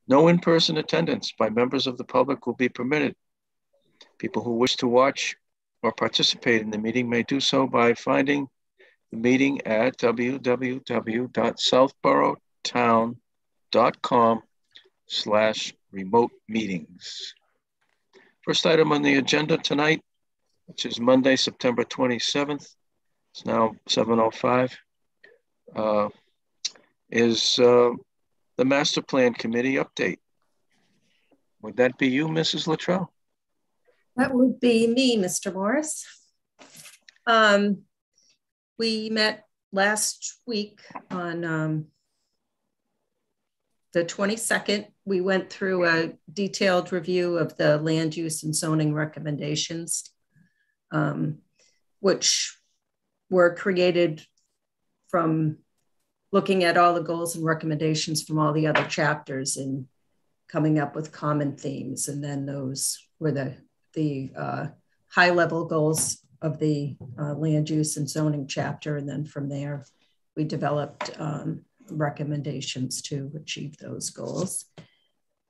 No in-person attendance by members of the public will be permitted. People who wish to watch or participate in the meeting may do so by finding the meeting at www.southboroughtown.com/remote meetings. First item on the agenda tonight, which is Monday, September 27th, it's now 7:05, is the Master Plan Committee update. Would that be you, Mrs. Luttrell? That would be me, Mr. Morris. We met last week on the 22nd. We went through a detailed review of the land use and zoning recommendations, which were created from looking at all the goals and recommendations from all the other chapters and coming up with common themes. And then those were the high level goals of the land use and zoning chapter. And then from there, we developed recommendations to achieve those goals.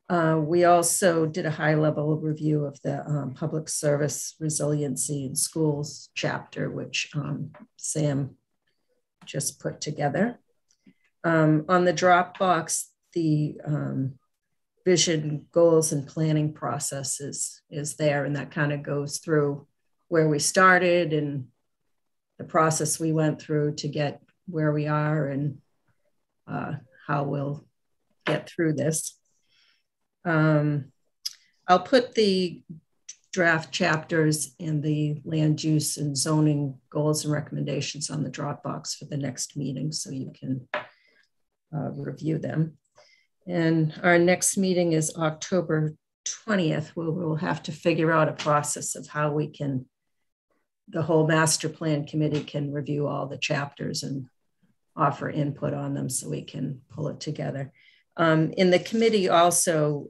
We also did a high level review of the public service resiliency in schools chapter, which Sam just put together. On the Dropbox, the vision, goals, and planning process is there, and that kind of goes through where we started and the process we went through to get where we are and how we'll get through this. I'll put the draft chapters and the land use and zoning goals and recommendations on the Dropbox for the next meeting so you can review them. And our next meeting is October 20th, where we'll have to figure out a process of how we can, the whole master plan committee can review all the chapters and offer input on them so we can pull it together. In the committee also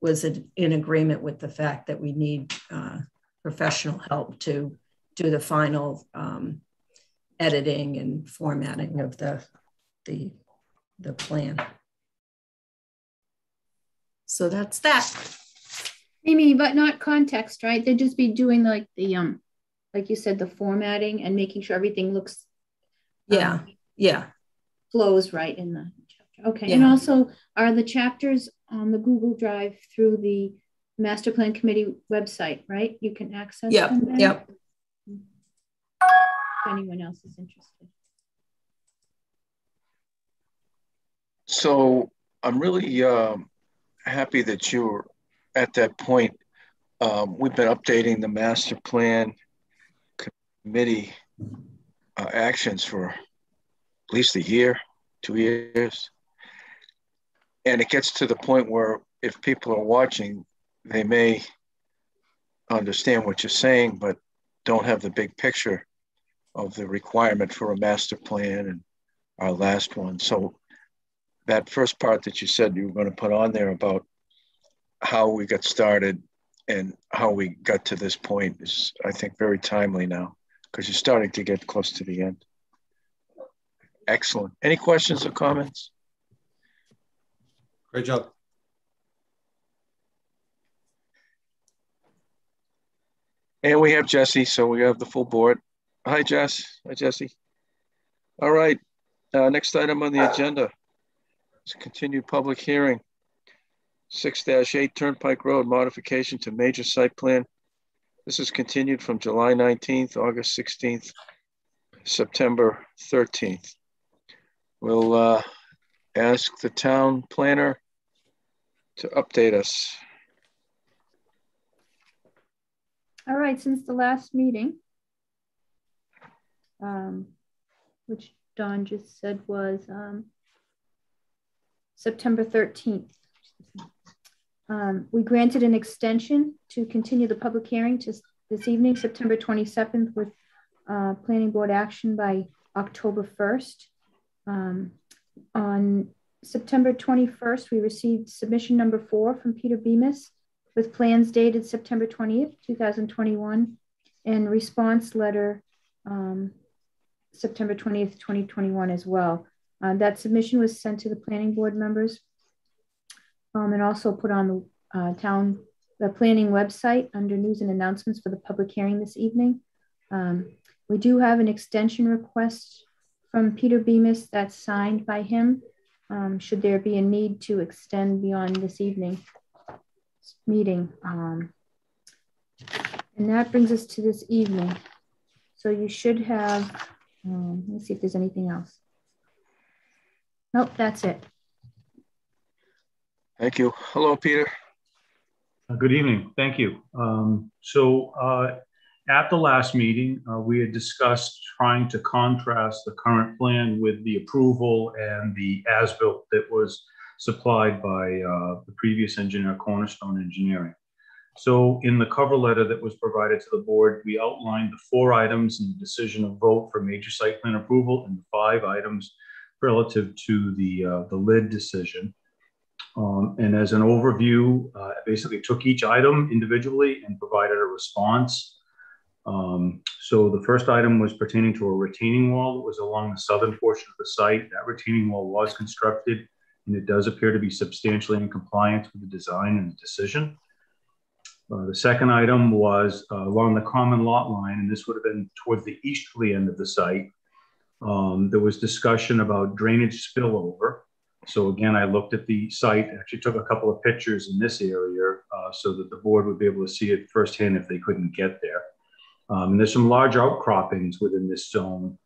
was in agreement with the fact that we need professional help to do the final editing and formatting of the plan. So that's that. Amy, but not context, right? They'd just be doing like the like you said, the formatting and making sure everything looks flows right in the chapter. Okay. Yeah. And also, are the chapters on the Google Drive through the Master Plan Committee website, right? You can access them there? Yep. If anyone else is interested. So I'm really happy that you're at that point. We've been updating the Master Plan Committee actions for at least a year, 2 years. And it gets to the point where if people are watching, they may understand what you're saying, but don't have the big picture of the requirement for a master plan and our last one. So that first part that you said you were going to put on there about how we got started and how we got to this point is, I think, very timely now because you're starting to get close to the end. Excellent. Any questions or comments? Great job. And we have Jesse, so we have the full board. Hi, Jess. Hi, Jesse. All right. Next item on the agenda is a continued public hearing. 6-8 Turnpike Road modification to major site plan. This is continued from July 19th, August 16th, September 13th. We'll ask the town planner to update us. All right, since the last meeting, which Dawn just said was September 13th, we granted an extension to continue the public hearing to this evening, September 27th, with planning board action by October 1st. On September 21st, we received submission number 4 from Peter Bemis with plans dated September 20th, 2021, and response letter September 20th, 2021 as well. That submission was sent to the planning board members and also put on the planning website under news and announcements for the public hearing this evening. We do have an extension request from Peter Bemis that's signed by him. Should there be a need to extend beyond this evening's meeting. And that brings us to this evening. So you should have, let me see if there's anything else. Nope, that's it. Thank you. Hello, Peter. Good evening. Thank you. At the last meeting, we had discussed trying to contrast the current plan with the approval and the as-built that was supplied by the previous engineer, Cornerstone Engineering. So in the cover letter that was provided to the board, we outlined the 4 items in the decision of vote for major site plan approval and the 5 items relative to the lid decision. And as an overview, I basically took each item individually and provided a response. So the first item was pertaining to a retaining wall that was along the southern portion of the site. That retaining wall was constructed, and it does appear to be substantially in compliance with the design and the decision. The second item was along the common lot line, and this would have been towards the easterly end of the site. There was discussion about drainage spillover. So again, I looked at the site, actually took a couple of pictures in this area so that the board would be able to see it firsthand if they couldn't get there. And there's some large outcroppings within this zone,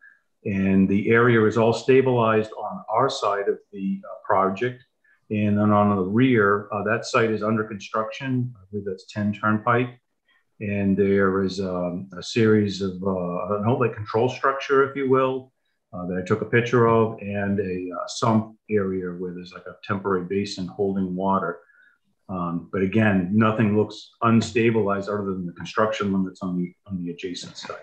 and the area is all stabilized on our side of the project. And then on the rear, that site is under construction. I believe that's 10 Turnpike. And there is a series of an outlet control structure, if you will, that I took a picture of, and a sump area where there's like a temporary basin holding water. But again, nothing looks unstabilized other than the construction limits on the adjacent site.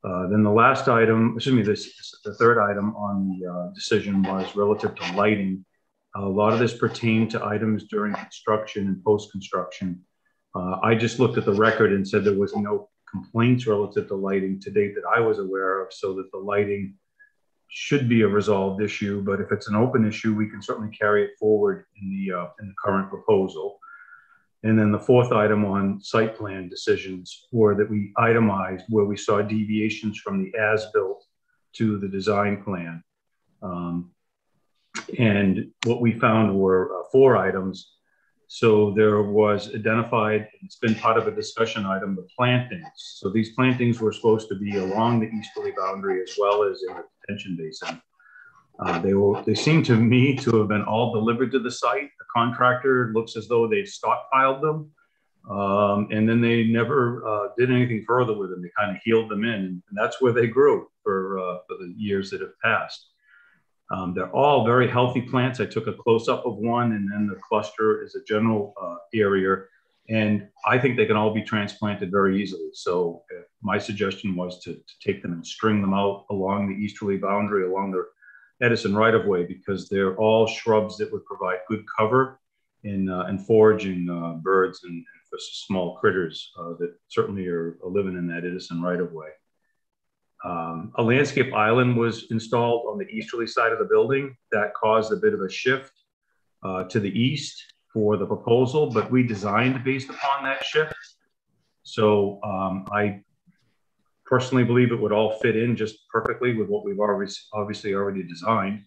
Then the last item, the third item on the decision was relative to lighting. A lot of this pertained to items during construction and post-construction. I just looked at the record and said there was no complaints relative to lighting to date that I was aware of, so that the lighting should be a resolved issue. But if it's an open issue, we can certainly carry it forward in the current proposal. And then the fourth item on site plan decisions were that we itemized where we saw deviations from the as-built to the design plan. And what we found were 4 items. So there was identified, and it's been part of a discussion item, the plantings. So these plantings were supposed to be along the easterly boundary as well as in the detention basin. They seem to me to have been all delivered to the site. The contractor looks as though they stockpiled them, and then they never did anything further with them. They kind of healed them in, and that's where they grew for the years that have passed. They're all very healthy plants. I took a close-up of one, and then the cluster is a general area, and I think they can all be transplanted very easily. So my suggestion was to take them and string them out along the easterly boundary, along the Edison right-of-way, because they're all shrubs that would provide good cover in foraging birds and for small critters that certainly are living in that Edison right-of-way. A landscape island was installed on the easterly side of the building. That caused a bit of a shift to the east for the proposal, but we designed based upon that shift. So I personally believe it would all fit in just perfectly with what we've obviously already designed.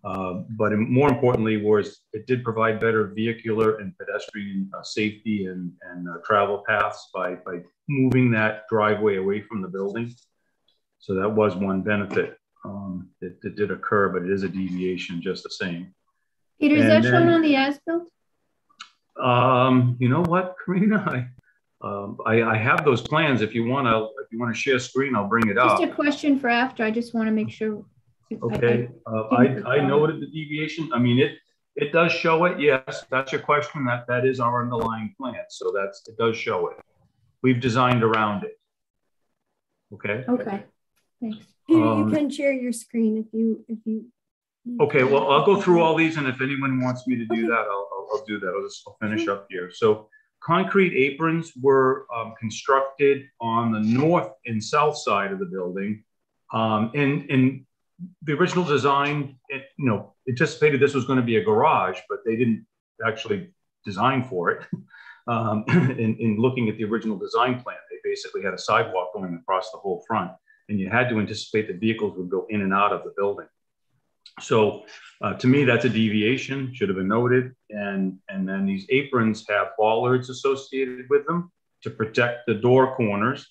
But more importantly was it did provide better vehicular and pedestrian safety and travel paths by moving that driveway away from the building. So that was one benefit that did occur, but it is a deviation just the same. Peter, is that shown on the as-built? You know what, Karina? I have those plans. If you want to share screen, I'll bring it up. Just a question for after. I just want to make sure. Okay. I noted the deviation. I mean, it does show it. Yes, that's your question. That is our underlying plan. So it does show it. We've designed around it. Okay. Okay. Thanks. Peter, you can share your screen if you. Okay, well, I'll go through all these, and if anyone wants me to do that, I'll do that. I'll finish up here. So concrete aprons were constructed on the north and south side of the building. In the original design, anticipated this was going to be a garage, but they didn't actually designed for it. In looking at the original design plan, they basically had a sidewalk going across the whole front, and you had to anticipate that vehicles would go in and out of the building. So to me, that's a deviation, should have been noted. And then these aprons have bollards associated with them to protect the door corners.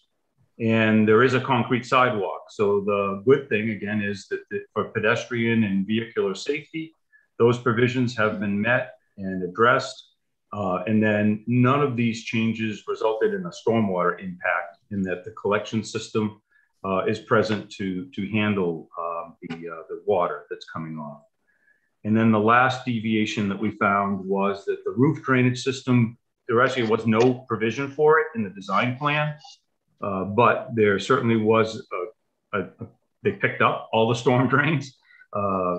And there is a concrete sidewalk. So the good thing, again, is that for pedestrian and vehicular safety, those provisions have been met and addressed. And then none of these changes resulted in a stormwater impact, in that the collection system is present to handle the water that's coming off. And then the last deviation that we found was that the roof drainage system, there actually was no provision for it in the design plan, but there certainly was they picked up all the storm drains.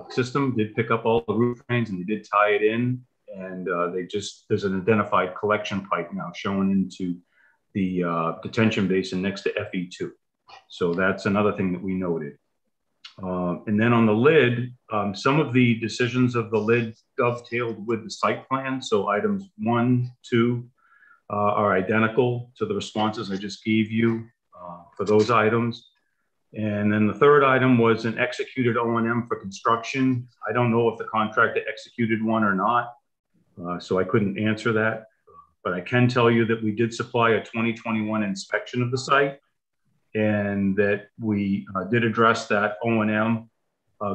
System did pick up all the roof drains, and they did tie it in. And there's an identified collection pipe now showing into the detention basin next to FE2. So that's another thing that we noted. And then on the lid, some of the decisions of the lid dovetailed with the site plan. So items 1, 2 are identical to the responses I just gave you for those items. And then the third item was an executed O&M for construction. I don't know if the contractor executed one or not, so I couldn't answer that. But I can tell you that we did supply a 2021 inspection of the site, and that we did address that O&M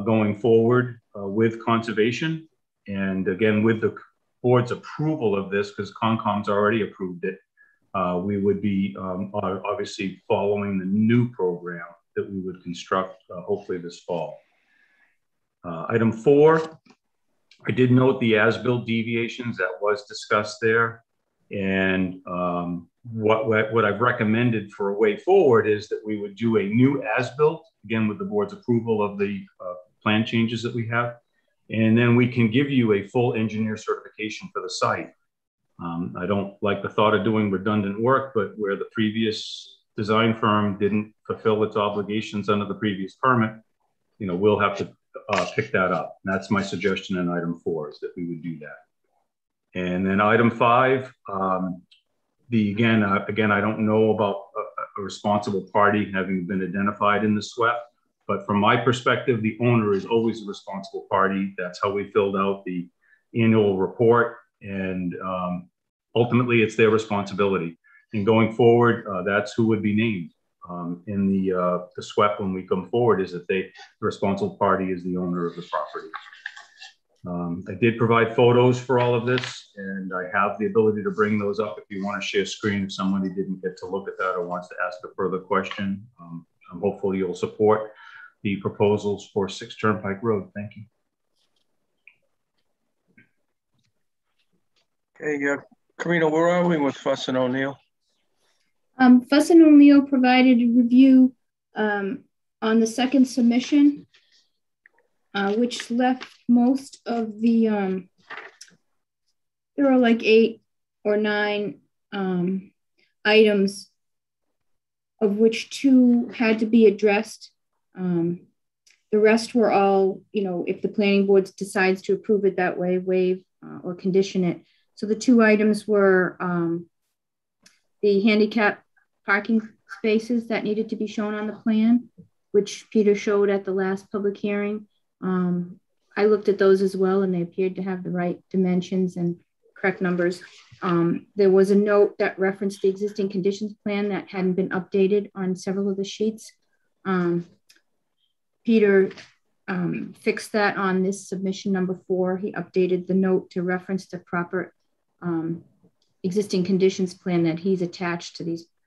going forward with conservation. And again, with the board's approval of this, because Concom's already approved it, we would be obviously following the new program that we would construct hopefully this fall. Item 4, I did note the as-built deviations that was discussed there. And what I've recommended for a way forward is that we would do a new as-built, again, with the board's approval of the plan changes that we have. And then we can give you a full engineer certification for the site. I don't like the thought of doing redundant work, but where the previous design firm didn't fulfill its obligations under the previous permit, we'll have to pick that up. And that's my suggestion in item 4, is that we would do that. And then item 5, again, I don't know about a responsible party having been identified in the SWEP, but from my perspective, the owner is always a responsible party. That's how we filled out the annual report, and ultimately it's their responsibility. And going forward, that's who would be named in the SWEP when we come forward, is that the responsible party is the owner of the property. I did provide photos for all of this, and I have the ability to bring those up if you want to share screen, if somebody didn't get to look at that or wants to ask a further question. I'm hopeful you'll support the proposals for 6 Turnpike Road. Thank you. Hey, Karina, where are we with Fuss and O'Neill? Fuss and O'Neill provided a review on the second submission, which left most of the, there are like 8 or 9 items, of which 2 had to be addressed. The rest were all, if the planning board decides to approve it that way, waive or condition it. So the 2 items were the handicap parking spaces that needed to be shown on the plan, which Peter showed at the last public hearing. I looked at those as well, and they appeared to have the right dimensions and correct numbers. There was a note that referenced the existing conditions plan that hadn't been updated on several of the sheets. Peter fixed that on this submission number 4. He updated the note to reference the proper existing conditions plan that he's attached to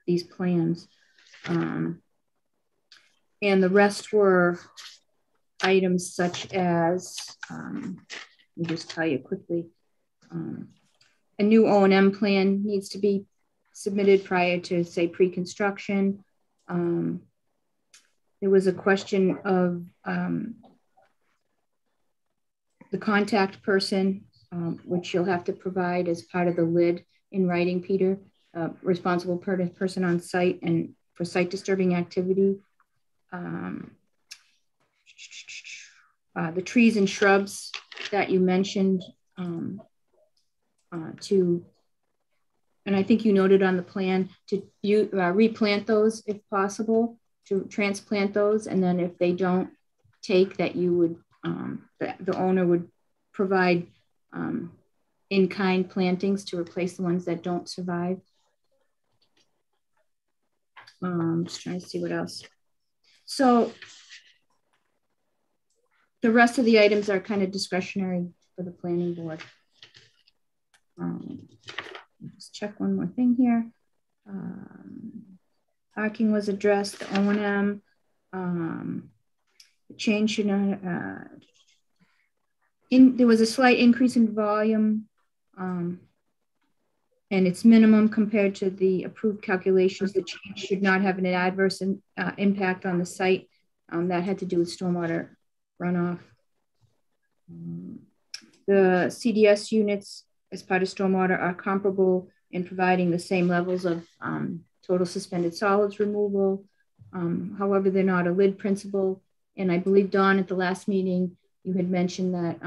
these plans. And the rest were items such as, let me just tell you quickly, a new O&M plan needs to be submitted prior to, say, pre-construction. There was a question of the contact person, which you'll have to provide as part of the lid in writing, Peter, responsible person on site and for site disturbing activity. The trees and shrubs that you mentioned, to, and I think you noted on the plan, to replant those if possible, to transplant those. And then if they don't take, that you would, the owner would provide in-kind plantings to replace the ones that don't survive. Just trying to see what else. So the rest of the items are kind of discretionary for the planning board. Just check one more thing here. Parking was addressed, the O&M, the change should not, there was a slight increase in volume, and it's minimum compared to the approved calculations. The change should not have an adverse impact on the site. That had to do with stormwater runoff. The CDS units as part of stormwater are comparable in providing the same levels of total suspended solids removal. However, they're not a lid principle. And I believe, Dawn, at the last meeting, you had mentioned that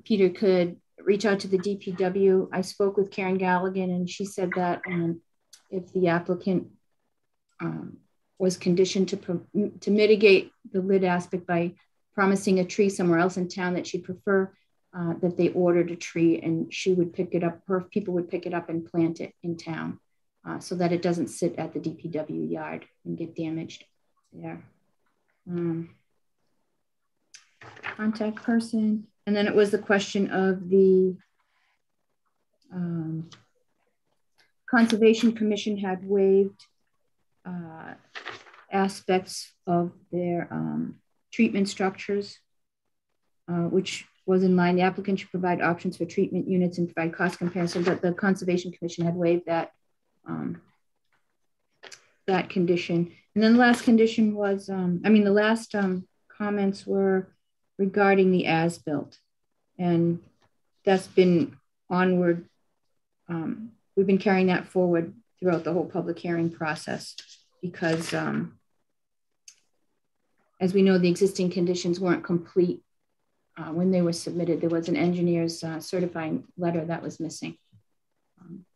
Peter could reach out to the DPW. I spoke with Karen Galligan, and she said that if the applicant was conditioned to mitigate the lid aspect by promising a tree somewhere else in town, that she'd prefer that they ordered a tree and she would pick it up, her people would pick it up and plant it in town so that it doesn't sit at the DPW yard and get damaged there. Contact person. And then it was the question of the Conservation Commission had waived aspects of their treatment structures, which was in line. The applicant should provide options for treatment units and provide cost comparison, but the Conservation Commission had waived that, that condition. And then the last condition was, the last comments were regarding the as-built, and that's been onward. We've been carrying that forward throughout the whole public hearing process because as we know, the existing conditions weren't complete when they were submitted. There was an engineer's certifying letter that was missing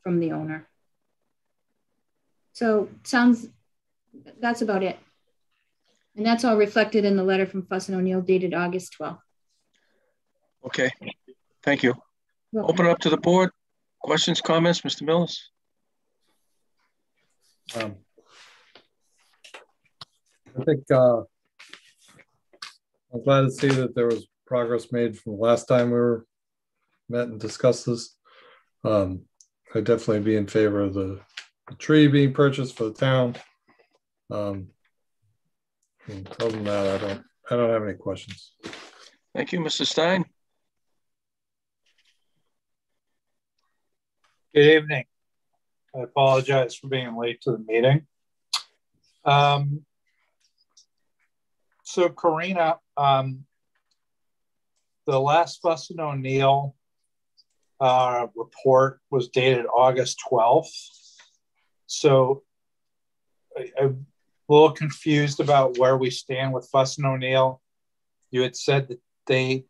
from the owner. So that's about it. And that's all reflected in the letter from Fuss and O'Neill dated August 12th. Okay, thank you. Welcome. Open it up to the board. Questions, comments, Mr. Mills? I think I'm glad to see that there was progress made from the last time we were met and discussed this. I'd definitely be in favor of the tree being purchased for the town. Other than that, I don't have any questions. Thank you, Mr. Stein. Good evening. I apologize for being late to the meeting. So Karina, the last Fuss and O'Neill report was dated August 12th. So I'm a little confused about where we stand with Fuss and O'Neill. You had said that they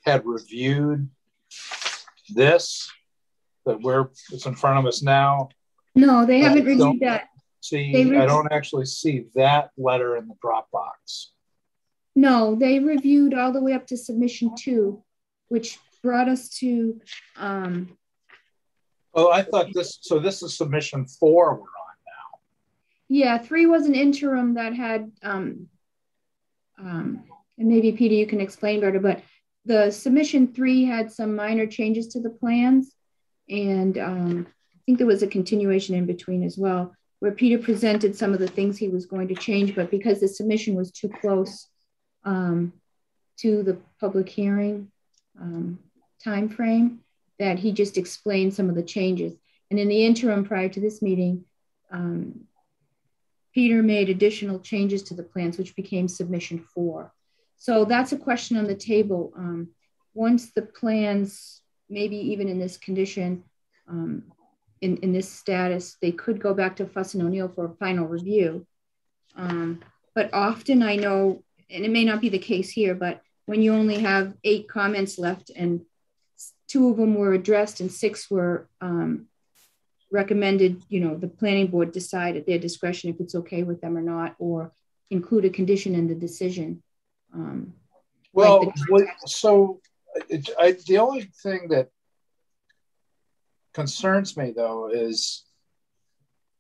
had reviewed this, it's in front of us now. No, they haven't reviewed that. See, I don't actually see that letter in the Dropbox. No, they reviewed all the way up to submission 2, which brought us to. Oh, I thought this is submission 4 we're on now. Yeah, 3 was an interim that had, and maybe Peter, you can explain better, but the submission 3 had some minor changes to the plans. And I think there was a continuation in between as well, where Peter presented some of the things he was going to change, but because the submission was too close to the public hearing time frame, that he just explained some of the changes. And in the interim prior to this meeting, Peter made additional changes to the plans, which became submission 4. So that's a question on the table. Once the plans, maybe even in this condition, in this status, they could go back to Fuss and O'Neill for a final review. But often I know, and it may not be the case here, but when you only have 8 comments left and 2 of them were addressed and 6 were recommended, the planning board decide at their discretion if it's okay with them or not, or include a condition in the decision. Well, the only thing that concerns me though is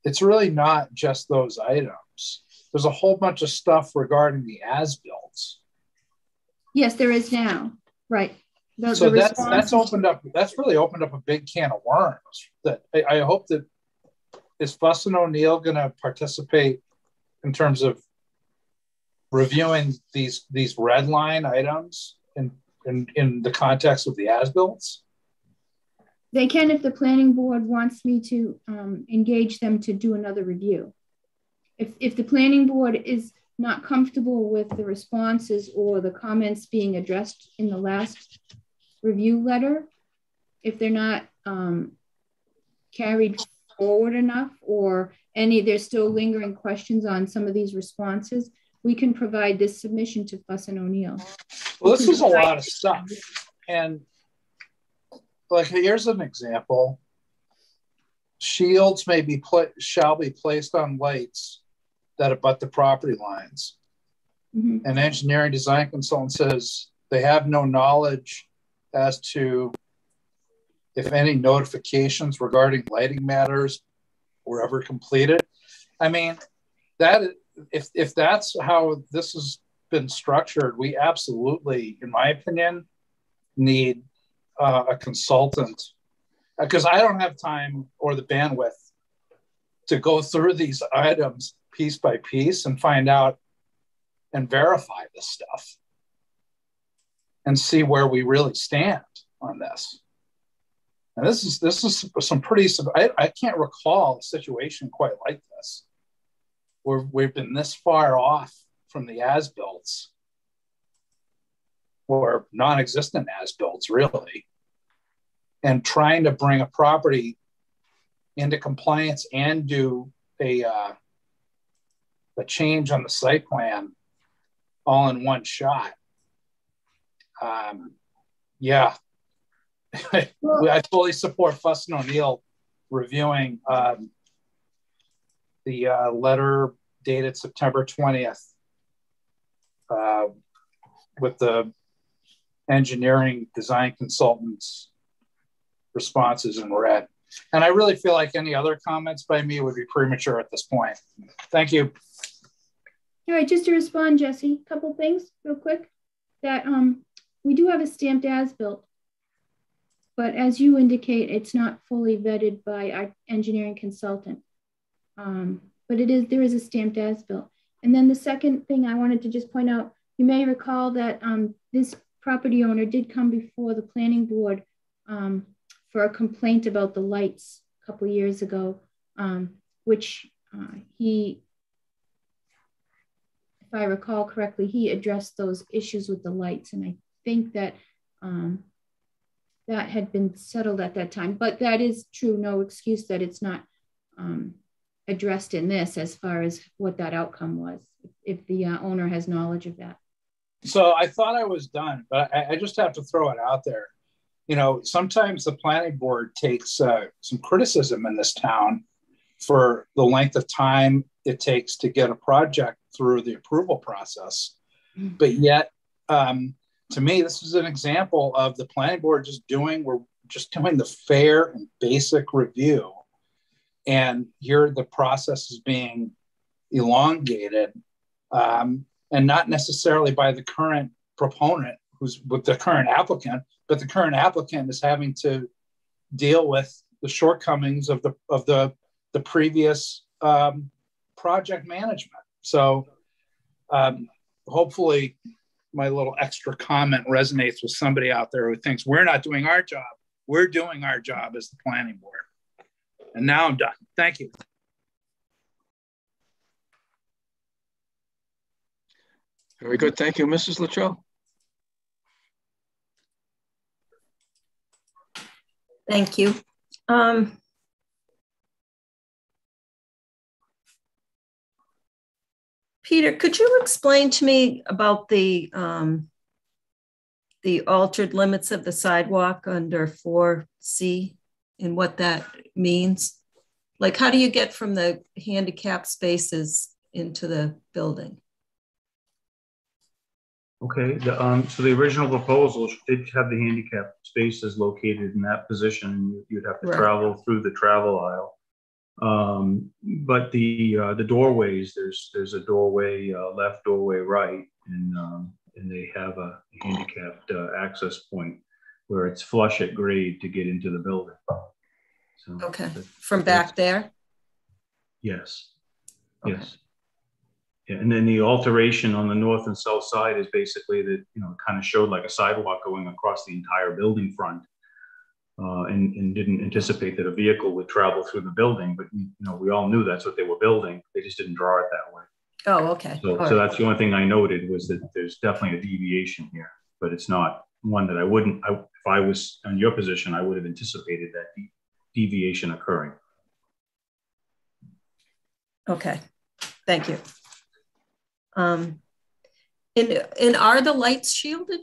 it's really not just those items. There's a whole bunch of stuff regarding the as-builts. Yes, there is now, right. That's really opened up a big can of worms. That I hope that is Fuss & O'Neill going to participate in terms of reviewing these red line items in the context of the as-builts? They can if the planning board wants me to engage them to do another review. If the planning board is not comfortable with the responses or the comments being addressed in the last review letter, if they're not carried forward enough, or there's still lingering questions on some of these responses, we can provide this submission to Fuss & O'Neill. Well, this is a lot of stuff. And like, here's an example. Shields shall be placed on lights that abut the property lines. Mm-hmm. An engineering design consultant says they have no knowledge as to if any notifications regarding lighting matters were ever completed. I mean, that if that's how this has been structured, we absolutely, in my opinion, need a consultant, because I don't have time or the bandwidth to go through these items piece by piece and find out and verify this stuff and see where we really stand on this. And this is some pretty, I can't recall a situation quite like this, where we've been this far off from the as-builts, or non-existent as-builts really, and trying to bring a property into compliance and do a change on the site plan all in one shot. Well, I fully support Fuss & O'Neill reviewing the letter dated September 20th with the engineering design consultants' responses in red. And I really feel like any other comments by me would be premature at this point. Thank you. All right, just to respond, Jesse, a couple things real quick. That we do have a stamped as-built, but as you indicate, it's not fully vetted by our engineering consultant. But there is a stamped as-built. And then the second thing I wanted to just point out, you may recall that this property owner did come before the planning board for a complaint about the lights a couple of years ago, which he, if I recall correctly, he addressed those issues with the lights. And I think that that had been settled at that time, but that is true. No excuse that it's not addressed in this as far as what that outcome was, if the owner has knowledge of that. So I thought I was done, but I just have to throw it out there. You know, sometimes the planning board takes some criticism in this town for the length of time it takes to get a project through the approval process. Mm-hmm. But yet, to me, this is an example of the planning board we're just doing the fair and basic review. And here the process is being elongated, and not necessarily by the current proponent who's with the current applicant, but the current applicant is having to deal with the shortcomings of the previous project management. So hopefully my little extra comment resonates with somebody out there who thinks we're not doing our job. We're doing our job as the planning board. And now I'm done. Thank you. Very good. Thank you, Mrs. Luttrell. Thank you. Peter, could you explain to me about the the altered limits of the sidewalk under 4C and what that means? Like, how do you get from the handicap spaces into the building? Okay, so the original proposal did have the handicap spaces located in that position. You'd have to travel through the travel aisle. But the doorways, there's a doorway left, doorway right, and they have a handicapped access point where it's flush at grade to get into the building. So okay, from back there? Yes, okay. yes. Yeah, and then the alteration on the north and south side is basically that, you know, it kind of showed like a sidewalk going across the entire building front, and didn't anticipate that a vehicle would travel through the building. But, you know, we all knew that's what they were building. They just didn't draw it that way. Oh, okay. So that's the only thing I noted, was that there's definitely a deviation here, but it's not one that I wouldn't, if I was in your position, I would have anticipated that deviation occurring. Okay, thank you. And are the lights shielded?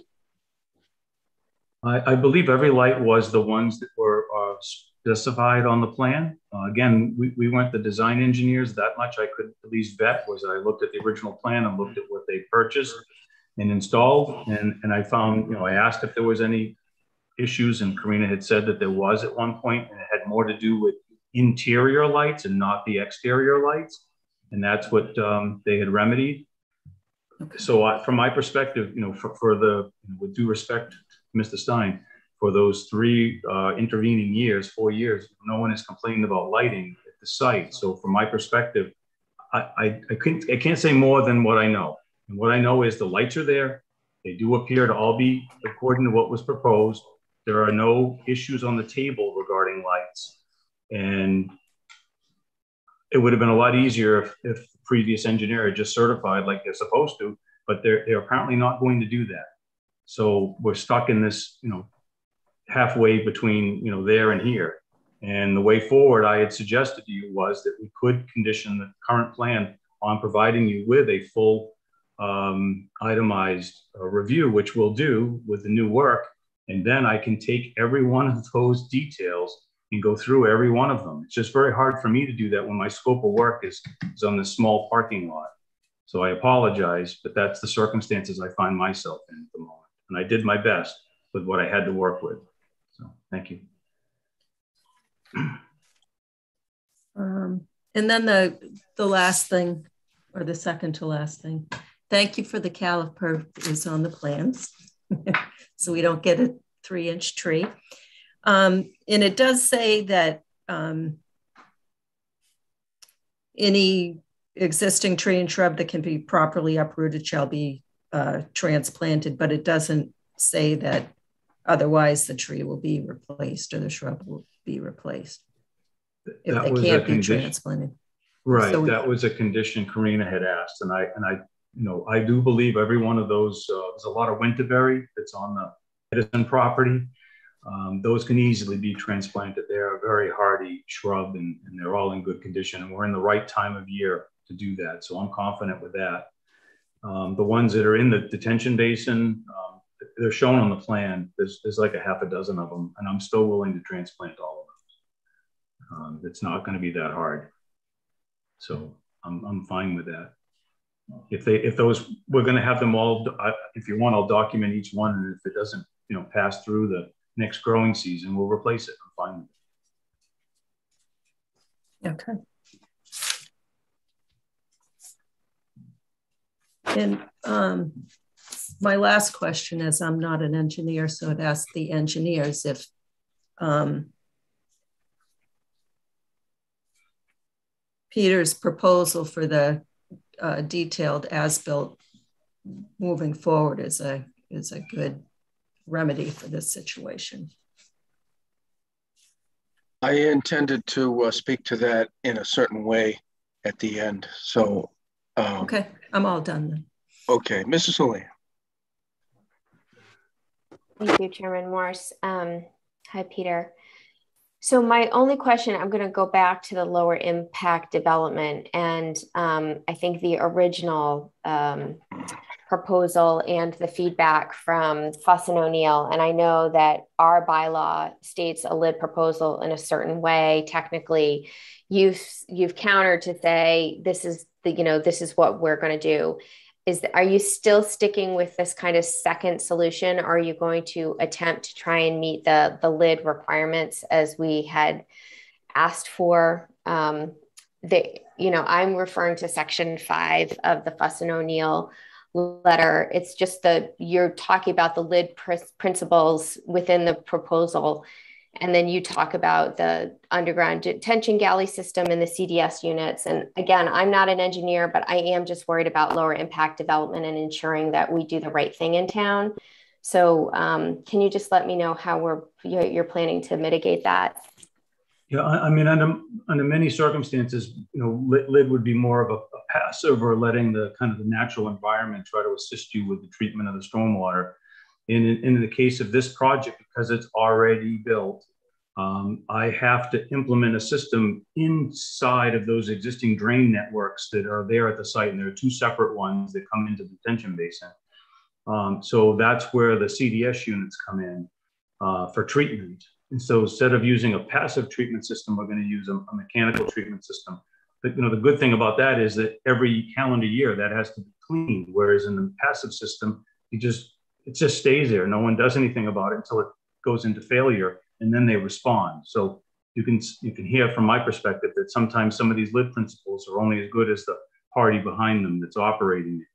I believe every light was the ones that were specified on the plan. Again, we weren't the design engineers. That much I could at least vet was I looked at the original plan and looked at what they purchased and installed. And I found, you know, I asked if there was any issues, and Karina had said that there was at one point, and it had more to do with interior lights and not the exterior lights. And that's what they had remedied. Okay. So from my perspective, you know, for the, with due respect to Mr. Stein, for those 3 intervening years, 4 years, no one has complained about lighting at the site. So from my perspective, I can't say more than what I know. And what I know is the lights are there. They do appear to all be according to what was proposed. There are no issues on the table regarding lights. And it would have been a lot easier if the previous engineer had just certified like they're supposed to, but they're apparently not going to do that. So we're stuck in this, you know, halfway between, you know, there and here. And the way forward I had suggested to you was that we could condition the current plan on providing you with a full itemized review, which we'll do with the new work. And then I can take every one of those details and go through every one of them. It's just very hard for me to do that when my scope of work is on this small parking lot. So I apologize, but that's the circumstances I find myself in at the moment. And I did my best with what I had to work with. So thank you. And then the last thing, or the second to last thing, thank you for the caliper is on the plans. So we don't get a 3-inch tree. And it does say that any existing tree and shrub that can be properly uprooted shall be transplanted, but it doesn't say that otherwise the tree will be replaced or the shrub will be replaced if that they can't be transplanted. Right, so that was a condition Karina had asked, and I, you know, I do believe every one of those. There's a lot of winterberry that's on the Edison property. Those can easily be transplanted. They're a very hardy shrub, and they're all in good condition. And we're in the right time of year to do that, so I'm confident with that. The ones that are in the detention basin, they're shown on the plan. There's like a half a dozen of them, and I'm still willing to transplant all of those. It's not going to be that hard, so I'm fine with that. If those, we're going to have them all. If you want, I'll document each one, and if it doesn't, you know, pass through the next growing season, we'll replace it. I'm fine with it. Okay. And my last question is, I'm not an engineer, so I'd ask the engineers if Peter's proposal for the detailed as-built moving forward is a good remedy for this situation. I intended to speak to that in a certain way at the end. So okay, I'm all done then. Okay, Mrs. Sully. Thank you, Chairman Morse. Hi, Peter. So my only question, I'm going to go back to the lower impact development. And I think the original proposal and the feedback from Fuss and O'Neill. And I know that our bylaw states a lid proposal in a certain way. Technically, you've countered to say, this is this is what we're going to do. Are you still sticking with this kind of second solution? Or are you going to attempt to try and meet the lid requirements as we had asked for? I'm referring to section 5 of the Fuss and O'Neill letter. It's just you're talking about the lid principles within the proposal. And then you talk about the underground detention galley system and the CDS units. And again, I'm not an engineer, but I am just worried about lower impact development and ensuring that we do the right thing in town. So can you just let me know how you're planning to mitigate that? Yeah, I mean, under many circumstances, lid would be more of a passive, or letting the kind of the natural environment try to assist you with the treatment of the stormwater. In the case of this project, because it's already built, I have to implement a system inside of those existing drain networks that are there at the site, and there are 2 separate ones that come into the detention basin. So that's where the CDS units come in for treatment. And so instead of using a passive treatment system, we're going to use a mechanical treatment system. But the good thing about that is that every calendar year that has to be cleaned, whereas in the passive system, it just stays there. No one does anything about it until it goes into failure, and then they respond. So you can hear from my perspective that sometimes some of these lid principles are only as good as the party behind them that's operating it.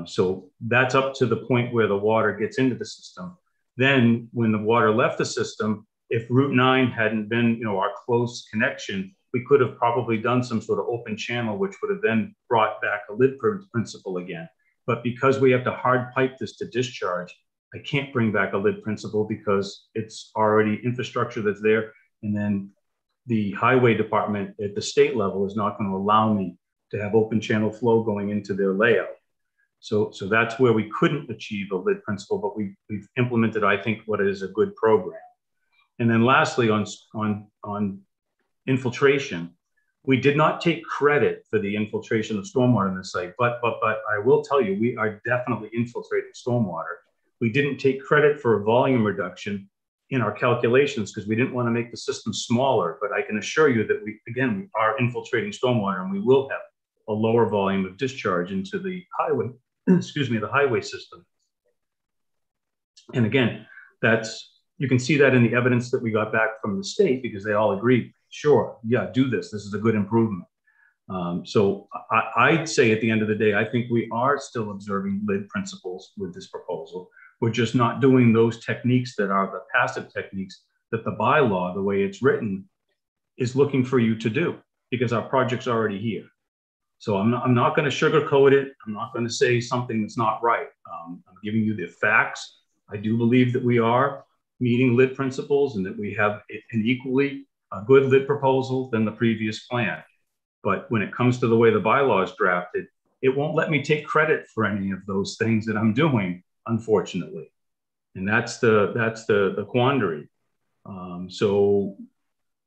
So that's up to the point where the water gets into the system. Then when the water left the system, if Route 9 hadn't been, our close connection, we could have probably done some sort of open channel, which would have then brought back a lid principle again. But because we have to hard pipe this to discharge, I can't bring back a lid principle because it's already infrastructure that's there. And then the highway department at the state level is not going to allow me to have open channel flow going into their layout. So that's where we couldn't achieve a lid principle, but we've implemented, I think, what is a good program. And then lastly, on infiltration, we did not take credit for the infiltration of stormwater in the site, but I will tell you, we are definitely infiltrating stormwater. We didn't take credit for a volume reduction in our calculations because we didn't want to make the system smaller, but I can assure you that we are infiltrating stormwater, and we will have a lower volume of discharge into the highway, the highway system. And again, you can see that in the evidence that we got back from the state, because they all agreed, sure, yeah, do this. This is a good improvement. So I'd say at the end of the day, I think we are still observing lid principles with this proposal. We're just not doing those techniques that are the passive techniques that the bylaw, the way it's written, is looking for you to do, because our project's already here. So I'm not going to sugarcoat it. I'm not going to say something that's not right. I'm giving you the facts. I do believe that we are meeting lid principles and that we have an equally good lid proposal than the previous plan. But when it comes to the way the bylaw is drafted, it won't let me take credit for any of those things that I'm doing, unfortunately. And that's the quandary. So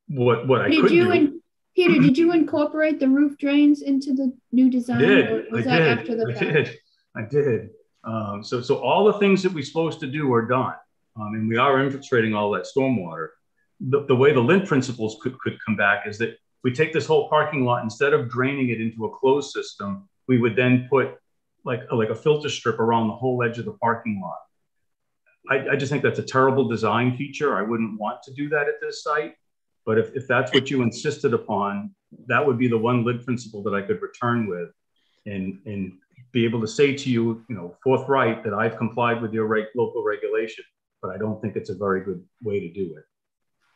what I could do. Peter, did you incorporate the roof drains into the new design? I did. So all the things that we're supposed to do are done. And we are infiltrating all that stormwater. The way the lid principles could come back is that we take this whole parking lot, instead of draining it into a closed system, we would then put like a filter strip around the whole edge of the parking lot. I just think that's a terrible design feature. I wouldn't want to do that at this site. But if that's what you insisted upon, that would be the one lid principle that I could return with and be able to say to you, forthright, that I've complied with your local regulation, but I don't think it's a very good way to do it.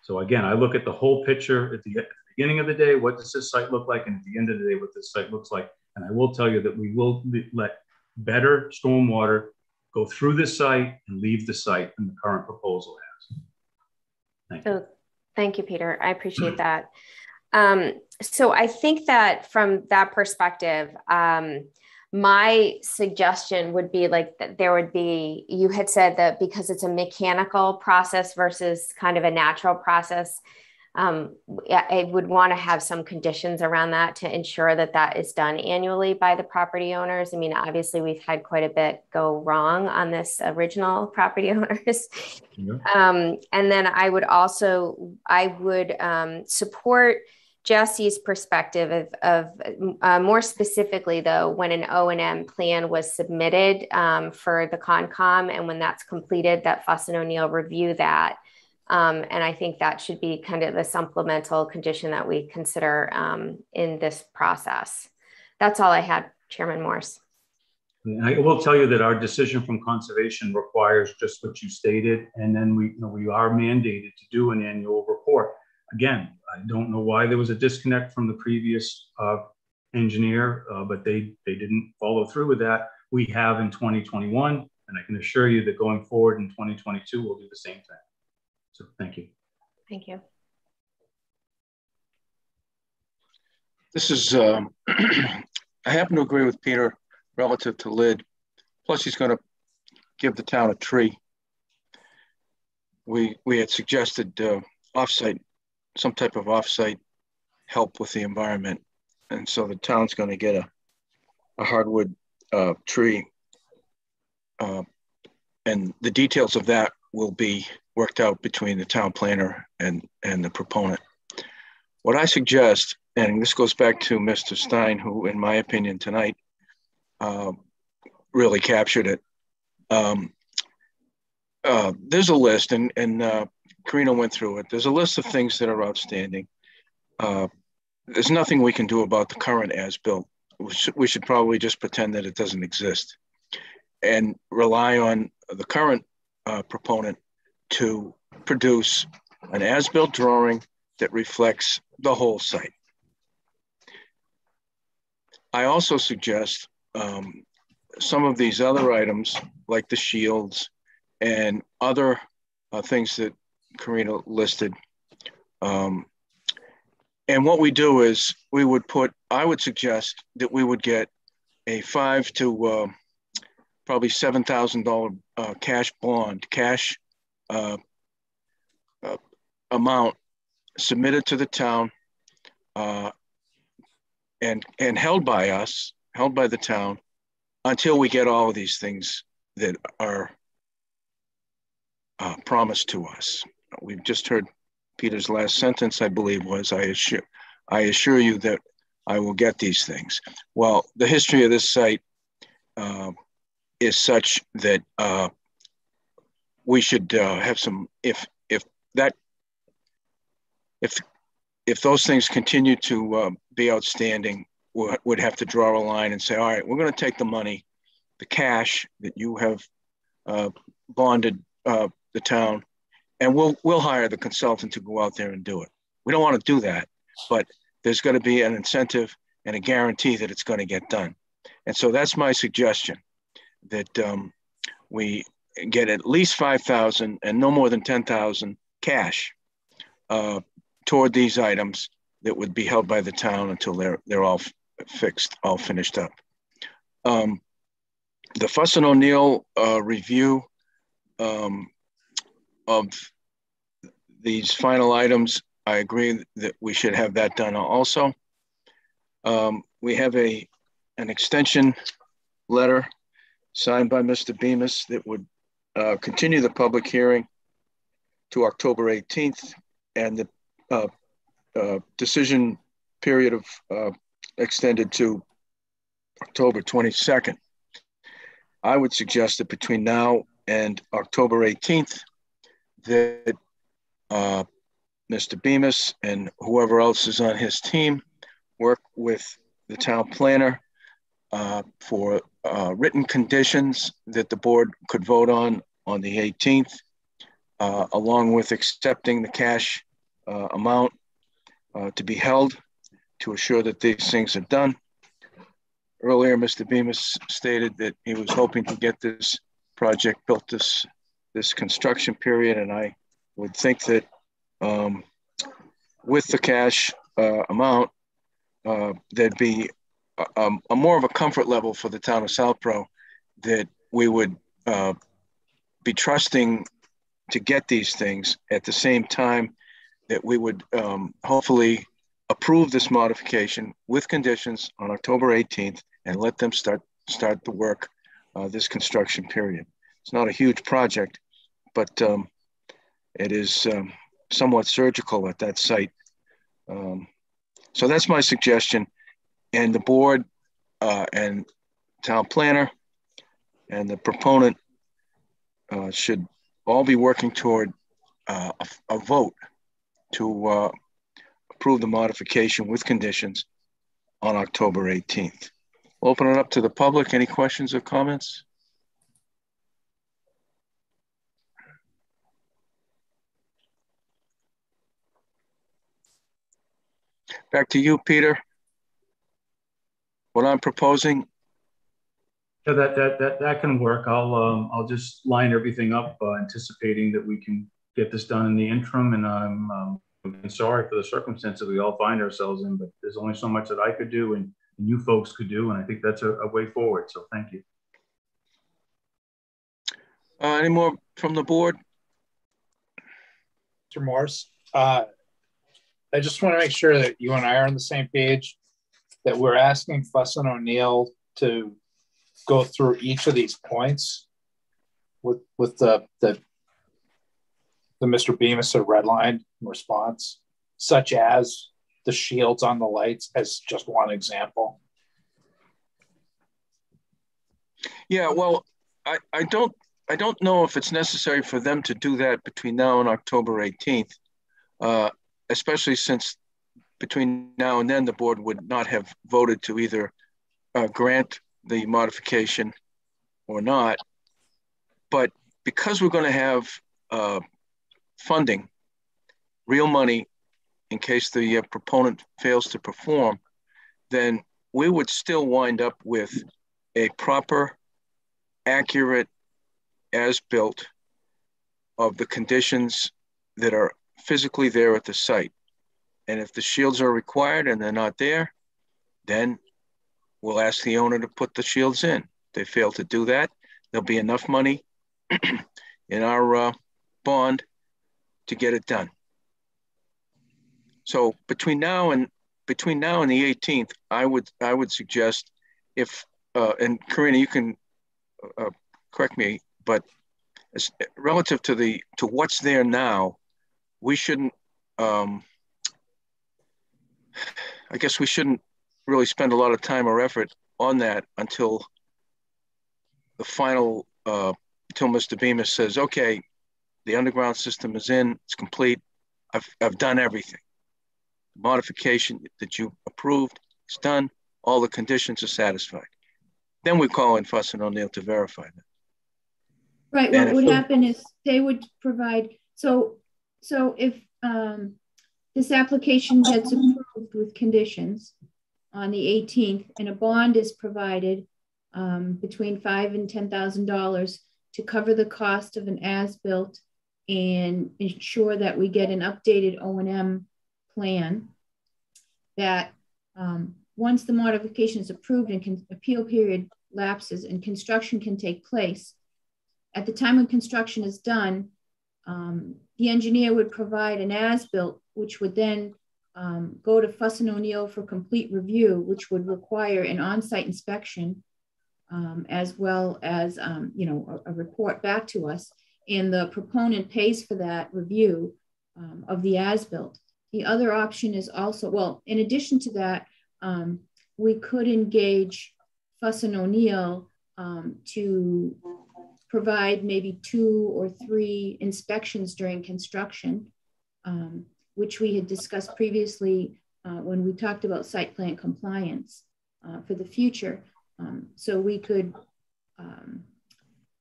So again, I look at the whole picture at the beginning of the day, what does this site look like? And at the end of the day, what this site looks like. And I will tell you that we will let better stormwater go through this site and leave the site than the current proposal has. Thank you. Thank you, Peter. I appreciate that. So I think that from that perspective, my suggestion would be that you had said that because it's a mechanical process versus kind of a natural process, I would want to have some conditions around that to ensure that that is done annually by the property owners. I mean, obviously we've had quite a bit go wrong on this original property owners. Yeah. And then I would support Jesse's perspective of more specifically though, when an O&M plan was submitted for the Concom, and when that's completed, that Fuss and O'Neill review that. And I think that should be kind of the supplemental condition that we consider in this process. That's all I had, Chairman Morse. And I will tell you that our decision from conservation requires just what you stated, and then we are mandated to do an annual report. Again, I don't know why there was a disconnect from the previous engineer, but they didn't follow through with that. We have in 2021, and I can assure you that going forward in 2022, we'll do the same thing. So thank you. Thank you. This is, I happen to agree with Peter relative to lid. Plus he's going to give the town a tree. We had suggested offsite, some type of offsite help with the environment. And so the town's going to get a hardwood tree. And the details of that will be worked out between the town planner and the proponent. What I suggest, and this goes back to Mr. Stein, who in my opinion tonight really captured it. There's a list, and Karina went through it. There's a list of things that are outstanding. There's nothing we can do about the current as-built. We should probably just pretend that it doesn't exist and rely on the current proponent to produce an as-built drawing that reflects the whole site. I also suggest some of these other items like the shields and other things that Karina listed. And what we do is I would suggest that we would get a $5,000 to probably $7,000 cash bond, amount submitted to the town and held by us, held by the town until we get all of these things that are promised to us. We've just heard Peter's last sentence, I believe, was, I assure you that I will get these things. Well, the history of this site is such that we should have some, if those things continue to be outstanding, we'd have to draw a line and say, all right, we're going to take the money, the cash that you have bonded the town, and we'll hire the consultant to go out there and do it. We don't want to do that, but there's going to be an incentive and a guarantee that it's going to get done. And so that's my suggestion, that we get at least $5,000 and no more than $10,000 cash toward these items that would be held by the town until they're all fixed, all finished up. The Fuss and O'Neill review of these final items, I agree that we should have that done also. We have an extension letter signed by Mr. Bemis that would continue the public hearing to October 18th, and the decision period of extended to October 22nd. I would suggest that between now and October 18th, that Mr. Bemis and whoever else is on his team work with the town planner for written conditions that the board could vote on the 18th, along with accepting the cash amount to be held to assure that these things are done. Earlier, Mr. Bemis stated that he was hoping to get this project built this construction period, and I would think that with the cash amount, there'd be a more of a comfort level for the town of Southborough that we would be trusting to get these things at the same time that we would hopefully approve this modification with conditions on October 18th and let them start the work this construction period. It's not a huge project, but it is somewhat surgical at that site. So that's my suggestion. And the board and town planner and the proponent should all be working toward a vote to approve the modification with conditions on October 18th. We'll open it up to the public. Any questions or comments? Back to you, Peter. What I'm proposing. Yeah, that can work. I'll just line everything up, anticipating that we can get this done in the interim. And I'm sorry for the circumstances we all find ourselves in, but there's only so much that I could do and you folks could do, and I think that's a way forward. So thank you. Any more from the board? Mr. Morse, I just want to make sure that you and I are on the same page, that we're asking Fuss and O'Neill to go through each of these points with the Mr. Bemis had redlined in response, such as the shields on the lights as just one example. Yeah, well, I don't know if it's necessary for them to do that between now and October 18th, especially since between now and then the board would not have voted to either grant the modification or not. But because we're going to have funding, real money, in case the proponent fails to perform, then we would still wind up with a proper, accurate as-built of the conditions that are physically there at the site. And if the shields are required and they're not there, then we'll ask the owner to put the shields in. If they fail to do that, there'll be enough money in our bond to get it done. So between now and the 18th, I would suggest, if and Karina, you can correct me, but relative to what's there now, we shouldn't. I guess we shouldn't really spend a lot of time or effort on that until the final. Until Mr. Bemis says, "Okay, the underground system is in; it's complete. I've done everything. Modification that you approved is done. All the conditions are satisfied." Then we call in Fuss and O'Neill to verify that. Right. What would happen is they would provide. So if this application gets approved with conditions on the 18th, and a bond is provided between $5,000 and $10,000 to cover the cost of an as-built and ensure that we get an updated O&M plan, that once the modification is approved and appeal period lapses and construction can take place, at the time when construction is done, the engineer would provide an as-built, which would then go to Fuss and O'Neill for complete review, which would require an on-site inspection, as well as a report back to us. And the proponent pays for that review of the as-built. The other option is also, well, in addition to that, we could engage Fuss and O'Neill to provide maybe 2 or 3 inspections during construction, which we had discussed previously when we talked about site plan compliance for the future. So we could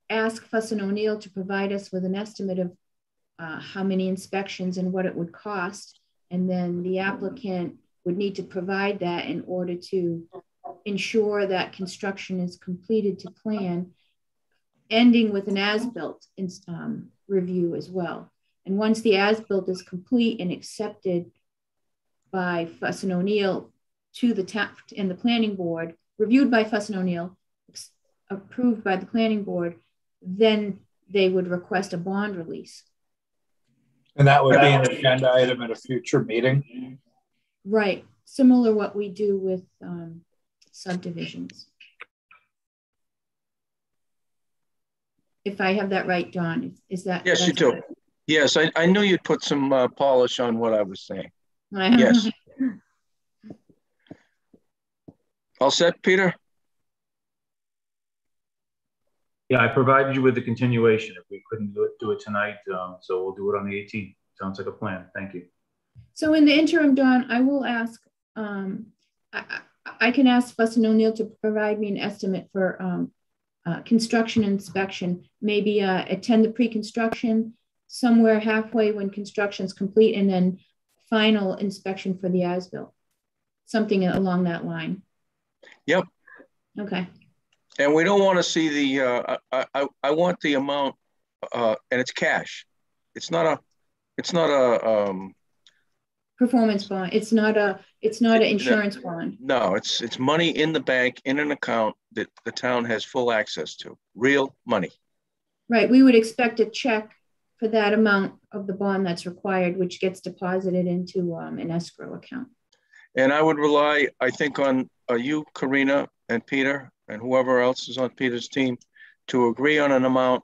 ask Fuss and O'Neill to provide us with an estimate of how many inspections and what it would cost. And then the applicant would need to provide that in order to ensure that construction is completed to plan, ending with an as-built review as well. And once the as-built is complete and accepted by Fuss and O'Neill to the TAP and the planning board, reviewed by Fuss and O'Neill, approved by the planning board, then they would request a bond release. And that would be an agenda item at a future meeting. Right. Similar what we do with subdivisions. If I have that right, Don, is that? Yes, you do. Right? Yes, I knew you'd put some polish on what I was saying. Yes. All set, Peter? Yeah, I provided you with the continuation if we couldn't do it tonight. So we'll do it on the 18th. Sounds like a plan. Thank you. So in the interim, Don, I will ask, I can ask Fuss and O'Neill to provide me an estimate for construction inspection, maybe attend the pre-construction somewhere halfway when construction's complete, and then final inspection for the as-built, something along that line. Yep. Okay. And we don't want to see the, I want the amount, and it's cash. It's not a performance bond. It's not an insurance bond. No, it's money in the bank, in an account that the town has full access to, real money. Right. We would expect a check for that amount of the bond that's required, which gets deposited into an escrow account. And I would rely, I think, on you, Karina, and Peter, and whoever else is on Peter's team to agree on an amount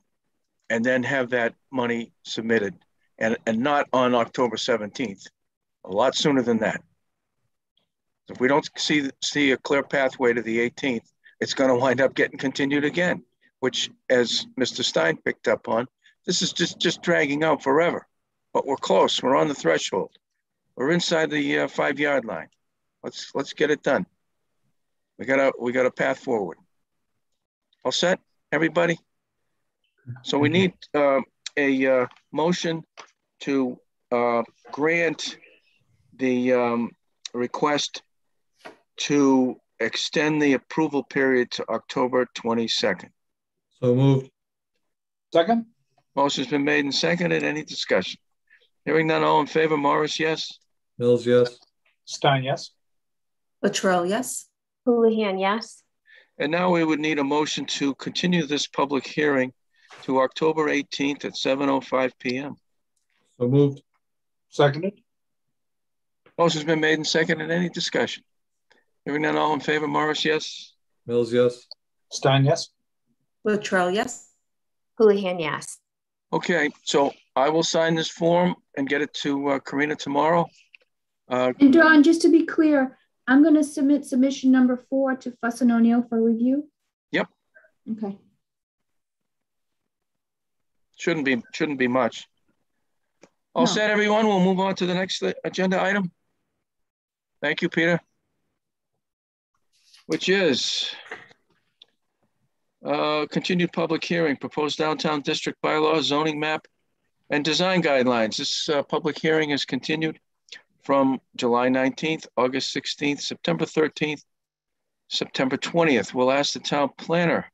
and then have that money submitted, and not on October 17th, a lot sooner than that. If we don't see a clear pathway to the 18th, it's going to wind up getting continued again, which, as Mr. Stein picked up on, this is just dragging out forever. But we're close. We're on the threshold. We're inside the 5-yard line. Let's get it done. We got a path forward. All set, everybody? So we need a motion to grant the request to extend the approval period to October 22nd. So moved. Second. Motion's been made and seconded. Any discussion? Hearing none, all in favor. Morris, yes. Mills, yes. Stein, yes. Latrell, yes. Houlihan, yes. And now we would need a motion to continue this public hearing to October 18th at 7:05 p.m. So moved. Seconded. Motion's been made and seconded. Any discussion? Hearing none, all in favor. Morris, yes. Mills, yes. Stein, yes. Latrell, yes. Houlihan, yes. Okay, so I will sign this form and get it to Karina tomorrow. And Don, just to be clear, I'm going to submit submission number 4 to Fuss and O'Neill for review. Yep. Okay. Shouldn't be much. All set, everyone. We'll move on to the next agenda item. Thank you, Peter. Which is continued public hearing, proposed downtown district bylaws, zoning map, and design guidelines. This public hearing is continued from July 19th, August 16th, September 13th, September 20th. We'll ask the town planner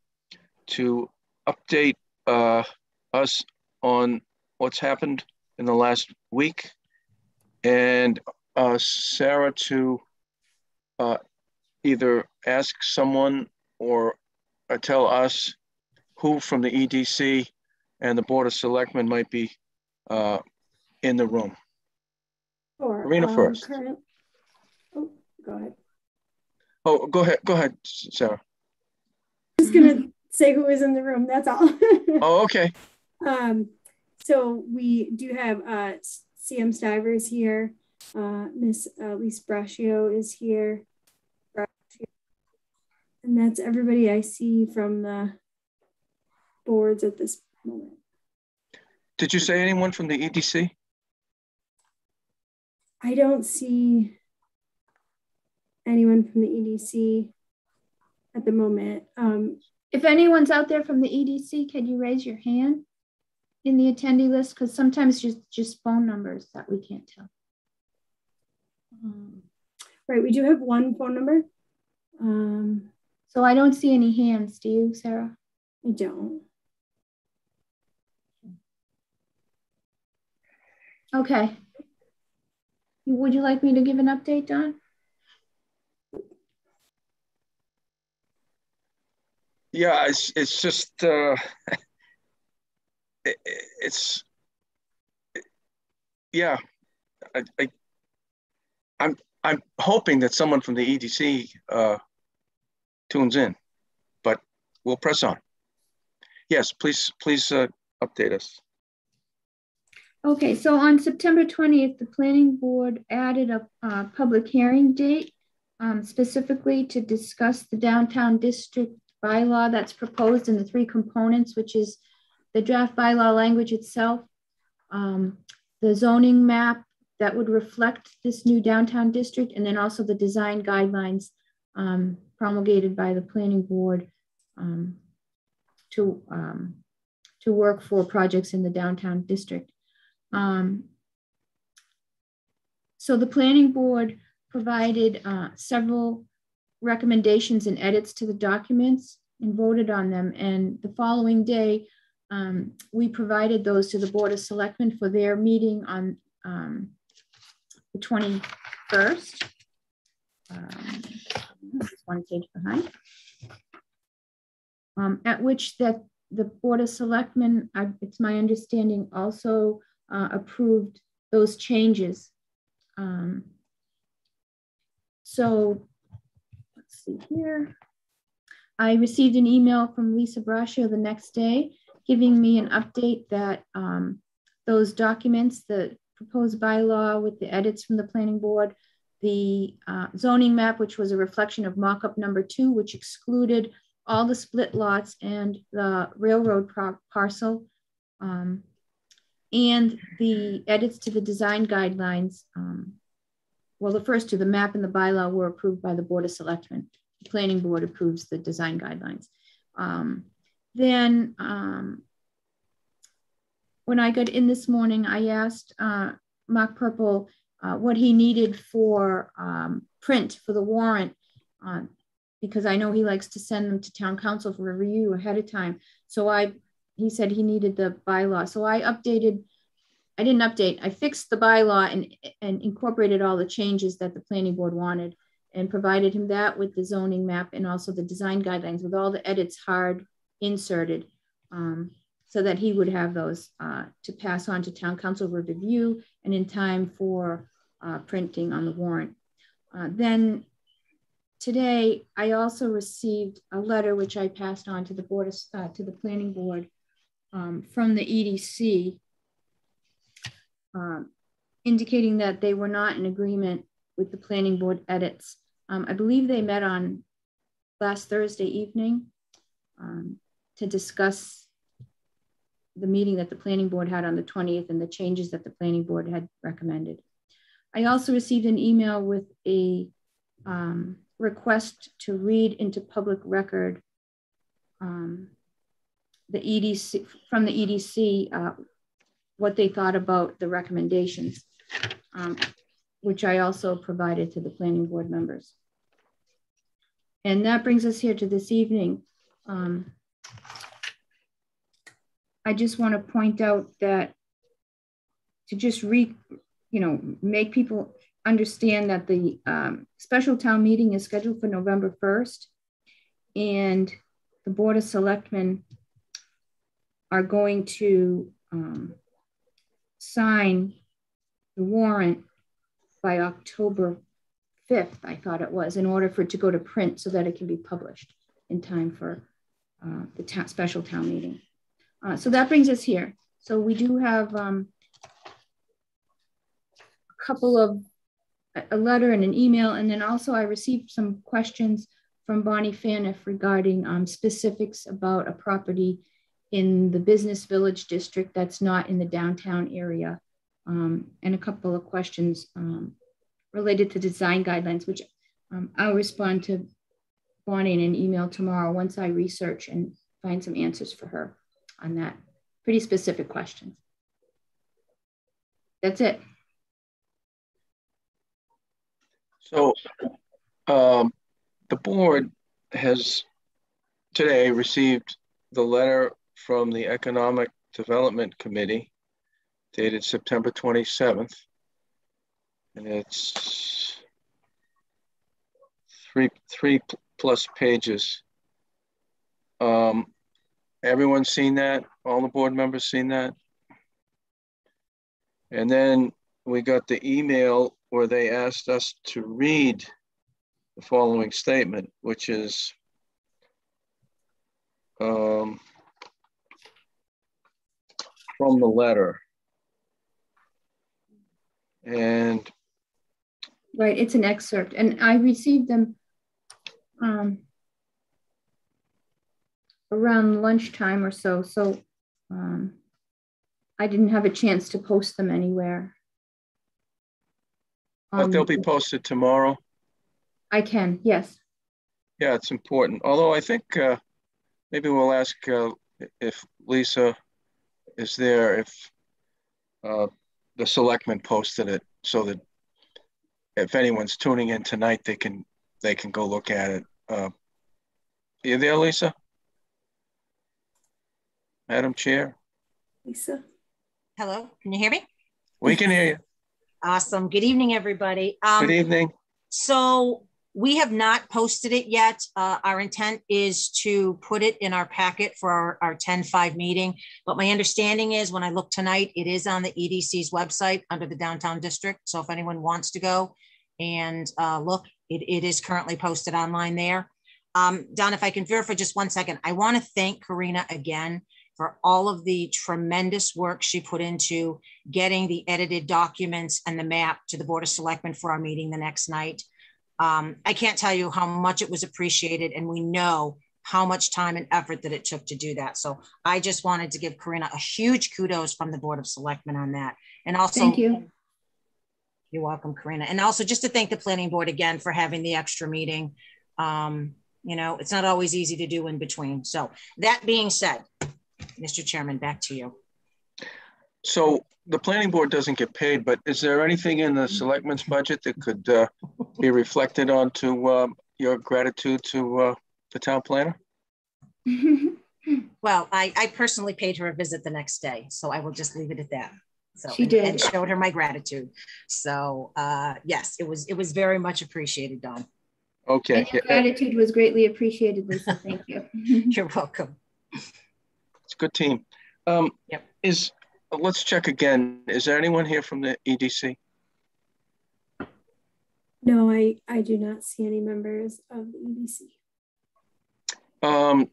to update us on what's happened in the last week, and Sarah to either ask someone or tell us who from the EDC and the Board of Selectmen might be in the room. Or Karina first. Oh, go ahead. Oh, go ahead, Sarah. I'm just gonna say who is in the room. That's all. Oh, okay. So we do have CM Stivers here. Miss Lisa Braccio is here. And that's everybody I see from the boards at this moment. Did you say anyone from the EDC? I don't see anyone from the EDC at the moment. If anyone's out there from the EDC, can you raise your hand in the attendee list? Because sometimes just phone numbers that we can't tell. Right, we do have one phone number. So I don't see any hands. Do you, Sarah? I don't. Okay. Would you like me to give an update, Don? Yeah, it's just it's yeah, I'm hoping that someone from the EDC tunes in, but we'll press on. Yes, please update us. Okay, so on September 20th, the planning board added a public hearing date specifically to discuss the downtown district bylaw that's proposed in the 3 components, which is the draft bylaw language itself, the zoning map that would reflect this new downtown district, and then also the design guidelines promulgated by the planning board to work for projects in the downtown district. So the planning board provided several recommendations and edits to the documents and voted on them. And the following day, we provided those to the Board of Selectmen for their meeting on the 21st. Just one page behind. At which that the Board of Selectmen, it's my understanding, also approved those changes. So let's see here. I received an email from Lisa Braccio the next day giving me an update that those documents, the proposed bylaw with the edits from the planning board, the zoning map, which was a reflection of mock-up number 2, which excluded all the split lots and the railroad parcel, and the edits to the design guidelines. Well, the first 2, the map and the bylaw, were approved by the Board of Selectmen. The planning board approves the design guidelines. Then when I got in this morning, I asked Mark Purple what he needed for print for the warrant, because I know he likes to send them to town council for review ahead of time. So he said he needed the bylaw. So I fixed the bylaw and incorporated all the changes that the planning board wanted and provided him that with the zoning map and also the design guidelines with all the edits hard inserted, so that he would have those to pass on to town council for review and in time for printing on the warrant. Then today, I also received a letter which I passed on to the board to the planning board from the EDC, indicating that they were not in agreement with the planning board edits. I believe they met on last Thursday evening to discuss the meeting that the planning board had on the 20th and the changes that the planning board had recommended. I also received an email with a request to read into public record the EDC, from the EDC, what they thought about the recommendations, which I also provided to the planning board members. And that brings us here to this evening. I just want to point out that to just make people understand that the special town meeting is scheduled for November 1st, and the Board of Selectmen are going to sign the warrant by October 5th, I thought it was, in order for it to go to print so that it can be published in time for the special town meeting. So that brings us here. So we do have a letter and an email, and then also I received some questions from Bonnie Faniff regarding specifics about a property in the business village district that's not in the downtown area, and a couple of questions related to design guidelines, which I'll respond to Bonnie in an email tomorrow once I research and find some answers for her on that. Pretty specific questions. That's it. So the board has today received the letter from the Economic Development Committee dated September 27th. And it's three plus pages. Everyone's seen that? All the board members seen that? And then we got the email where they asked us to read the following statement, which is from the letter. And right, it's an excerpt, and I received them around lunchtime or so. So I didn't have a chance to post them anywhere. But they'll be posted tomorrow. I can, yes. Yeah, it's important. Although I think maybe we'll ask if Lisa is there, if the selectmen posted it, so that if anyone's tuning in tonight, they can go look at it. You there, Lisa? Madam Chair? Lisa. Hello, can you hear me? We can hear you. Awesome. Good evening, everybody. Good evening. So we have not posted it yet. Our intent is to put it in our packet for our 10-5 meeting. But my understanding is when I look tonight, it is on the EDC's website under the downtown district. So if anyone wants to go and look, it is currently posted online there. Don, if I can verify just 1 second, I want to thank Karina again for all of the tremendous work she put into getting the edited documents and the map to the Board of Selectmen for our meeting the next night. I can't tell you how much it was appreciated, and we know how much time and effort that it took to do that. So I just wanted to give Karina a huge kudos from the Board of Selectmen on that. And also, thank you. You're welcome, Karina. And also just to thank the planning board again for having the extra meeting. You know, it's not always easy to do in between. So that being said, Mr. Chairman, back to you. So the planning board doesn't get paid, but is there anything in the selectmen's budget that could be reflected onto your gratitude to the town planner? Well, I personally paid her a visit the next day, so I will just leave it at that. So she did, and showed her my gratitude. So yes, it was very much appreciated, Dawn. Okay. And your gratitude was greatly appreciated, Lisa. Thank you. You're welcome. It's a good team. Yep. Let's check again. Is there anyone here from the EDC? No, I do not see any members of the EDC.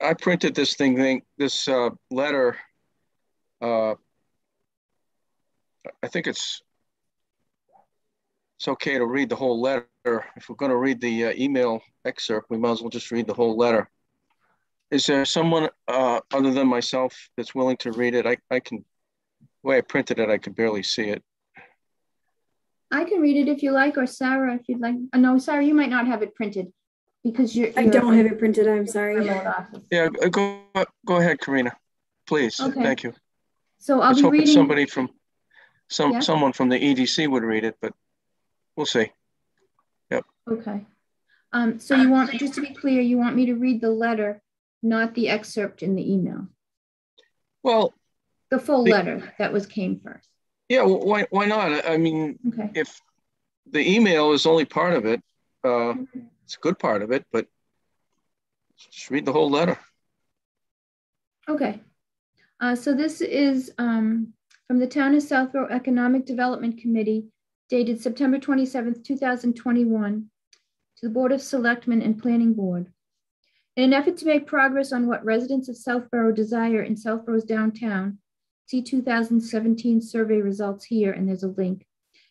I printed this this letter. I think it's okay to read the whole letter. If we're going to read the email excerpt, we might as well just read the whole letter. Is there someone other than myself that's willing to read it? I can, the way I printed it, I could barely see it. I can read it if you like, or Sarah, if you'd like. No, Sarah, you might not have it printed because I don't have it printed. I'm sorry. Yeah, go ahead, Karina, please. Okay. Thank you. So I was hoping reading. somebody from someone from the EDC would read it, but we'll see. Yep. Okay. So you want, just to be clear, you want me to read the letter, not the excerpt in the email? Well, the full letter that came first. Yeah, well, why not? I mean, okay. If the email is only part of it, it's a good part of it, but just read the whole letter. Okay. So this is from the Town of Southborough Economic Development Committee, dated September 27th, 2021, to the Board of Selectmen and Planning Board. In an effort to make progress on what residents of Southborough desire in Southborough's downtown, see 2017 survey results here, and there's a link,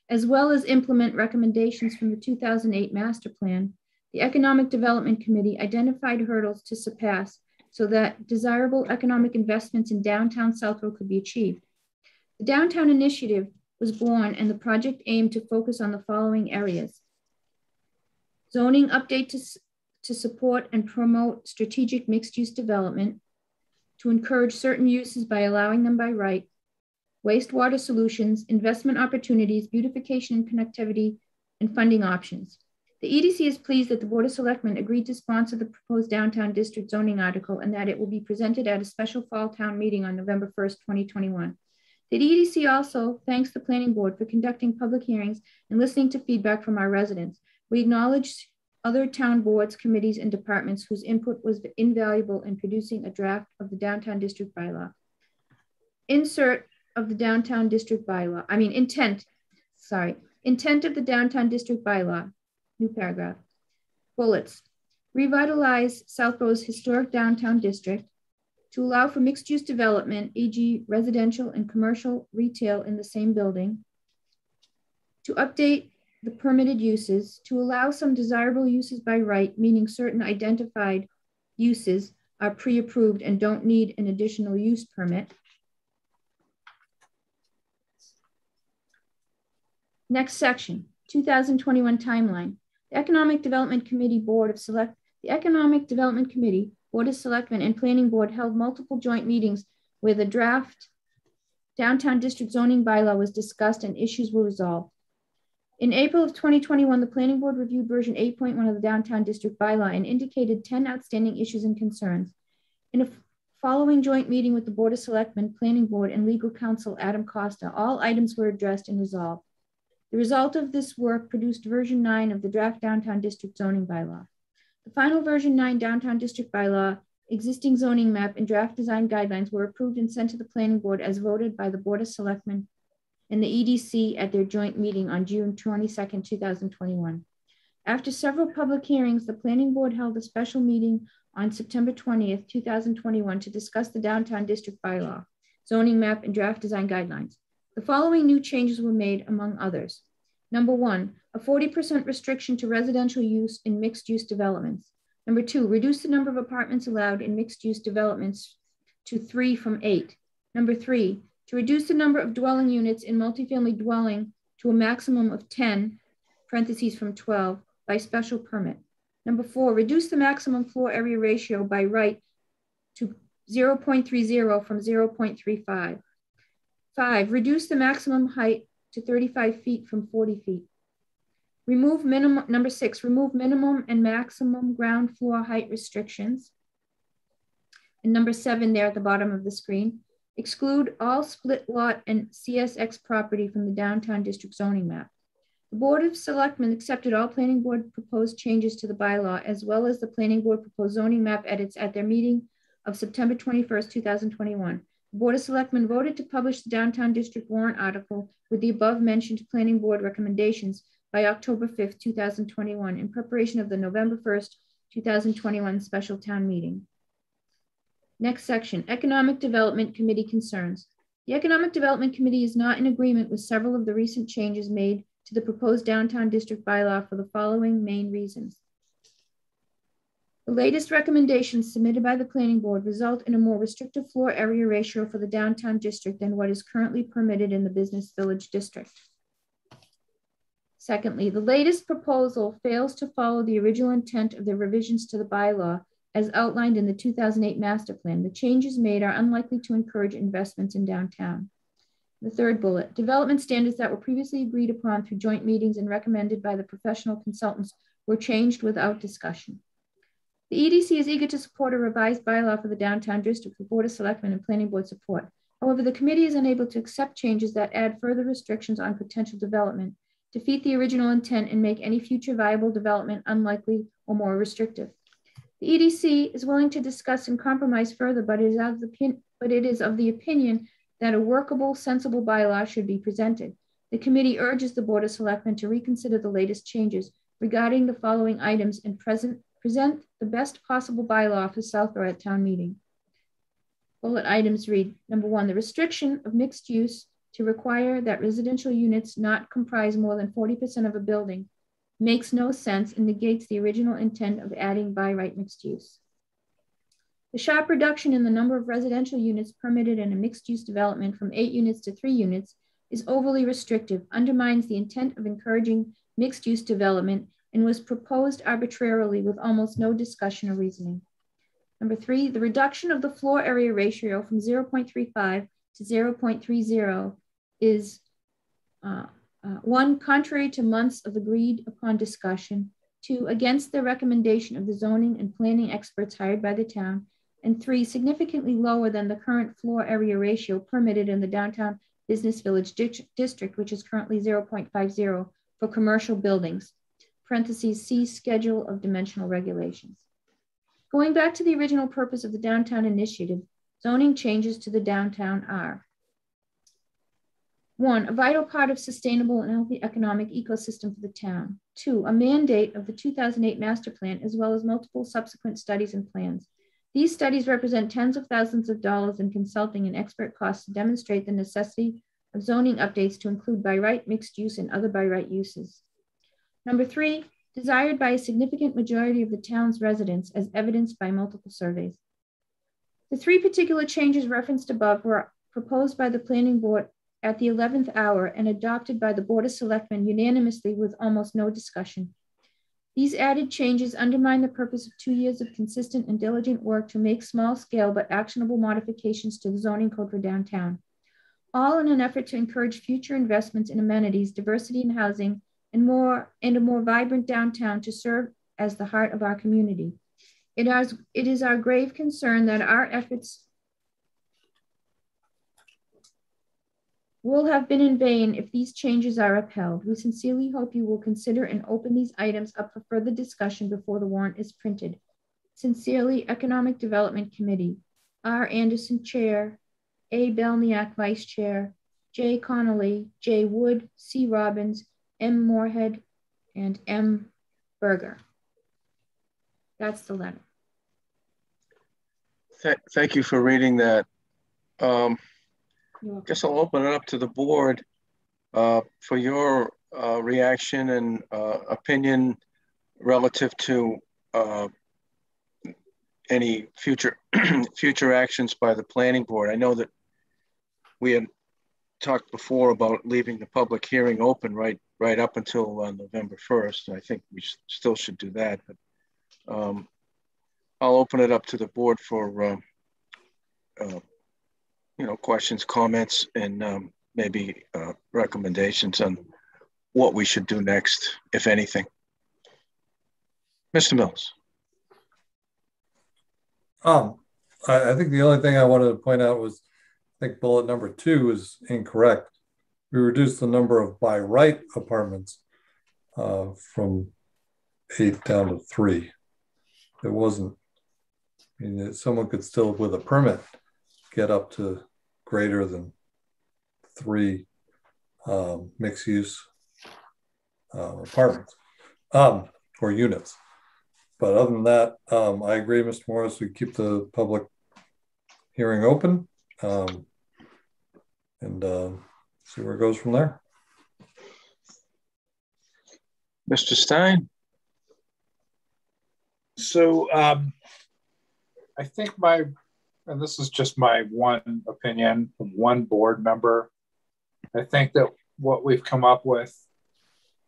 as well as implement recommendations from the 2008 master plan, the Economic Development Committee identified hurdles to surpass so that desirable economic investments in downtown Southborough could be achieved. The Downtown Initiative was born, and the project aimed to focus on the following areas: zoning update to support and promote strategic mixed-use development, to encourage certain uses by allowing them by right, wastewater solutions, investment opportunities, beautification and connectivity, and funding options. The EDC is pleased that the Board of Selectmen agreed to sponsor the proposed downtown district zoning article and that it will be presented at a special fall town meeting on November 1st, 2021. The EDC also thanks the Planning Board for conducting public hearings and listening to feedback from our residents. We acknowledge other town boards, committees, and departments whose input was invaluable in producing a draft of the downtown district bylaw. Insert of the downtown district bylaw, intent of the downtown district bylaw, new paragraph. Bullets, revitalize Southborough's historic downtown district to allow for mixed-use development, e.g. residential and commercial retail in the same building, to update the permitted uses, to allow some desirable uses by right, meaning certain identified uses are pre-approved and don't need an additional use permit. Next section, 2021 timeline. The Economic Development Committee Board of Selectmen and Planning Board held multiple joint meetings where the draft downtown district zoning bylaw was discussed and issues were resolved. In April of 2021, the Planning Board reviewed version 8.1 of the downtown district bylaw and indicated 10 outstanding issues and concerns. In a following joint meeting with the Board of Selectmen, Planning Board, and Legal Counsel Adam Costa, all items were addressed and resolved. The result of this work produced version 9 of the draft downtown district zoning bylaw. The final version 9 downtown district bylaw, existing zoning map, and draft design guidelines were approved and sent to the Planning Board as voted by the Board of Selectmen and the EDC at their joint meeting on June 22nd, 2021. After several public hearings, the Planning Board held a special meeting on September 20th, 2021 to discuss the downtown district bylaw, zoning map, and draft design guidelines. The following new changes were made, among others. Number 1, a 40% restriction to residential use in mixed-use developments. Number 2, reduce the number of apartments allowed in mixed-use developments to 3 from 8. Number 3, to reduce the number of dwelling units in multifamily dwelling to a maximum of 10, parentheses from 12, by special permit. Number 4, reduce the maximum floor area ratio by right to 0.30 from 0.35. 5, reduce the maximum height to 35 feet from 40 feet. Number 6, remove minimum and maximum ground floor height restrictions. And number 7 there at the bottom of the screen, exclude all split lot and CSX property from the downtown district zoning map. The Board of Selectmen accepted all Planning Board proposed changes to the bylaw, as well as the Planning Board proposed zoning map edits at their meeting of September 21st, 2021. The Board of Selectmen voted to publish the downtown district warrant article with the above mentioned Planning Board recommendations by October 5th, 2021, in preparation of the November 1st, 2021 special town meeting. Next section, Economic Development Committee concerns. The Economic Development Committee is not in agreement with several of the recent changes made to the proposed downtown district bylaw for the following main reasons. The latest recommendations submitted by the Planning Board result in a more restrictive floor area ratio for the downtown district than what is currently permitted in the Business Village District. Secondly, the latest proposal fails to follow the original intent of the revisions to the bylaw as outlined in the 2008 master plan. The changes made are unlikely to encourage investments in downtown. The third bullet, development standards that were previously agreed upon through joint meetings and recommended by the professional consultants were changed without discussion. The EDC is eager to support a revised bylaw for the downtown district with Board of Selectmen and Planning Board support. However, the committee is unable to accept changes that add further restrictions on potential development, defeat the original intent, and make any future viable development unlikely or more restrictive. The EDC is willing to discuss and compromise further, but it is of the opinion that a workable, sensible bylaw should be presented. The committee urges the Board of Selectmen to reconsider the latest changes regarding the following items and present the best possible bylaw for Southborough at town meeting. Bullet items read, number 1, the restriction of mixed use to require that residential units not comprise more than 40% of a building makes no sense and negates the original intent of adding by right mixed use. The sharp reduction in the number of residential units permitted in a mixed use development from 8 units to 3 units is overly restrictive, undermines the intent of encouraging mixed use development, and was proposed arbitrarily with almost no discussion or reasoning. Number 3, the reduction of the floor area ratio from 0.35 to 0.30 is 1, contrary to months of agreed upon discussion, 2, against the recommendation of the zoning and planning experts hired by the town, and 3, significantly lower than the current floor area ratio permitted in the downtown business village district, which is currently 0.50 for commercial buildings, parentheses, see schedule of dimensional regulations. Going back to the original purpose of the downtown initiative, zoning changes to the downtown are 1, a vital part of sustainable and healthy economic ecosystem for the town. 2, a mandate of the 2008 master plan, as well as multiple subsequent studies and plans. These studies represent tens of thousands of dollars in consulting and expert costs to demonstrate the necessity of zoning updates to include by right, mixed use, and other by right uses. Number 3, desired by a significant majority of the town's residents, as evidenced by multiple surveys. The 3 particular changes referenced above were proposed by the planning board at the 11th hour and adopted by the Board of Selectmen unanimously with almost no discussion. These added changes undermine the purpose of 2 years of consistent and diligent work to make small-scale but actionable modifications to the zoning code for downtown, all in an effort to encourage future investments in amenities, diversity in housing, and a more vibrant downtown to serve as the heart of our community. It is our grave concern that our efforts will have been in vain if these changes are upheld. We sincerely hope you will consider and open these items up for further discussion before the warrant is printed. Sincerely, Economic Development Committee. R. Anderson, Chair. A. Belniak, Vice Chair. J. Connolly, J. Wood, C. Robbins, M. Moorhead, and M. Berger. That's the letter. Thank you for reading that. I guess I'll open it up to the board for your reaction and opinion relative to any future actions by the planning board. I know that we had talked before about leaving the public hearing open right up until November 1st. I think we still should do that. But, I'll open it up to the board for questions, comments, and maybe recommendations on what we should do next, if anything. Mr. Mills. I think the only thing I wanted to point out was, I think bullet number 2 is incorrect. We reduced the number of by right apartments from 8 down to 3. It wasn't, someone could still, with a permit, get up to greater than 3 mixed use apartments or units. But other than that, I agree, Mr. Morris, we keep the public hearing open and see where it goes from there. Mr. Stein. So I think and this is just my one opinion of one board member, I think that what we've come up with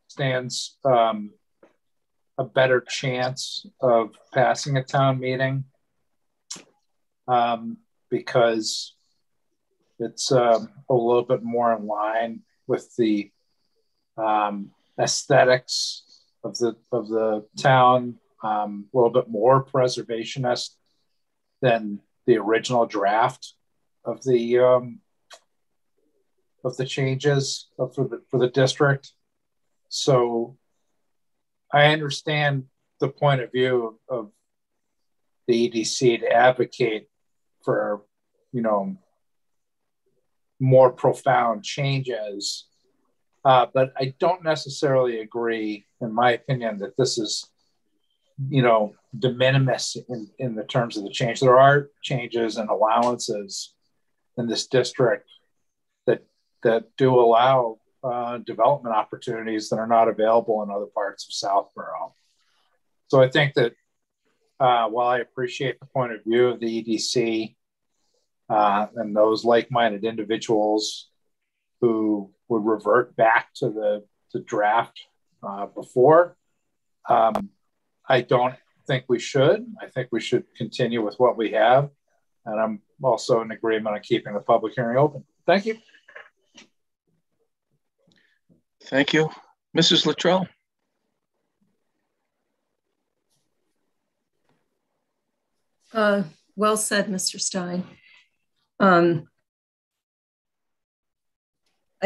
stands a better chance of passing a town meeting because it's a little bit more in line with the aesthetics of the town, a little bit more preservationist than the original draft of the changes for the district. So I understand the point of view of the EDC to advocate for, more profound changes. But I don't necessarily agree, in my opinion, that this is, de minimis in the terms of the change. There are changes and allowances in this district that do allow development opportunities that are not available in other parts of Southborough. So I think that while I appreciate the point of view of the EDC and those like-minded individuals who would revert back to the draft before, I don't think we should. I think we should continue with what we have. And I'm also in agreement on keeping the public hearing open. Thank you. Thank you. Mrs. Luttrell. Well said, Mr. Stein. I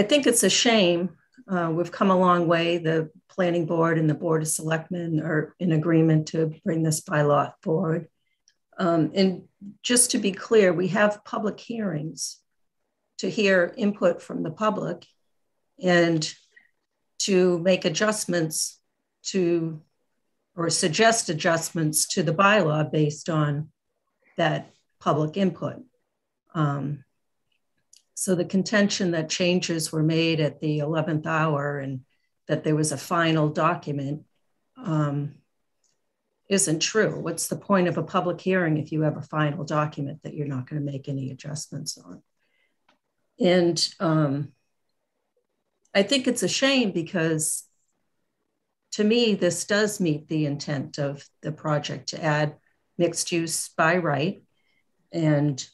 think it's a shame. We've come a long way. The planning board and the board of selectmen are in agreement to bring this bylaw forward. And just to be clear, we have public hearings to hear input from the public and to make adjustments to, or suggest adjustments to the bylaw based on that public input. So the contention that changes were made at the 11th hour and that there was a final document isn't true. What's the point of a public hearing if you have a final document that you're not going to make any adjustments on? And I think it's a shame because to me, this does meet the intent of the project to add mixed use by right. And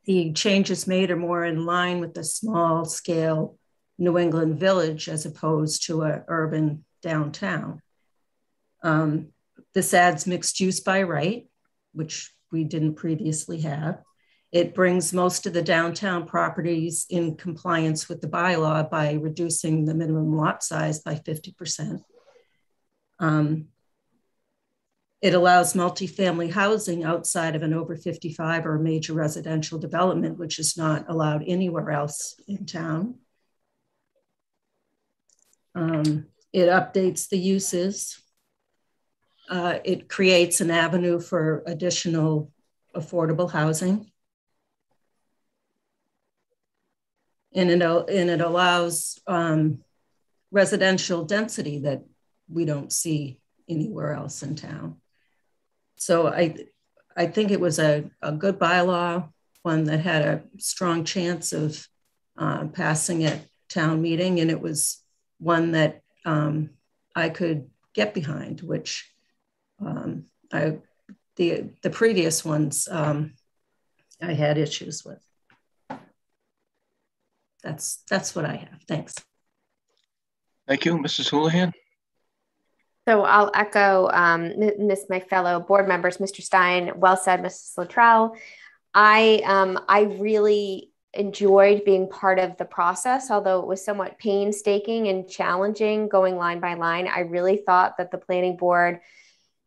the changes made are more in line with the small scale New England village as opposed to an urban downtown. This adds mixed use by right, which we didn't previously have. It brings most of the downtown properties in compliance with the bylaw by reducing the minimum lot size by 50%. It allows multifamily housing outside of an over 55 or a major residential development, which is not allowed anywhere else in town. It updates the uses. It creates an avenue for additional affordable housing. And it allows residential density that we don't see anywhere else in town. So I think it was a good bylaw, one that had a strong chance of passing at town meeting, and it was one that I could get behind, which the previous ones I had issues with. That's what I have. Thanks. Thank you, Mrs. Houlihan. So I'll echo my fellow board members, Mr. Stein, well said, Mrs. Luttrell. I really enjoyed being part of the process, although it was somewhat painstaking and challenging going line by line. I really thought that the planning board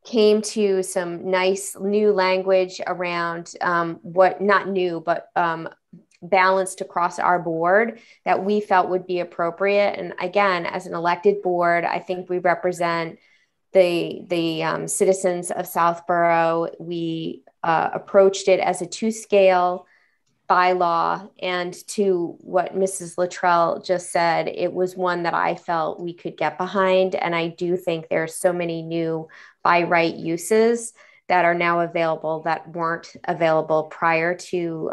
came to some nice new language around what, not new, but balanced across our board that we felt would be appropriate. And again, as an elected board, I think we represent the citizens of Southborough. We approached it as a 2-scale bylaw, and to what Mrs. Luttrell just said, it was one that I felt we could get behind. And I do think there are so many new by right uses that are now available that weren't available prior to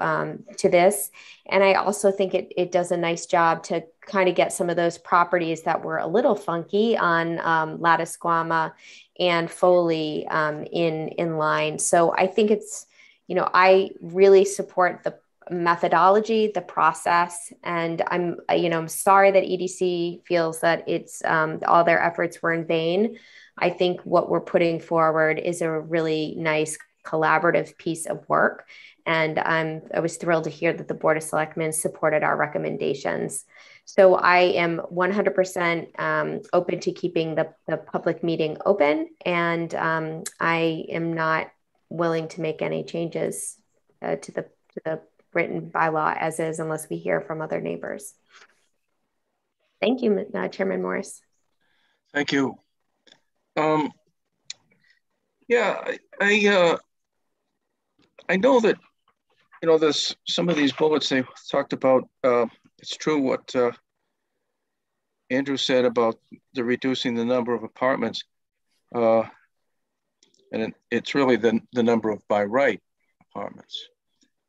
this. And I also think it does a nice job to kind of get some of those properties that were a little funky on Lattisquama and Foley in line. So I think it's, I really support the methodology, the process, and I'm sorry that EDC feels that it's all their efforts were in vain. I think what we're putting forward is a really nice collaborative piece of work. And I was thrilled to hear that the Board of Selectmen supported our recommendations. So I am 100% open to keeping the public meeting open. And I am not willing to make any changes to the written bylaw as is, unless we hear from other neighbors. Thank you, Chairman Morris. Thank you. Yeah, I know that, there's some of these bullets they talked about. It's true what Andrew said about the reducing the number of apartments. And it's really the number of by right apartments.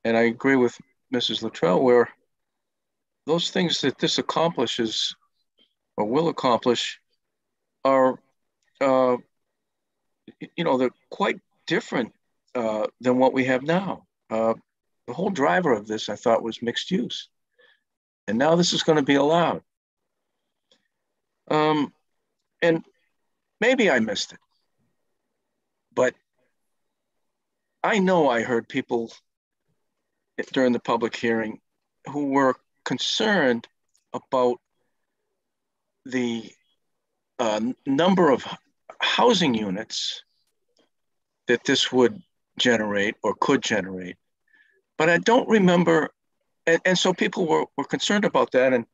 And I agree with Mrs. Luttrell where those things that this accomplishes or will accomplish are, they're quite different than what we have now. The whole driver of this, I thought, was mixed use. And now this is going to be allowed. And maybe I missed it, but I know I heard people during the public hearing who were concerned about the number of housing units that this would generate or could generate. But I don't remember, and so people were concerned about that. And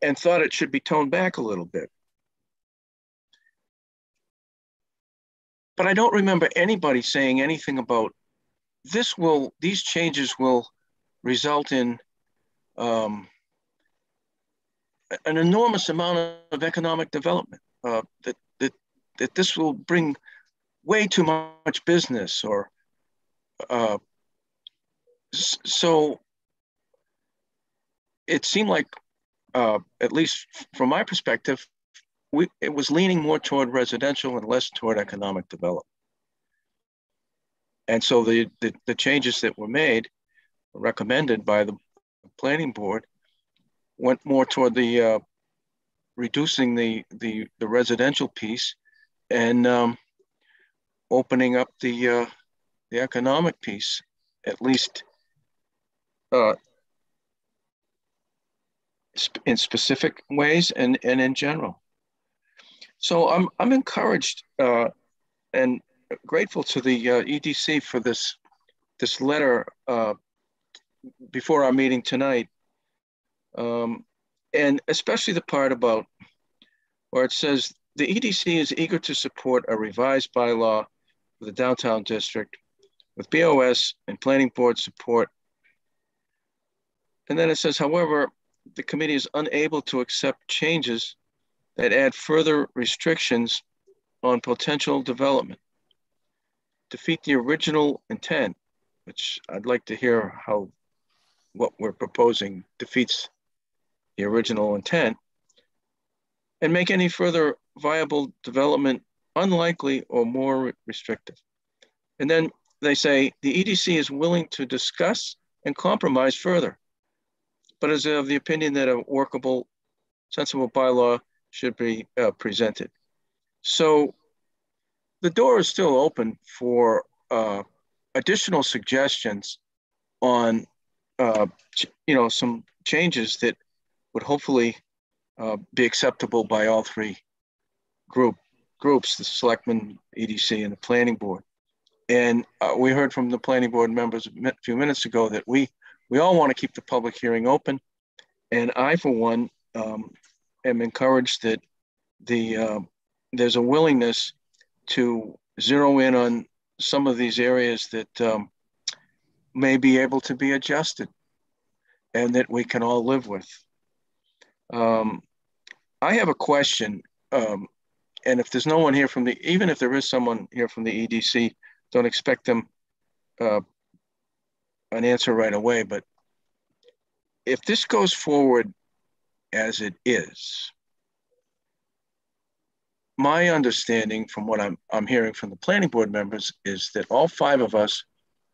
and thought it should be toned back a little bit. But I don't remember anybody saying anything about these changes will result in an enormous amount of economic development, that this will bring way too much business, or so it seemed like, at least from my perspective, it was leaning more toward residential and less toward economic development. And so the changes that were made, recommended by the planning board, went more toward the reducing the residential piece and opening up the economic piece, at least in specific ways and in general. So I'm encouraged and grateful to the EDC for this letter before our meeting tonight, and especially the part about where it says the EDC is eager to support a revised bylaw for the downtown district with BOS and planning board support. And then it says, however, the committee is unable to accept changes that add further restrictions on potential development, defeat the original intent, which I'd like to hear how what we're proposing defeats the original intent, and make any further viable development unlikely or more restrictive. And then they say the EDC is willing to discuss and compromise further, but is of the opinion that a workable, sensible bylaw should be presented. So the door is still open for additional suggestions on some changes that would hopefully be acceptable by all three groups, the selectmen, EDC, and the planning board. And we heard from the planning board members a few minutes ago that we all want to keep the public hearing open. And I, for one, am encouraged that there's a willingness to zero in on some of these areas that may be able to be adjusted and that we can all live with. I have a question, and if there's no one here from even if there is someone here from the EDC, don't expect them an answer right away, but if this goes forward as it is, my understanding from what I'm hearing from the planning board members is that all five of us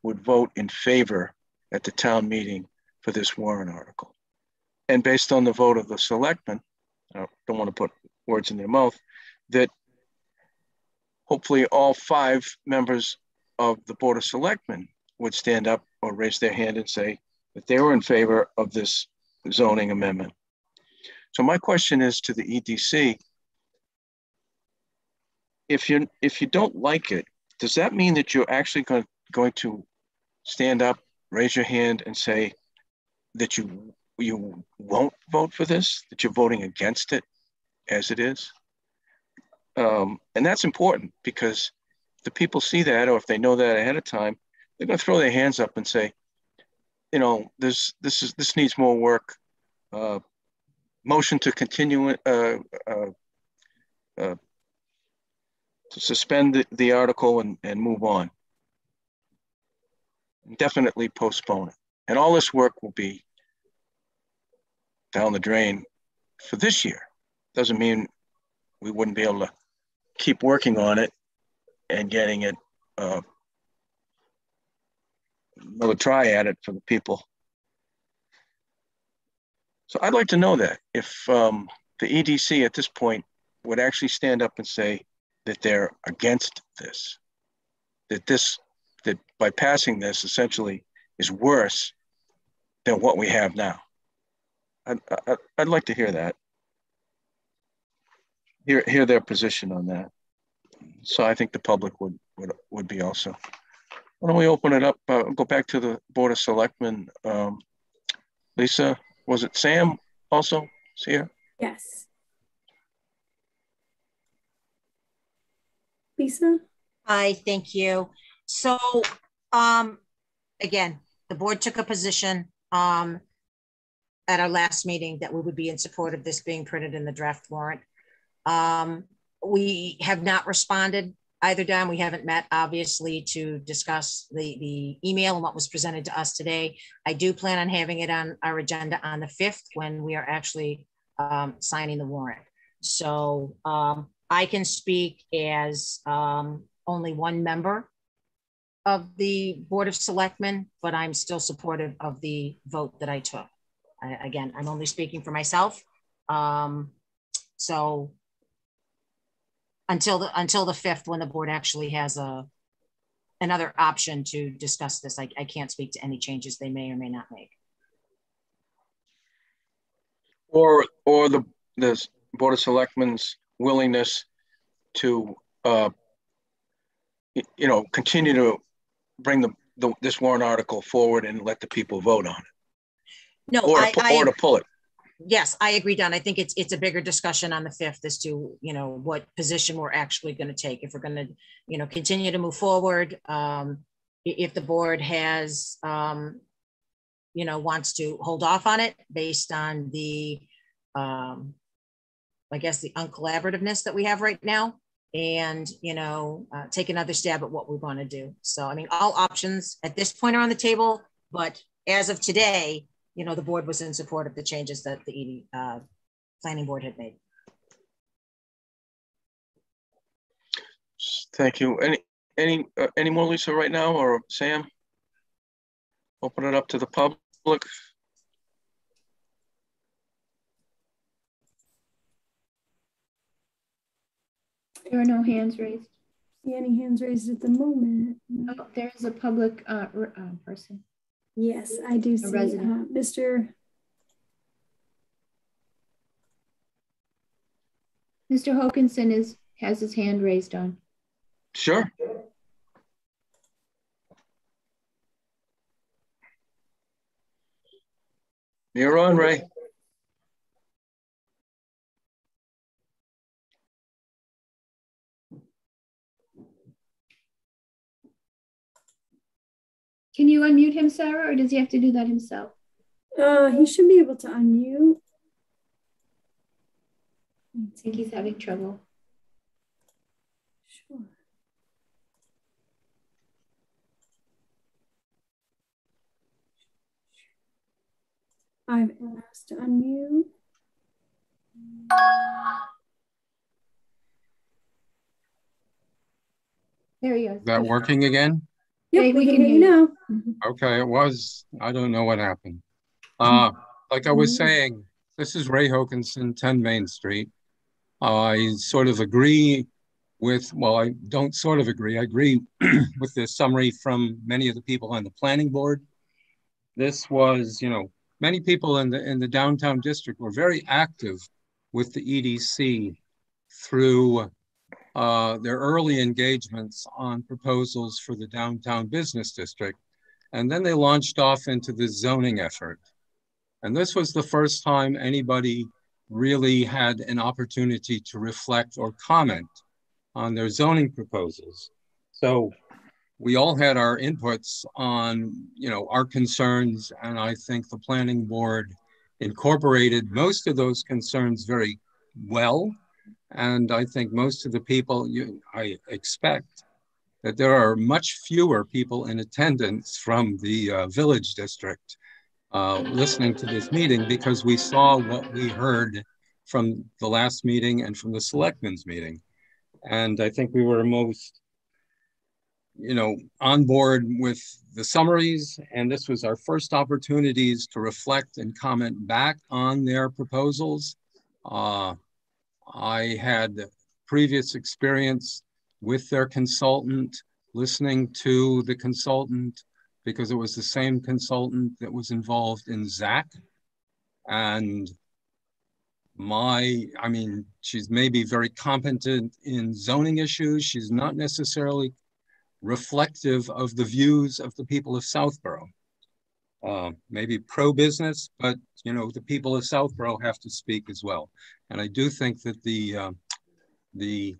would vote in favor at the town meeting for this warrant article. And based on the vote of the selectmen, I don't want to put words in their mouth, that hopefully all five members of the Board of Selectmen would stand up or raise their hand and say that they were in favor of this zoning amendment. So my question is to the EDC, if you don't like it, does that mean that you're actually going to stand up, raise your hand and say that you won't vote for this, that you're voting against it as it is? And that's important because if the people see that, or if they know that ahead of time, they're going to throw their hands up and say, this needs more work. Motion to continue to suspend the article and move on. Definitely postpone it. And all this work will be down the drain for this year. Doesn't mean we wouldn't be able to keep working on it and getting it another try at it for the people. So I'd like to know that if the EDC at this point would actually stand up and say that they're against this, that by passing this essentially is worse than what we have now. I'd like to hear that, hear their position on that. So I think the public would be also. Why don't we open it up? Go back to the Board of Selectmen. Lisa, was it Sam also? See here? Yes. Lisa? Hi, thank you. So, again, the board took a position at our last meeting that we would be in support of this being printed in the draft warrant. We have not responded either time. We haven't met, obviously, to discuss the email and what was presented to us today. I do plan on having it on our agenda on the 5th when we are actually signing the warrant. So I can speak as only one member of the Board of Selectmen, but I'm still supportive of the vote that I took. Again, I'm only speaking for myself. So until the 5th, when the board actually has another option to discuss this, I can't speak to any changes they may or may not make. Or the Board of Selectmen's willingness to continue to bring this warrant article forward and let the people vote on it. No, or to pull it. Yes, I agree, Don. I think it's a bigger discussion on the 5th as to, what position we're actually going to take. If we're going to, continue to move forward, if the board has, wants to hold off on it based on the, I guess, the uncollaborativeness that we have right now, and, take another stab at what we want to do. So, I mean, all options at this point are on the table, but as of today, the board was in support of the changes that the planning board had made. Thank you. Any more, Lisa, right now, or Sam? Open it up to the public. There are no hands raised. See any hands raised at the moment? Oh, there is a public person. Yes, I do see Mr. Hokinson has his hand raised on. Sure. You're on, Ray. Can you unmute him, Sarah, or does he have to do that himself? He should be able to unmute. I think he's having trouble. Sure. I've asked to unmute. There he is. Is that working again? Yep, hey, we can hear you now. Okay, I don't know what happened. Like I was saying, this is Ray Hokinson, 10 Main Street. I sort of agree with, well, I don't sort of agree. I agree with the summary from many of the people on the planning board. This was, many people in the downtown district were very active with the EDC through their early engagements on proposals for the downtown business district. And then they launched off into the zoning effort. And this was the first time anybody really had an opportunity to reflect or comment on their zoning proposals. So we all had our inputs on, our concerns, and I think the planning board incorporated most of those concerns very well. And I think most of the people, I expect that there are much fewer people in attendance from the village district listening to this meeting, because we saw what we heard from the last meeting and from the selectmen's meeting. And I think we were most, on board with the summaries. And this was our first opportunities to reflect and comment back on their proposals. I had previous experience with their consultant, listening to the consultant, because it was the same consultant that was involved in ZAC. And she's maybe very competent in zoning issues. She's not necessarily reflective of the views of the people of Southborough. maybe pro-business, but you know, the people of Southborough have to speak as well. And I do think that the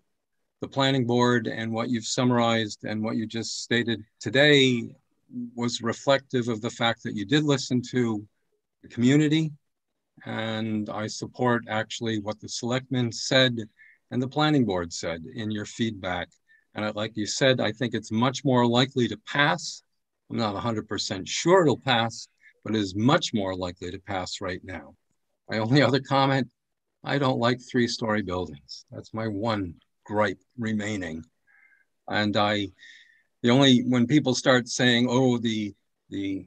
planning board and what you've summarized and what you just stated today was reflective of the fact that you did listen to the community. And I support actually what the selectmen said and the planning board said in your feedback. And like you said, I think it's much more likely to pass. I'm not 100% sure it'll pass, but it is much more likely to pass right now. My only other comment, I don't like 3-story buildings. That's my one gripe remaining. And when people start saying, oh, the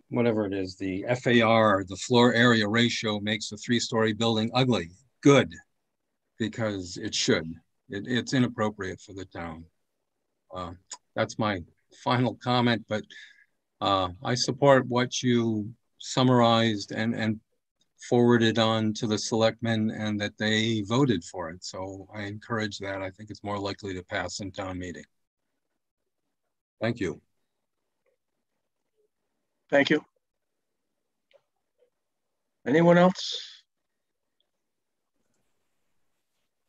whatever it is, the FAR, the floor area ratio makes a 3-story building ugly, good, because it should. It's inappropriate for the town. That's my final comment, but I support what you summarized and forwarded on to the selectmen and that they voted for it. So I encourage that. I think it's more likely to pass in town meeting. Thank you. Thank you. Anyone else?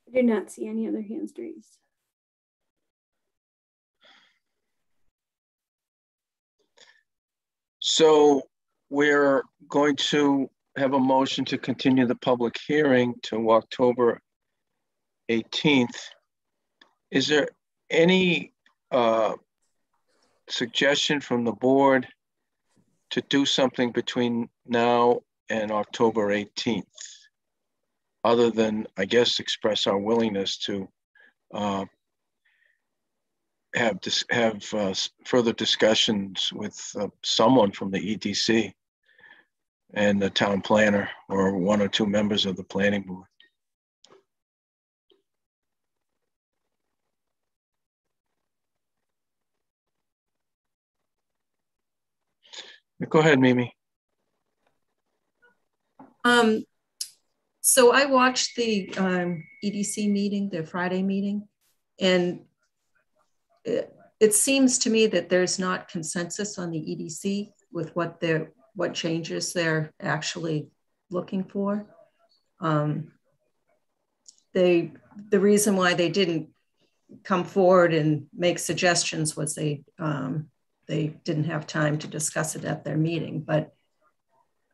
I do not see any other hands raised. So we're going to have a motion to continue the public hearing to October 18th. Is there any suggestion from the board to do something between now and October 18th, other than, I guess, express our willingness to have further discussions with someone from the EDC and the town planner or 1 or 2 members of the planning board? Go ahead, Mimi. So I watched the EDC meeting, the Friday meeting, and it seems to me that there's not consensus on the EDC with what changes they're actually looking for. The reason why they didn't come forward and make suggestions was they didn't have time to discuss it at their meeting, but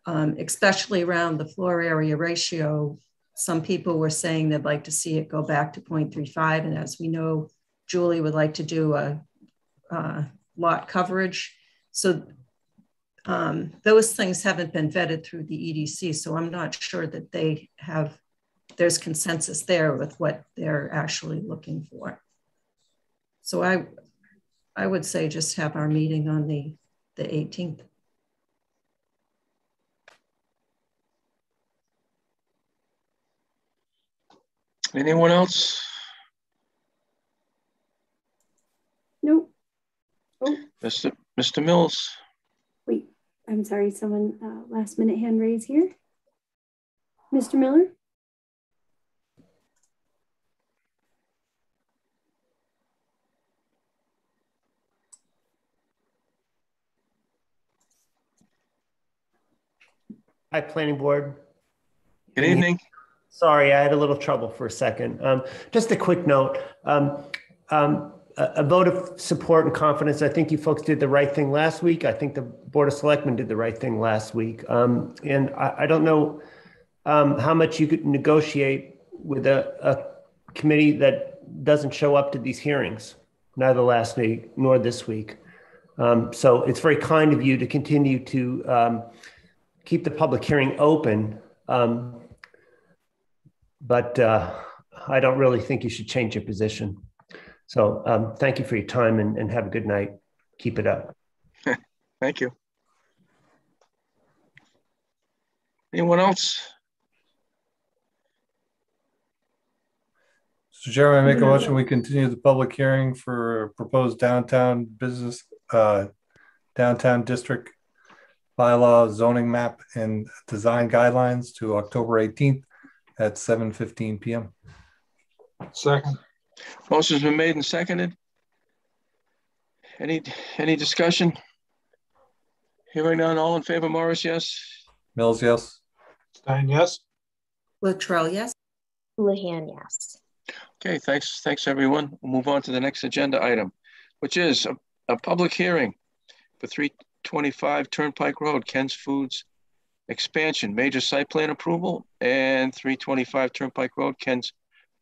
especially around the floor area ratio, some people were saying they'd like to see it go back to 0.35. And as we know, Julie would like to do a lot coverage. So those things haven't been vetted through the EDC. So I'm not sure that there's consensus there with what they're actually looking for. So I would say just have our meeting on the 18th. Anyone else? Nope. Oh, Mr. Mills. wait, I'm sorry. Someone last minute hand raise here. Mr. Miller? Hi, Planning Board. Good evening. Sorry, I had a little trouble for a second. Just a quick note. A vote of support and confidence. I think you folks did the right thing last week. I think the Board of Selectmen did the right thing last week. And I don't know how much you could negotiate with a committee that doesn't show up to these hearings, neither last week nor this week. So it's very kind of you to continue to keep the public hearing open. But I don't really think you should change your position. So thank you for your time and have a good night. Keep it up. Thank you. Anyone else? Mr. Chairman, I make a motion we continue the public hearing for proposed downtown business, downtown district bylaw zoning map and design guidelines to October 18th at 7:15 p.m. Second. Motion's been made and seconded. Any discussion? Hearing none, all in favor, Morris, yes? Mills, yes. Stein, yes. Latrell, yes. Lehan, yes. Okay, thanks everyone. We'll move on to the next agenda item, which is a public hearing for 325 Turnpike Road, Ken's Foods expansion, major site plan approval, and 325 Turnpike Road, Ken's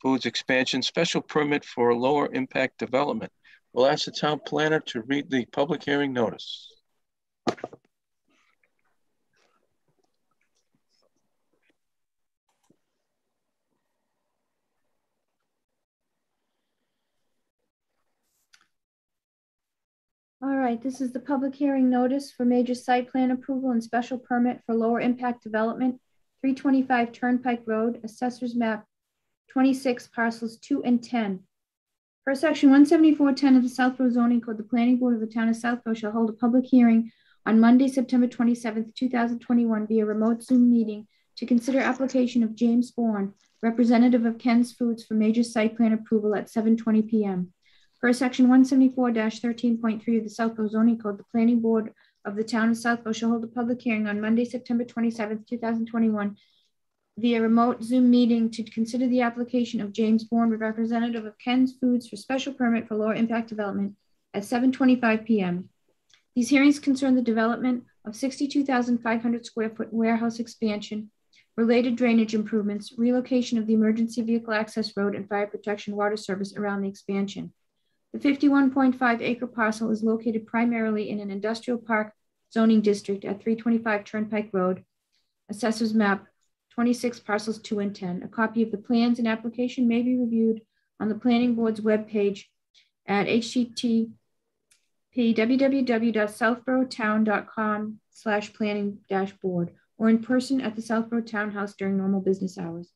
Foods expansion, special permit for lower impact development. We'll ask the town planner to read the public hearing notice. All right, this is the public hearing notice for major site plan approval and special permit for lower impact development, 325 Turnpike Road, Assessor's Map 26, parcels 2 and 10. Per section 174.10 of the Southborough zoning code, the planning board of the town of Southborough shall hold a public hearing on Monday, September 27th, 2021 via remote Zoom meeting to consider application of James Bourne, representative of Ken's Foods, for major site plan approval at 7:20 p.m. Per section 174-13.3 of the Southborough zoning code, the planning board of the town of Southborough shall hold a public hearing on Monday, September 27th, 2021 via remote Zoom meeting to consider the application of James Bourne, representative of Ken's Foods, for special permit for lower impact development at 7:25 p.m. These hearings concern the development of 62,500 square foot warehouse expansion, related drainage improvements, relocation of the emergency vehicle access road and fire protection water service around the expansion. The 51.5 acre parcel is located primarily in an industrial park zoning district at 325 Turnpike Road, Assessor's Map 26, parcels 2 and 10. A copy of the plans and application may be reviewed on the planning board's webpage at http://www.southboroughtown.com/planning-board or in person at the Southborough Townhouse during normal business hours.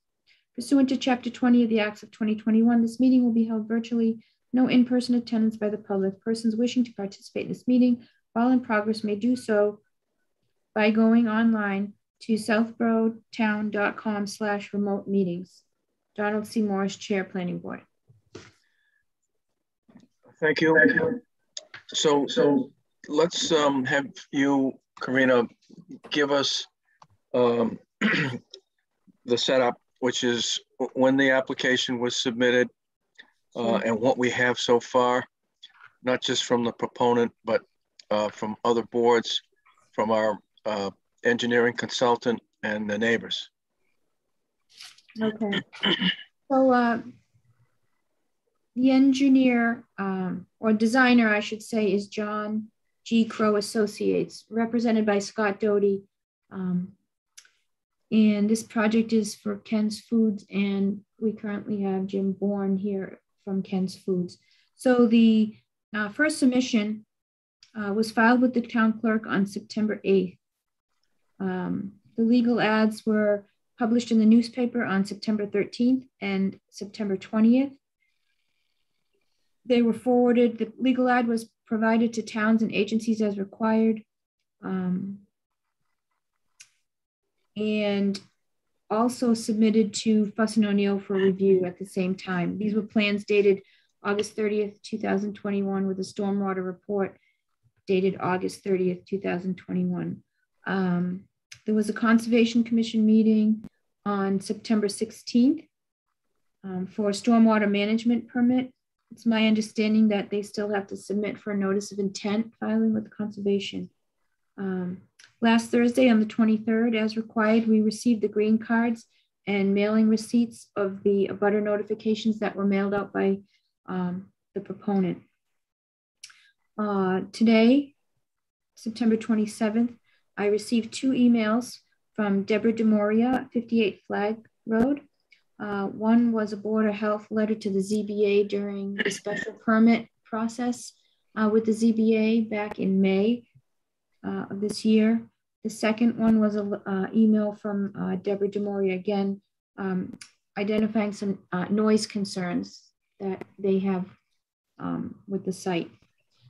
Pursuant to Chapter 20 of the Acts of 2021, this meeting will be held virtually. No in-person attendance by the public. Persons wishing to participate in this meeting while in progress may do so by going online to southboroughtown.com/remote meetings. Donald C. Morris, Chair, Planning Board. Thank you. So let's have you, Karina, give us the setup, which is when the application was submitted and what we have so far, not just from the proponent, but from other boards, from our engineering consultant and the neighbors. Okay. So the engineer or designer, I should say, is John G. Crow Associates, represented by Scott Doty. And this project is for Ken's Foods, and we currently have Jim Bourne here from Ken's Foods. So the first submission was filed with the town clerk on September 8th. The legal ads were published in the newspaper on September 13th and September 20th. They were forwarded, the legal ad was provided to towns and agencies as required, and also submitted to Fuss & O'Neill for review at the same time. These were plans dated August 30th, 2021 with a stormwater report dated August 30th, 2021. There was a Conservation Commission meeting on September 16th for a stormwater management permit. It's my understanding that they still have to submit for a notice of intent filing with the Conservation. Last Thursday on the 23rd, as required, we received the green cards and mailing receipts of the abutter notifications that were mailed out by the proponent. Today, September 27th, I received 2 emails from Deborah DeMoria, 58 Flag Road. One was a Board of Health letter to the ZBA during the special permit process with the ZBA back in May of this year. The second one was an email from Deborah DeMoria, again, identifying some noise concerns that they have with the site.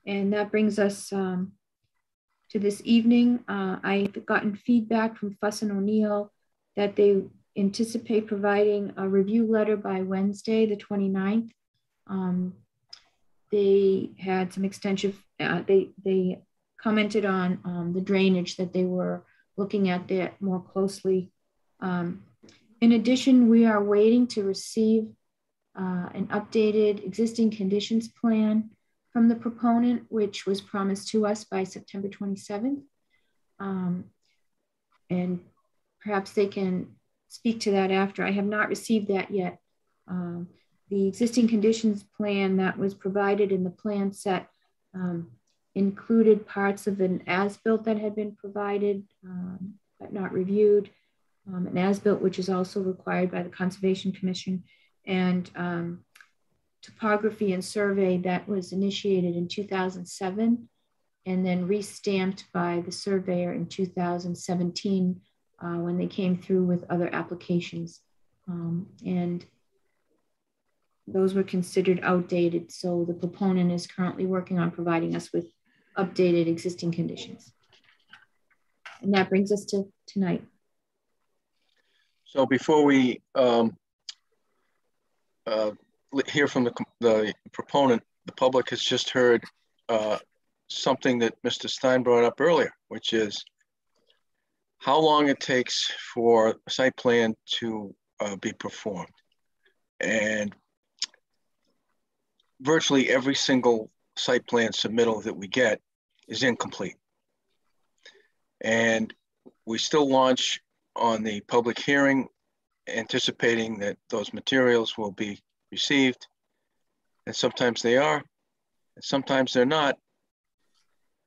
And that brings us to this evening. I've gotten feedback from Fuss & O'Neill that they anticipate providing a review letter by Wednesday, the 29th. They had some extensive, they commented on the drainage, that they were looking at that more closely. In addition, we are waiting to receive an updated existing conditions plan from the proponent, which was promised to us by September 27th. And perhaps they can speak to that after. I have not received that yet. The existing conditions plan that was provided in the plan set included parts of an as-built that had been provided, but not reviewed, an as-built which is also required by the Conservation Commission, and topography and survey that was initiated in 2007 and then restamped by the surveyor in 2017 when they came through with other applications. And those were considered outdated. So the proponent is currently working on providing us with updated existing conditions. And that brings us to tonight. So before we hear from the proponent, the public has just heard something that Mr. Stein brought up earlier, which is how long it takes for a site plan to be performed. And virtually every single site plan submittal that we get is incomplete. And we still launch on the public hearing, anticipating that those materials will be received. And sometimes they are, and sometimes they're not.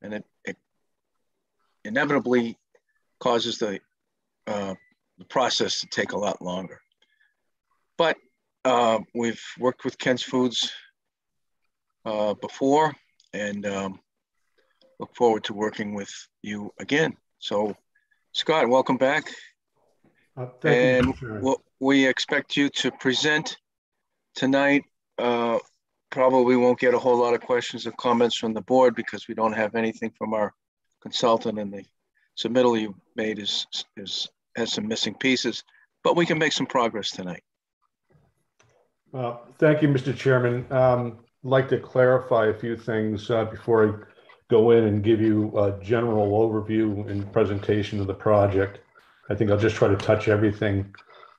And it inevitably causes the process to take a lot longer. But we've worked with Ken's Foods before, and look forward to working with you again. So, Scott, welcome back. Thank you. We expect you to present tonight. Probably won't get a whole lot of questions or comments from the board because we don't have anything from our consultant, and the submittal you made has some missing pieces, but we can make some progress tonight. Thank you, Mr. Chairman. I'd like to clarify a few things before I go in and give you a general overview and presentation of the project. I think I'll just try to touch everything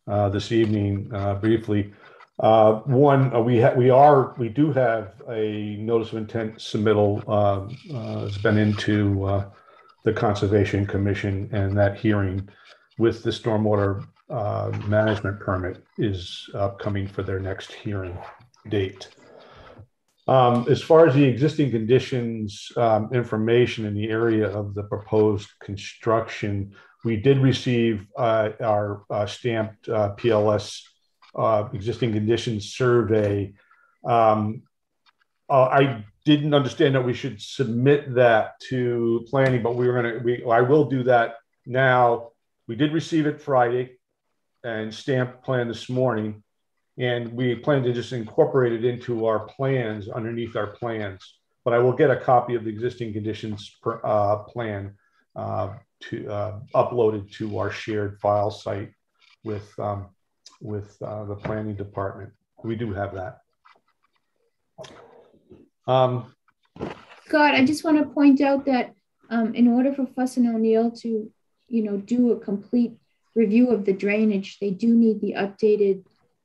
this evening briefly. One, we do have a notice of intent submittal. It's been into the Conservation Commission, and that hearing with the stormwater management permit is upcoming for their next hearing date. As far as the existing conditions information in the area of the proposed construction, we did receive our stamped PLS existing conditions survey. I didn't understand that we should submit that to planning, but I will do that now. We did receive it Friday and stamped plan this morning, and we plan to just incorporate it into our plans underneath our plans. But I will get a copy of the existing conditions plan uploaded to our shared file site with the planning department. We do have that. Scott, I just want to point out that in order for Fuss and O'Neill to, do a complete review of the drainage, they do need the updated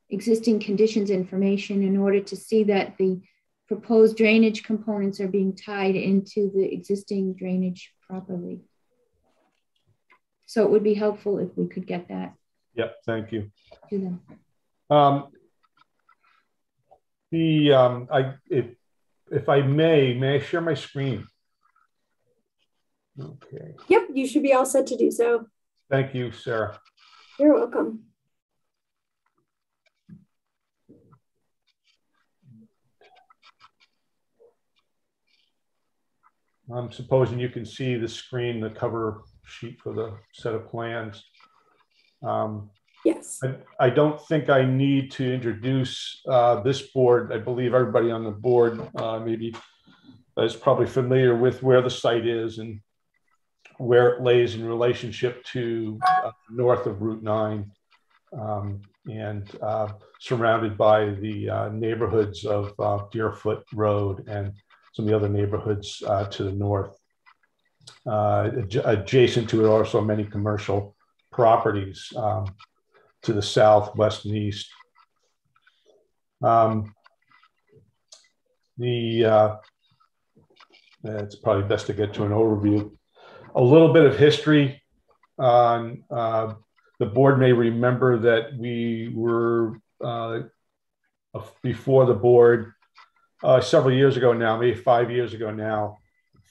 existing conditions information in order to see that the proposed drainage components are being tied into the existing drainage properly. So it would be helpful if we could get that. Yep, thank you. To them. If I may I share my screen? Okay. Yep, you should be all set to do so. Thank you, Sarah. You're welcome. I'm supposing you can see the screen, the cover sheet for the set of plans. Yes. I don't think I need to introduce this board. I believe everybody on the board maybe is probably familiar with where the site is and where it lays in relationship to north of Route 9 and surrounded by the neighborhoods of Deerfoot Road and some of the other neighborhoods to the north. Adjacent to it are also many commercial properties to the south, west, and east. It's probably best to get to an overview. A little bit of history on the board may remember that we were before the board several years ago now, maybe 5 years ago now,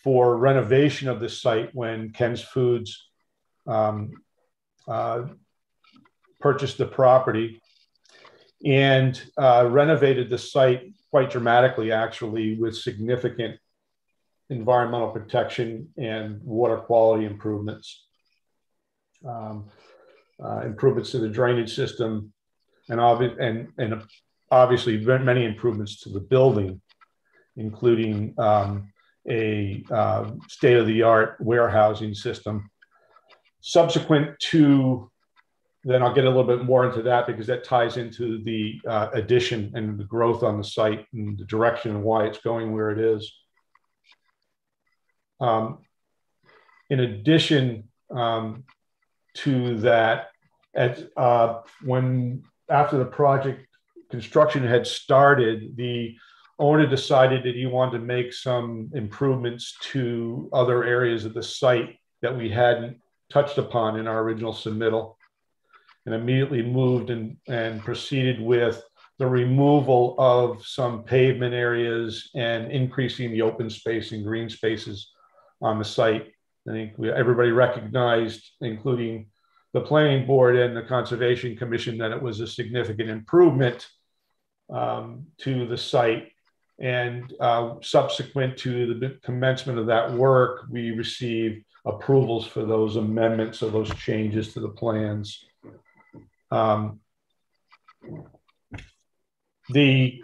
for renovation of the site when Ken's Foods purchased the property and renovated the site quite dramatically, actually, with significant environmental protection and water quality improvements. Improvements to the drainage system, and obviously many improvements to the building, including a state-of-the-art warehousing system. Subsequent to, then I'll get a little bit more into that because that ties into the addition and the growth on the site and the direction and why it's going where it is. In addition to that, after the project construction had started, the owner decided that he wanted to make some improvements to other areas of the site that we hadn't touched upon in our original submittal, and immediately moved and proceeded with the removal of some pavement areas and increasing the open space and green spaces on the site. I think everybody recognized, including the planning board and the Conservation Commission, that it was a significant improvement to the site. And subsequent to the commencement of that work, we received approvals for those amendments or those changes to the plans. The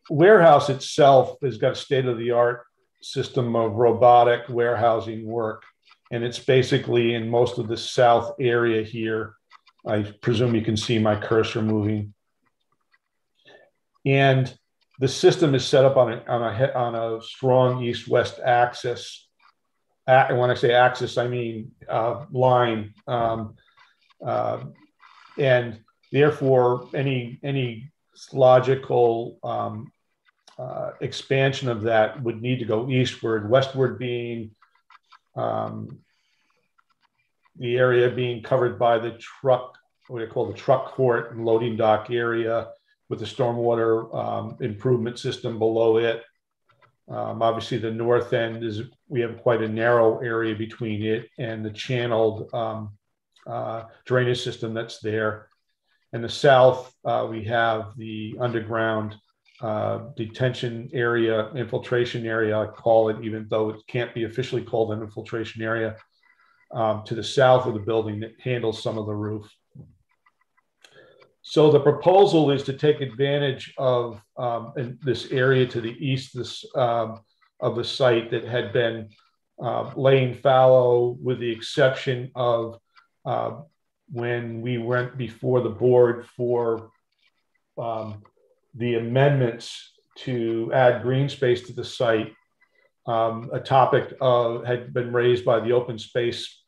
warehouse itself has got a state-of-the-art system of robotic warehousing work, and it's basically in most of the south area here. I presume you can see my cursor moving. And the system is set up on a strong east-west axis. And when I say axis, I mean line. And therefore, any logical expansion of that would need to go eastward, westward being the area being covered by the truck, what they call the truck court and loading dock area, with the stormwater improvement system below it. Obviously, the north end is, we have quite a narrow area between it and the channeled drainage system that's there. In the south, we have the underground detention area, infiltration area, I call it, even though it can't be officially called an infiltration area, to the south of the building that handles some of the roof. So the proposal is to take advantage of this area to the east of the site that had been laying fallow, with the exception of when we went before the board for the amendments to add green space to the site. A topic had been raised by the Open Space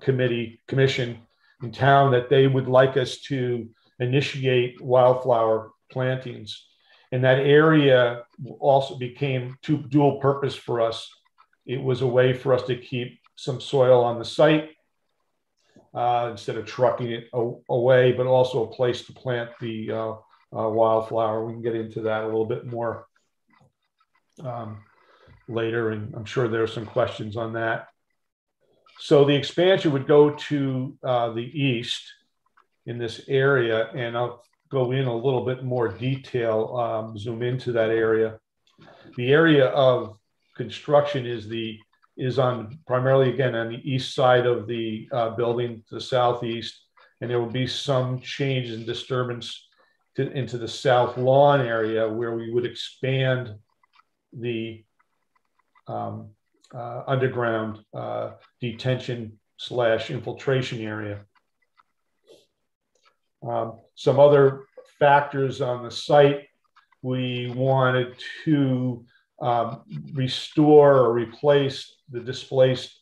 Commission in town that they would like us to initiate wildflower plantings. And that area also became dual purpose for us. It was a way for us to keep some soil on the site instead of trucking it away, but also a place to plant the wildflower. We can get into that a little bit more later, and I'm sure there are some questions on that. So the expansion would go to the east in this area, and I'll go in a little bit more detail, zoom into that area. The area of construction is on primarily, again, on the east side of the building, to the southeast, and there will be some change in disturbance into the south lawn area, where we would expand the underground detention / infiltration area. Some other factors on the site: we wanted to restore or replace the displaced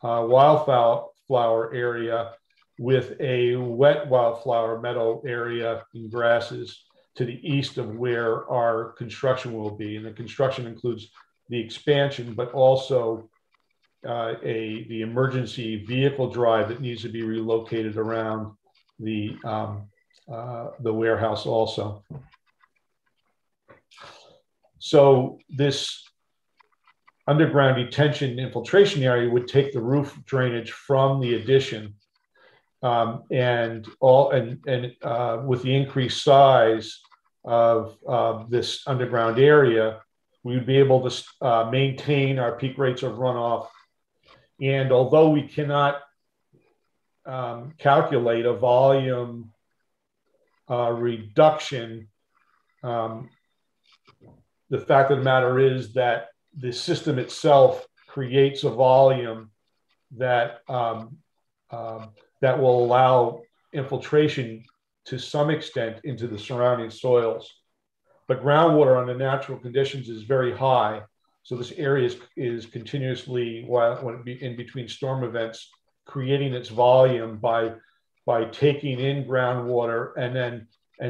wildflower area with a wet wildflower meadow area and grasses to the east of where our construction will be. And the construction includes the expansion, but also the emergency vehicle drive that needs to be relocated around the warehouse also. So this underground detention infiltration area would take the roof drainage from the addition, with the increased size of this underground area, we would be able to maintain our peak rates of runoff. And although we cannot calculate a volume reduction, the fact of the matter is that the system itself creates a volume that that will allow infiltration to some extent into the surrounding soils. But groundwater under natural conditions is very high. So this area is continuously, in between storm events, creating its volume by taking in groundwater and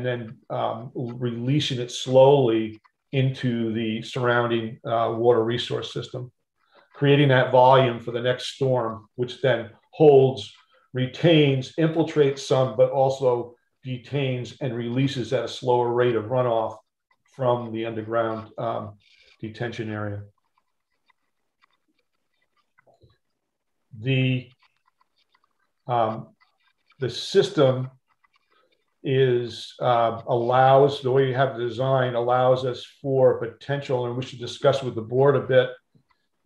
then releasing it slowly into the surrounding water resource system, creating that volume for the next storm, which then holds, retains, infiltrates some, but also detains and releases at a slower rate of runoff from the underground detention area. The system allows, the way you have the design allows us for potential, and we should discuss with the board a bit,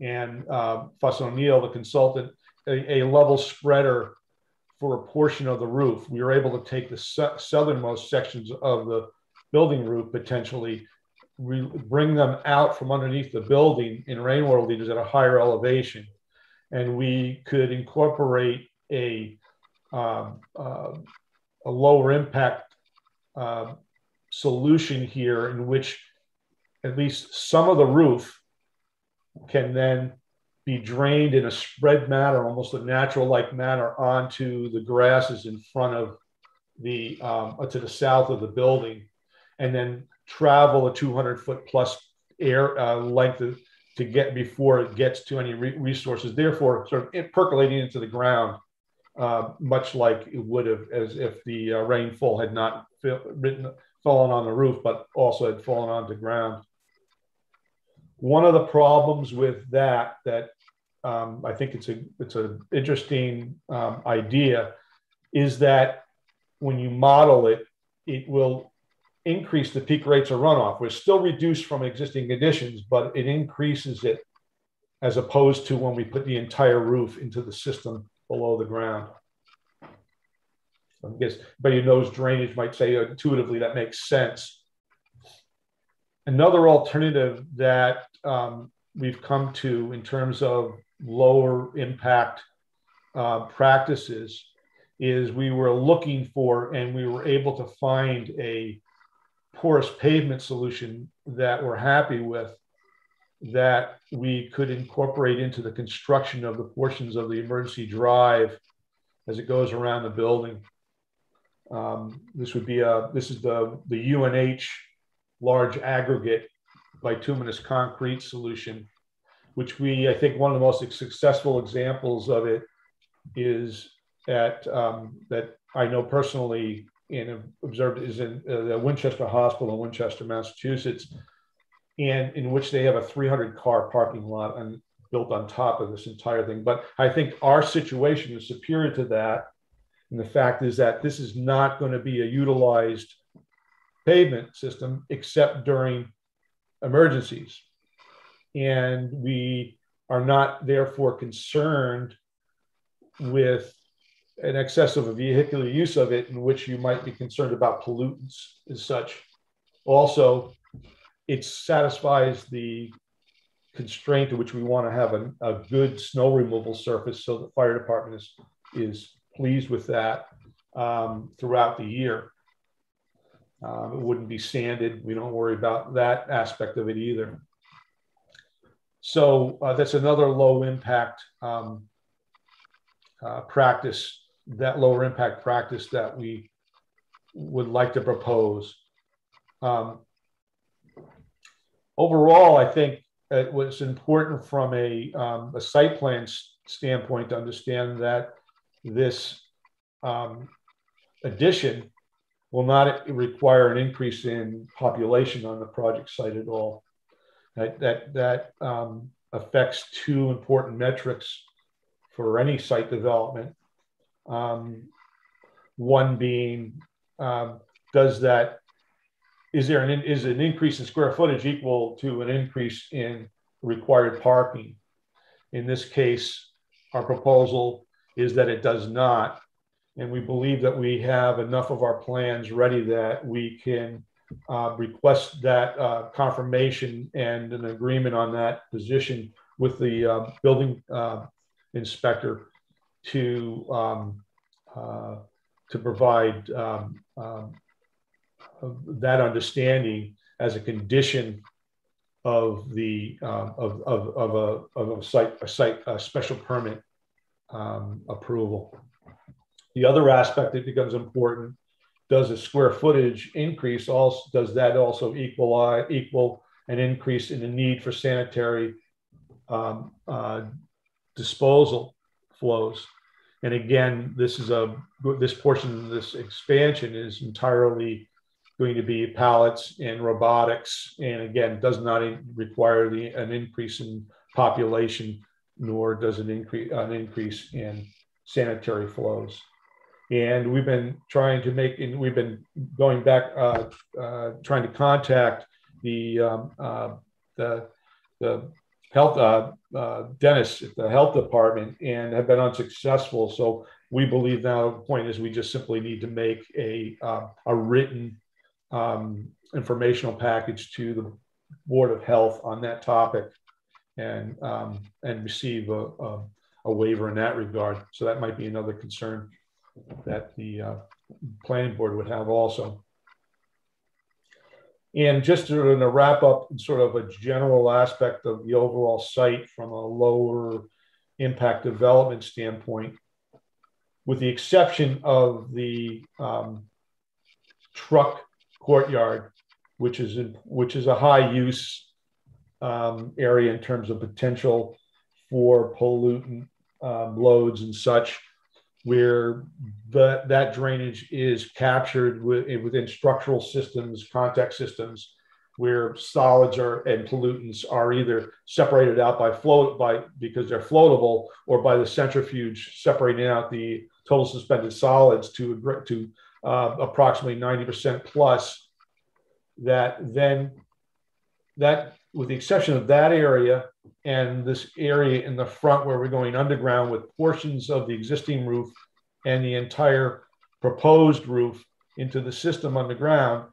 and Fuss O'Neill, the consultant, a level spreader for a portion of the roof. We were able to take the southernmost sections of the building roof, potentially bring them out from underneath the building in rainwater leaders at a higher elevation. And we could incorporate a lower impact solution here, in which at least some of the roof can then be drained in a spread manner, almost a natural-like manner, onto the grasses in front of the, to the south of the building, and then travel a 200-foot plus air length to get before it gets to any resources, therefore sort of percolating into the ground, much like it would have as if the rainfall had not fallen on the roof, but also had fallen onto the ground. One of the problems with that I think it's an interesting idea, is that when you model it, it will increase the peak rates of runoff. We're still reduced from existing conditions, but it increases it as opposed to when we put the entire roof into the system below the ground. I guess everybody who knows drainage might say intuitively that makes sense. Another alternative that we've come to in terms of lower impact practices is we were looking for, and we were able to find, a porous pavement solution that we're happy with, that we could incorporate into the construction of the portions of the emergency drive as it goes around the building. This would be this is the UNH large aggregate bituminous concrete solution, which I think one of the most successful examples of it is that I know personally and have observed is in the Winchester Hospital in Winchester, Massachusetts, and in which they have a 300-car parking lot and built on top of this entire thing. But I think our situation is superior to that. And the fact is that this is not going to be a utilized pavement system except during emergencies. And we are not therefore concerned with an excessive vehicular use of it, in which you might be concerned about pollutants as such. Also, it satisfies the constraint to which we want to have a good snow removal surface, so the fire department is pleased with that throughout the year. It wouldn't be sanded. We don't worry about that aspect of it either. So that's another low impact practice, that lower impact practice that we would like to propose. Overall, I think it was important from a site plan standpoint to understand that this addition will not require an increase in population on the project site at all. That affects two important metrics for any site development. One being, is an increase in square footage equal to an increase in required parking? In this case, our proposal is that it does not. And we believe that we have enough of our plans ready that we can request that confirmation and an agreement on that position with the building inspector to provide that understanding as a condition of the a special permit approval. The other aspect that becomes important: does the square footage increase also? Does that also equal an increase in the need for sanitary disposal flows? And again, this portion of this expansion is entirely going to be pallets and robotics, and again, does not require an increase in population, nor does it an increase in sanitary flows. And we've been trying to we've been going back, trying to contact the health dentists at the health department, and have been unsuccessful. So we believe now the point is we just simply need to make a written informational package to the Board of Health on that topic, and receive a waiver in that regard. So that might be another concern that the planning board would have also. And just to wrap up sort of a general aspect of the overall site from a lower impact development standpoint, with the exception of the truck courtyard, which is a high use area in terms of potential for pollutant loads and such, where that drainage is captured within structural systems, contact systems, where solids and pollutants are either separated out because they're floatable, or by the centrifuge separating out the total suspended solids to approximately 90% plus. That with the exception of that area and this area in the front where we're going underground with portions of the existing roof and the entire proposed roof into the system underground,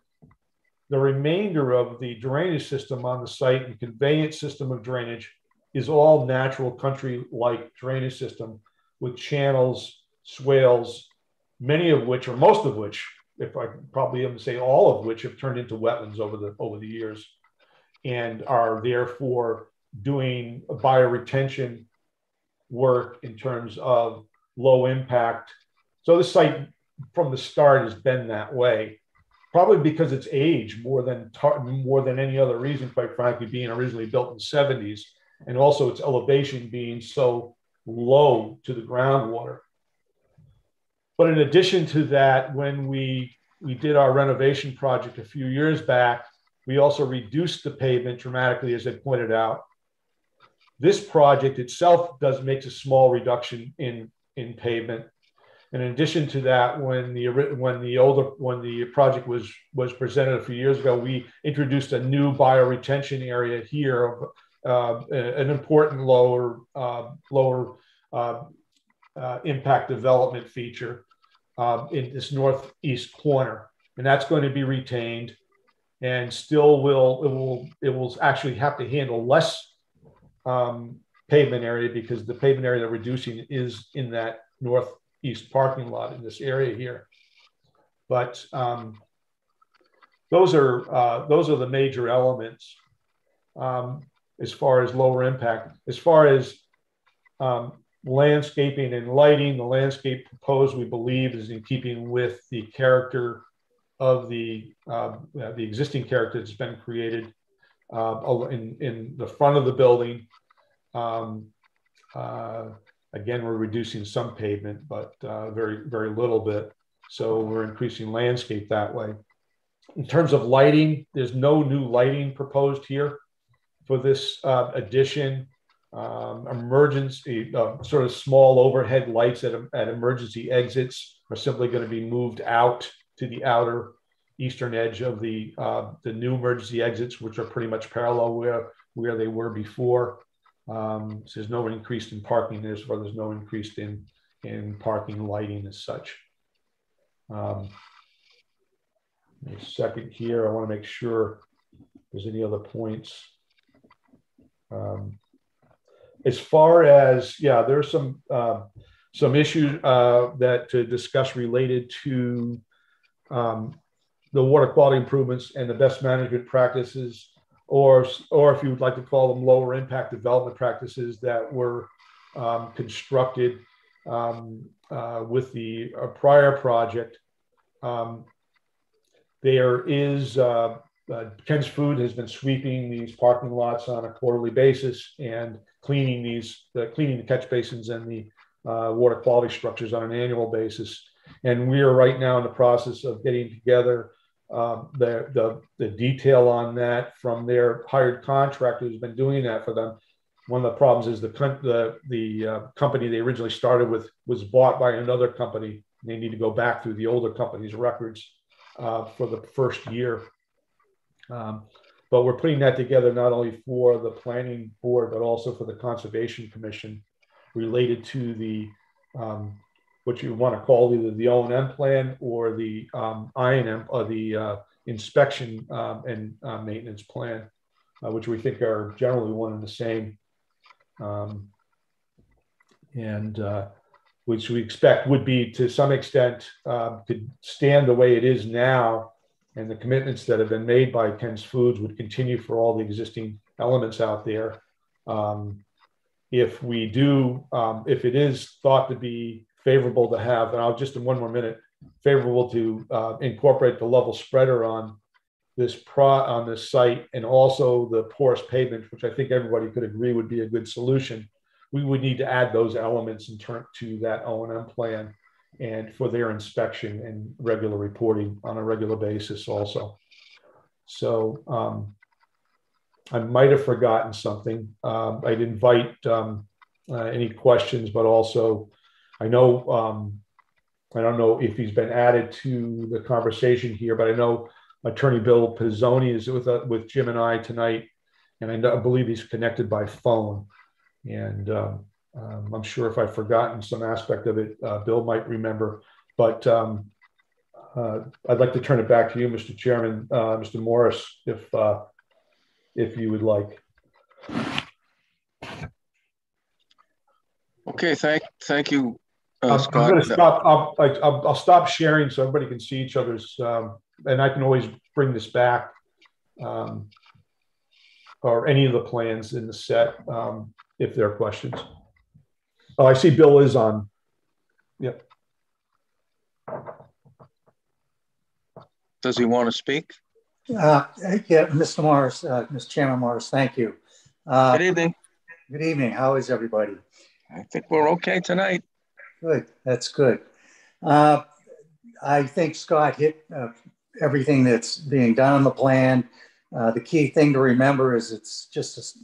the remainder of the drainage system on the site and conveyance system of drainage is all natural country-like drainage system with channels, swales, many of which, or most of which, if I probably even say all of which, have turned into wetlands over the years, and are therefore doing bioretention work in terms of low impact. So the site from the start has been that way, probably because its age more than any other reason, quite frankly, being originally built in the 70s, and also its elevation being so low to the groundwater. But in addition to that, when we did our renovation project a few years back, we also reduced the pavement dramatically, as I pointed out. This project itself makes a small reduction in pavement. And in addition to that, when the project was presented a few years ago, we introduced a new bioretention area here, an important lower impact development feature in this northeast corner, and that's going to be retained, and still it will actually have to handle less pavement area, because the pavement area that we're reducing is in that northeast parking lot in this area here. But those are the major elements. as far as lower impact. As far as landscaping and lighting, the landscape proposed, we believe, is in keeping with the character of the existing character that's been created in the front of the building. Again, we're reducing some pavement, but very, very little bit. So we're increasing landscape that way. In terms of lighting, there's no new lighting proposed here for this addition. Emergency, sort of small overhead lights at emergency exits are simply going to be moved out to the outer eastern edge of the new emergency exits, which are pretty much parallel where they were before. So there's no increase in parking there, so there's no increase in parking lighting as such. A second here, I want to make sure there's any other points. As far as, yeah, there's some issues that to discuss related to the water quality improvements and the best management practices, or if you would like to call them lower impact development practices that were constructed with the prior project. There is Ken's Food has been sweeping these parking lots on a quarterly basis and cleaning the catch basins and the water quality structures on an annual basis. And we are right now in the process of getting together the detail on that from their hired contractor who's been doing that for them. One of the problems is the company they originally started with was bought by another company. And they need to go back through the older company's records for the first year. But we're putting that together not only for the planning board, but also for the Conservation Commission related to the what you want to call either the O&M plan or the I&M or the inspection and maintenance plan, which we think are generally one and the same, which we expect would be to some extent could stand the way it is now, and the commitments that have been made by Ken's Foods would continue for all the existing elements out there. If we do, if it is thought to be favorable to have, and I'll just in one more minute, favorable to incorporate the level spreader on this site, and also the porous pavement, which I think everybody could agree would be a good solution, we would need to add those elements in turn to that O&M plan and for their inspection and regular reporting on a regular basis also. So I might have forgotten something. I'd invite any questions, but also I know, I don't know if he's been added to the conversation here, but I know Attorney Bill Pizzoni is with Jim and I tonight, and I believe he's connected by phone. And I'm sure if I've forgotten some aspect of it, Bill might remember. But I'd like to turn it back to you, Mr. Chairman, Mr. Morris, if you would like. Okay, thank you, Scott. I'm going to stop. I'll stop sharing so everybody can see each other's, and I can always bring this back, or any of the plans in the set, if there are questions. Oh, I see Bill is on. Yep. Does he want to speak? Yeah, Mr. Morris, Mr. Chairman Morris, thank you. Good evening. Good evening. How is everybody? I think we're okay tonight. Good. That's good. I think Scott hit everything that's being done on the plan. The key thing to remember is it's just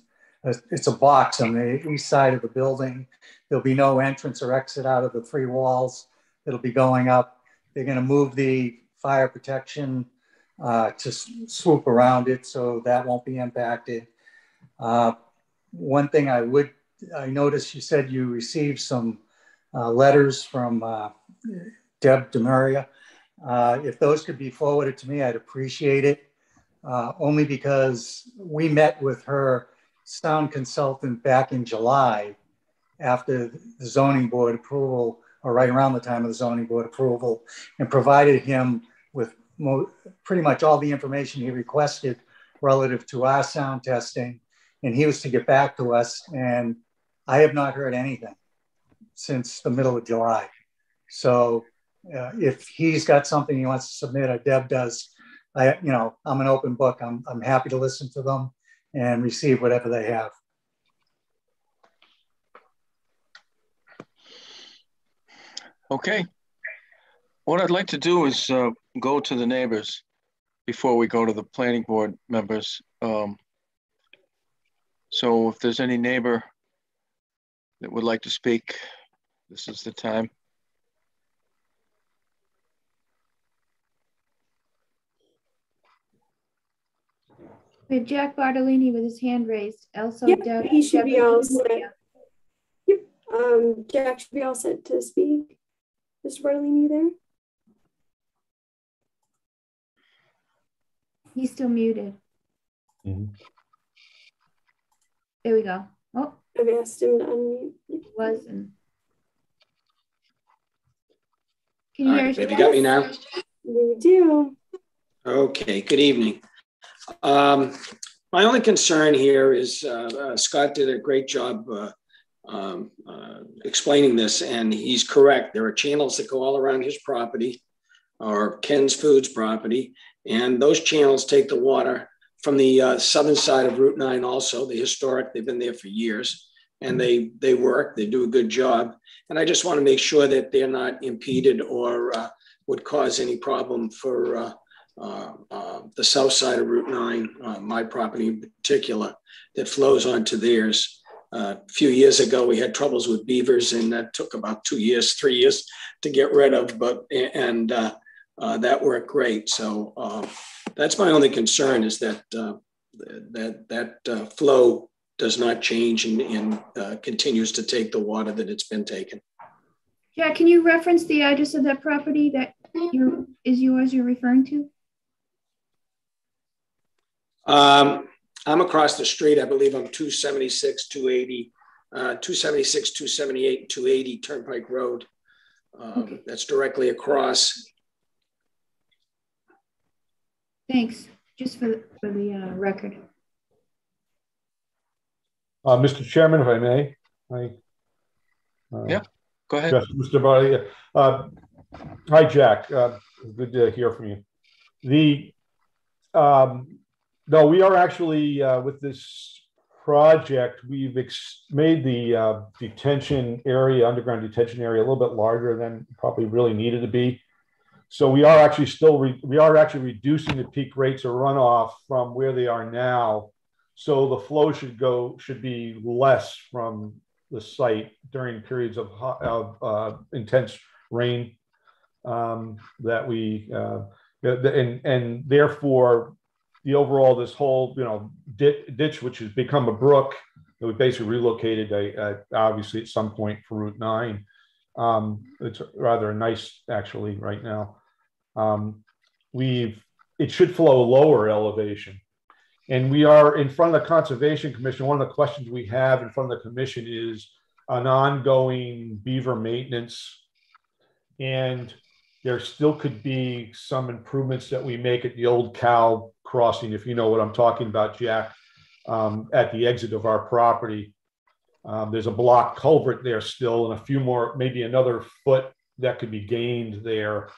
it's a box on the east side of the building. There'll be no entrance or exit out of the three walls. It'll be going up. They're going to move the fire protection to swoop around it, so that won't be impacted. One thing I noticed you said you received some letters from Deb DeMaria. If those could be forwarded to me, I'd appreciate it. Only because we met with her sound consultant back in July after the zoning board approval, or right around the time of the zoning board approval, and provided him with pretty much all the information he requested relative to our sound testing and he was to get back to us. And I have not heard anything since the middle of July. So if he's got something he wants to submit, or Deb does, I'm an open book. I'm happy to listen to them and receive whatever they have. Okay. What I'd like to do is go to the neighbors before we go to the planning board members. So if there's any neighbor that would like to speak, this is the time. We have Jack Bartolini with his hand raised. Also, yep, Deb, he should be all set. Yep, Jack should be all set to speak. Mr. Bartolini, there? He's still muted. Mm-hmm. There we go. Oh, I've asked him to unmute. It wasn't. Can you hear us? Have you got me now? We do. Okay, good evening. My only concern here is Scott did a great job explaining this, and he's correct. There are channels that go all around his property or Ken's Foods property, and those channels take the water from the southern side of Route 9 also, the historic. They've been there for years, and they work, they do a good job. And I just want to make sure that they're not impeded or would cause any problem for the south side of Route 9, my property in particular, that flows onto theirs. A few years ago, we had troubles with beavers, and that took about 2 years, 3 years to get rid of, that worked great. So that's my only concern, is that that flow does not change and continues to take the water that it's been taken. Jack, can you reference the address of that property that is yours you're referring to? I'm across the street. I believe I'm 276, 280, 276, 278, 280 Turnpike Road. Okay. That's directly across. Thanks. Just for the record. Mr. Chairman, if I may. Yeah, go ahead. Yes, Mr. Barty. Hi, Jack. Good to hear from you. No, we are actually, with this project, we've made the detention area, underground detention area, a little bit larger than probably really needed to be. So we are actually reducing the peak rates of runoff from where they are now. So the flow should be less from the site during periods of intense rain that we, and therefore, the overall, this whole, ditch, which has become a brook, that we basically relocated, obviously at some point for Route 9. It's rather nice, actually, right now. It should flow lower elevation. And we are in front of the Conservation Commission. One of the questions we have in front of the commission is an ongoing beaver maintenance. And there still could be some improvements that we make at the old cow crossing, if you know what I'm talking about, Jack, at the exit of our property. There's a block culvert there still, and a few more, maybe another foot that could be gained there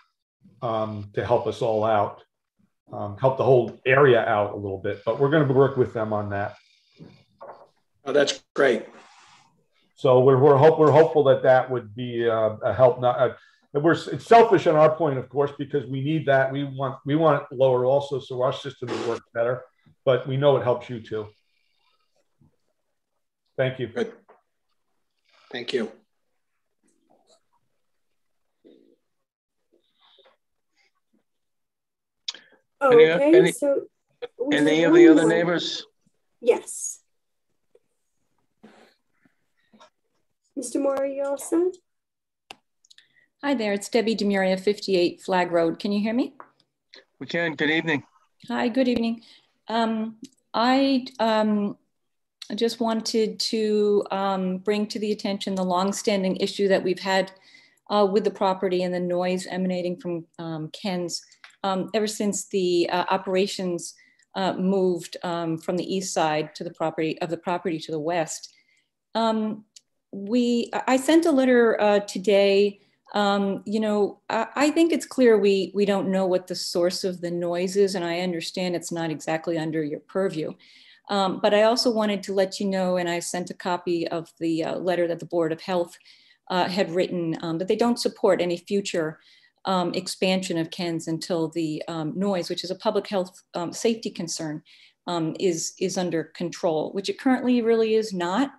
to help us all out, help the whole area out a little bit. But we're going to work with them on that. Oh, that's great. So we're hopeful that would be a help. It's selfish on our point, of course, because we need that. We want it lower also, so our system will work better. But we know it helps you too. Thank you. Good. Thank you. Okay, so any of the other neighbors? Yes. Mr. Moore, are you all set? Hi there, it's Debbie Demuria, 58 Flag Road. Can you hear me? We can. Good evening. Hi, good evening. I just wanted to bring to the attention the longstanding issue that we've had with the property and the noise emanating from Ken's ever since the operations moved from the east side to the property to the west. I sent a letter today. You know, I think it's clear we don't know what the source of the noise is, and I understand it's not exactly under your purview. But I also wanted to let you know, and I sent a copy of the letter that the Board of Health had written, that they don't support any future expansion of Ken's until the noise, which is a public health safety concern, is under control, which it currently really is not.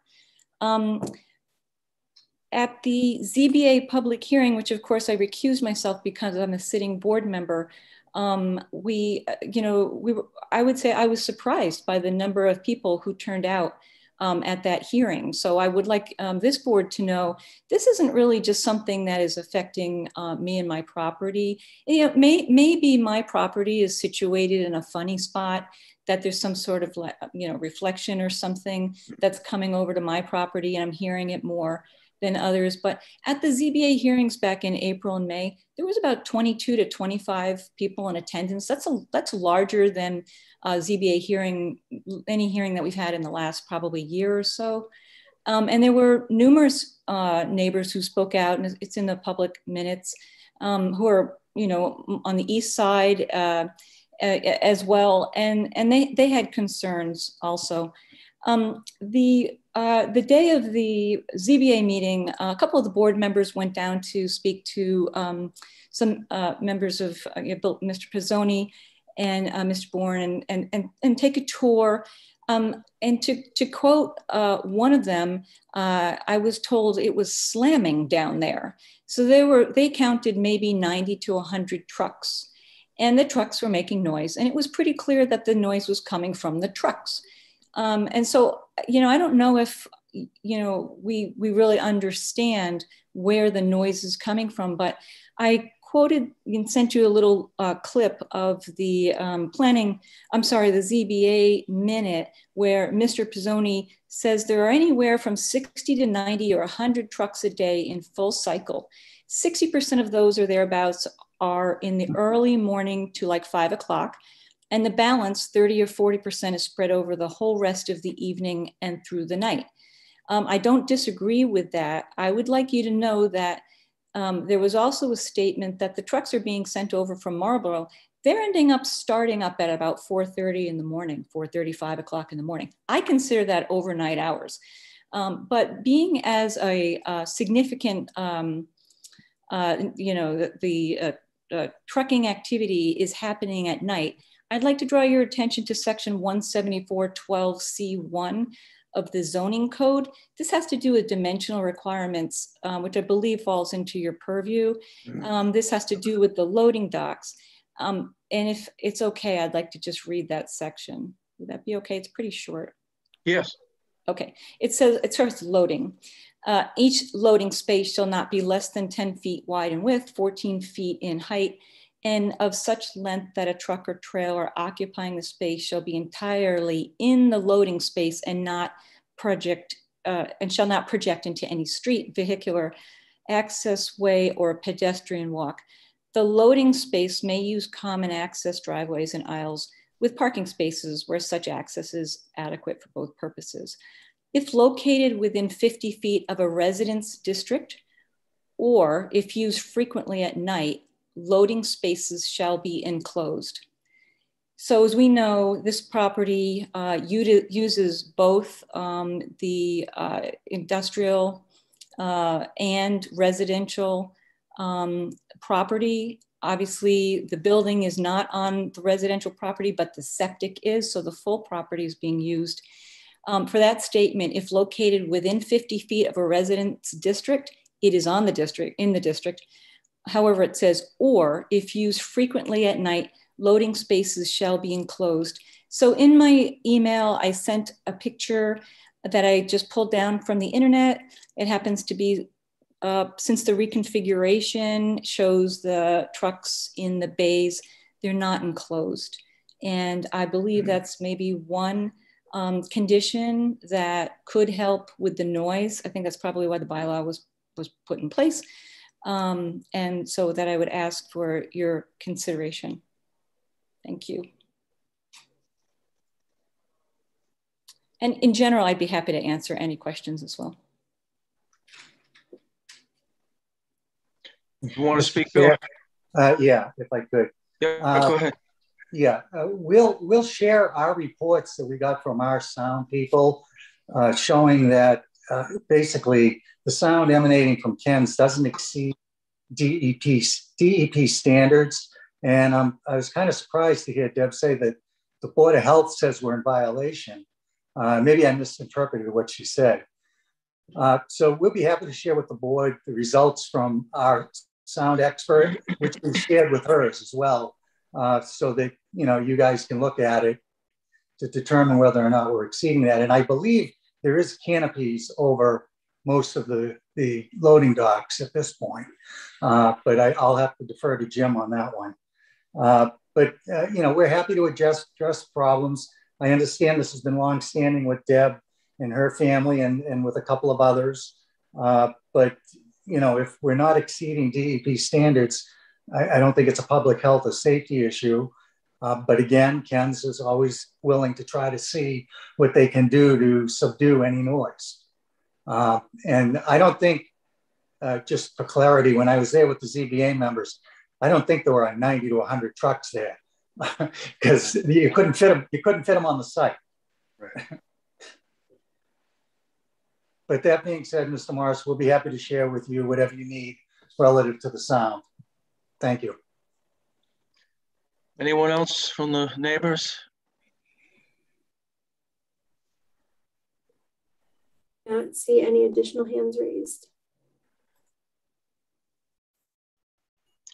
At the ZBA public hearing, which of course I recused myself because I'm a sitting board member, I would say I was surprised by the number of people who turned out at that hearing. So I would like this board to know this isn't really just something that is affecting me and my property. You know, maybe my property is situated in a funny spot, that there's some sort of reflection or something that's coming over to my property and I'm hearing it more than others. But at the ZBA hearings back in April and May, there was about 22 to 25 people in attendance. That's larger than ZBA hearing, any hearing that we've had in the last probably year or so. And there were numerous neighbors who spoke out, and it's in the public minutes, who are, you know, on the east side as well. And they had concerns also. The day of the ZBA meeting, a couple of the board members went down to speak to some members of Mr. Pizzoni and Mr. Bourne and take a tour. And to quote one of them, I was told it was slamming down there. So they counted maybe 90 to 100 trucks, and the trucks were making noise. And it was pretty clear that the noise was coming from the trucks. And so, you know, I don't know if, you know, we really understand where the noise is coming from, but I quoted and sent you a little clip of the the ZBA minute where Mr. Pizzoni says there are anywhere from 60 to 90 or 100 trucks a day in full cycle. 60% of those or thereabouts are in the early morning to like 5 o'clock. And the balance, 30 or 40%, is spread over the whole rest of the evening and through the night. I don't disagree with that. I would like you to know that there was also a statement that the trucks are being sent over from Marlborough. They're ending up starting up at about 4:30 in the morning, 4:30, 5 o'clock in the morning. I consider that overnight hours. But being as a significant, trucking activity is happening at night, I'd like to draw your attention to section 174.12C1 of the zoning code. This has to do with dimensional requirements, which I believe falls into your purview. This has to do with the loading docks. And if it's okay, I'd like to just read that section. Would that be okay? It's pretty short. Yes. Okay, it starts loading. Each loading space shall not be less than 10 feet wide in width, 14 feet in height, and of such length that a truck or trailer occupying the space shall be entirely in the loading space and not shall not project into any street, vehicular access way, or pedestrian walk. The loading space may use common access driveways and aisles with parking spaces where such access is adequate for both purposes. If located within 50 feet of a residence district, or if used frequently at night, loading spaces shall be enclosed. So as we know, this property uses both the industrial and residential property. Obviously, the building is not on the residential property, but the septic is, so the full property is being used. For that statement, if located within 50 feet of a residence district, it is on the district, in the district. However, it says, or if used frequently at night, loading spaces shall be enclosed. So in my email, I sent a picture that I just pulled down from the internet. It happens to be, since the reconfiguration shows the trucks in the bays, they're not enclosed. And I believe that's maybe one condition that could help with the noise. I think that's probably why the bylaw was put in place. And so that I would ask for your consideration. Thank you. And in general, I'd be happy to answer any questions as well. You want to speak, Bill? Yeah, if I could. Yeah, go ahead. Yeah, we'll share our reports that we got from our sound people, showing that basically the sound emanating from Ken's doesn't exceed DEP standards. And I was kind of surprised to hear Deb say that the Board of Health says we're in violation. Maybe I misinterpreted what she said. So we'll be happy to share with the board the results from our sound expert, which we shared with hers as well, so that you guys can look at it to determine whether or not we're exceeding that. And I believe there is canopies over most of the loading docks at this point, but I'll have to defer to Jim on that one. But we're happy to address problems. I understand this has been long-standing with Deb and her family and with a couple of others. But if we're not exceeding DEP standards, I don't think it's a public health or safety issue. But again, Ken's is always willing to try to see what they can do to subdue any noise. And I don't think, just for clarity, when I was there with the ZBA members, I don't think there were 90 to 100 trucks there because you couldn't fit them. You couldn't fit them on the site. Right. But that being said, Mr. Morris, we'll be happy to share with you whatever you need relative to the sound. Thank you. Anyone else from the neighbors? I don't see any additional hands raised.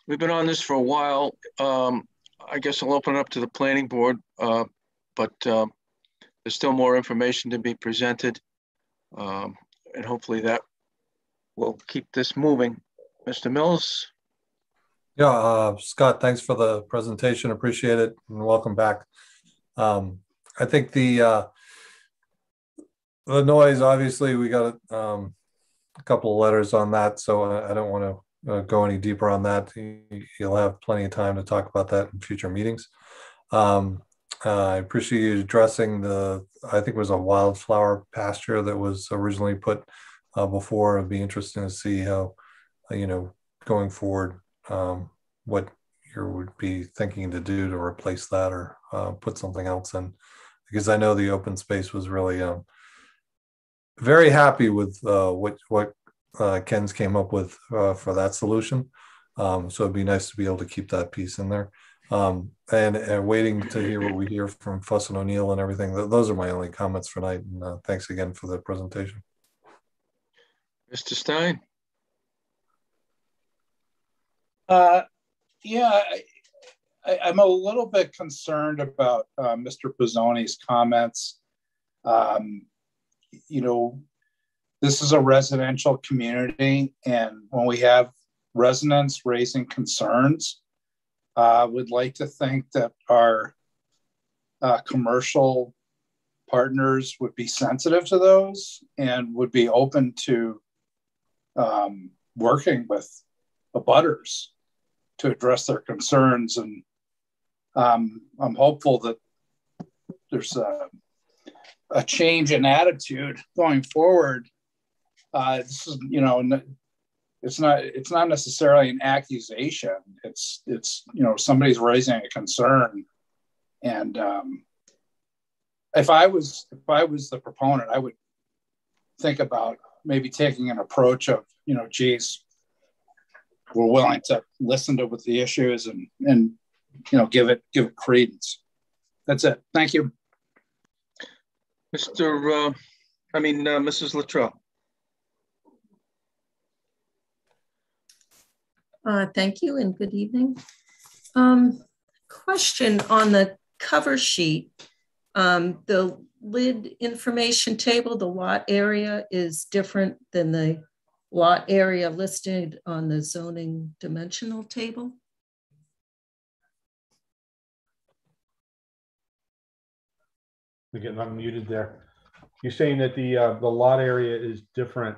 We've been on this for a while. I guess I'll open it up to the planning board, but there's still more information to be presented. And hopefully that will keep this moving. Mr. Mills? Yeah, Scott, thanks for the presentation. Appreciate it and welcome back. I think the noise, obviously, we got a couple of letters on that, so I don't want to go any deeper on that. You'll have plenty of time to talk about that in future meetings. I appreciate you addressing I think it was a wildflower pasture that was originally put before. It'd be interesting to see how, going forward, what you would be thinking to do to replace that or put something else in. Because I know the open space was really very happy with what Ken's came up with for that solution. So it'd be nice to be able to keep that piece in there. And waiting to hear what we hear from Fuss and O'Neill and everything. Those are my only comments for tonight. And thanks again for the presentation. Mr. Stein? Yeah, I'm a little bit concerned about Mr. Pizzoni's comments. This is a residential community, and when we have residents raising concerns, would like to think that our commercial partners would be sensitive to those and would be open to working with abutters to address their concerns. And I'm hopeful that there's a change in attitude going forward. This is, it's not necessarily an accusation. It's somebody's raising a concern. And if I was the proponent, I would think about maybe taking an approach of, geez, we're willing to listen to what the issue is and give it credence. That's it. Thank you. Mrs. Luttrell. Thank you and good evening. Question on the cover sheet. The lid information table, the lot area is different than the lot area listed on the zoning dimensional table. We're getting unmuted there. You're saying that the lot area is different.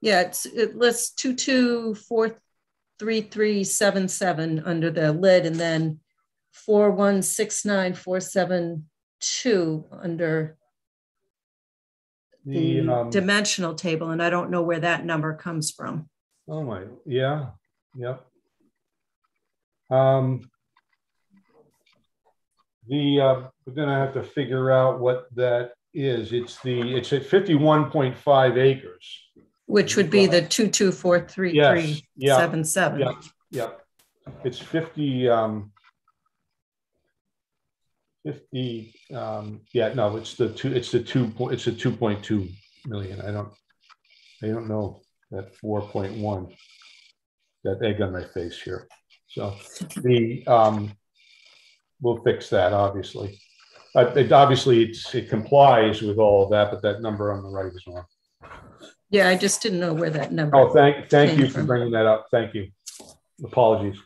Yeah, it lists 22433377 under the lid, and then 4169472 under the dimensional table, and I don't know where that number comes from. Oh my, yeah, yep. We're gonna have to figure out what that is. It's at 51.5 acres. Which would be the 2243377. Yes. Yeah. It's 50, 50, yeah, no, it's the 2.2 million. I don't know that 4.1, that egg on my face here. So we'll fix that, obviously. It complies with all of that, but that number on the right is wrong. Yeah, I just didn't know where that number. Oh, thank you for bringing that up. Thank you. Apologies.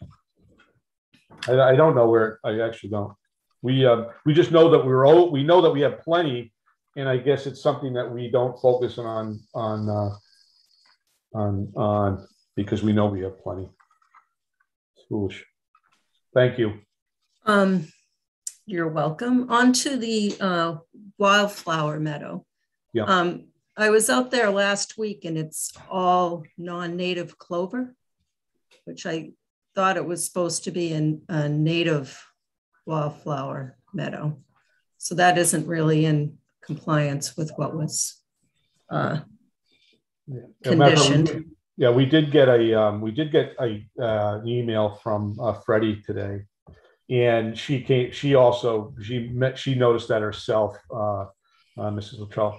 I don't know where. I actually don't. We just know that we know that we have plenty, and I guess it's something that we don't focus on because we know we have plenty. It's foolish. Thank you. You're welcome. On to the Wildflower Meadow. Yeah. I was out there last week, and it's all non-native clover, which I thought it was supposed to be a native wildflower meadow. So that isn't really in compliance with what was conditioned. Yeah, we did get an email from Freddie today, and she noticed that herself, Mrs. Luttrell.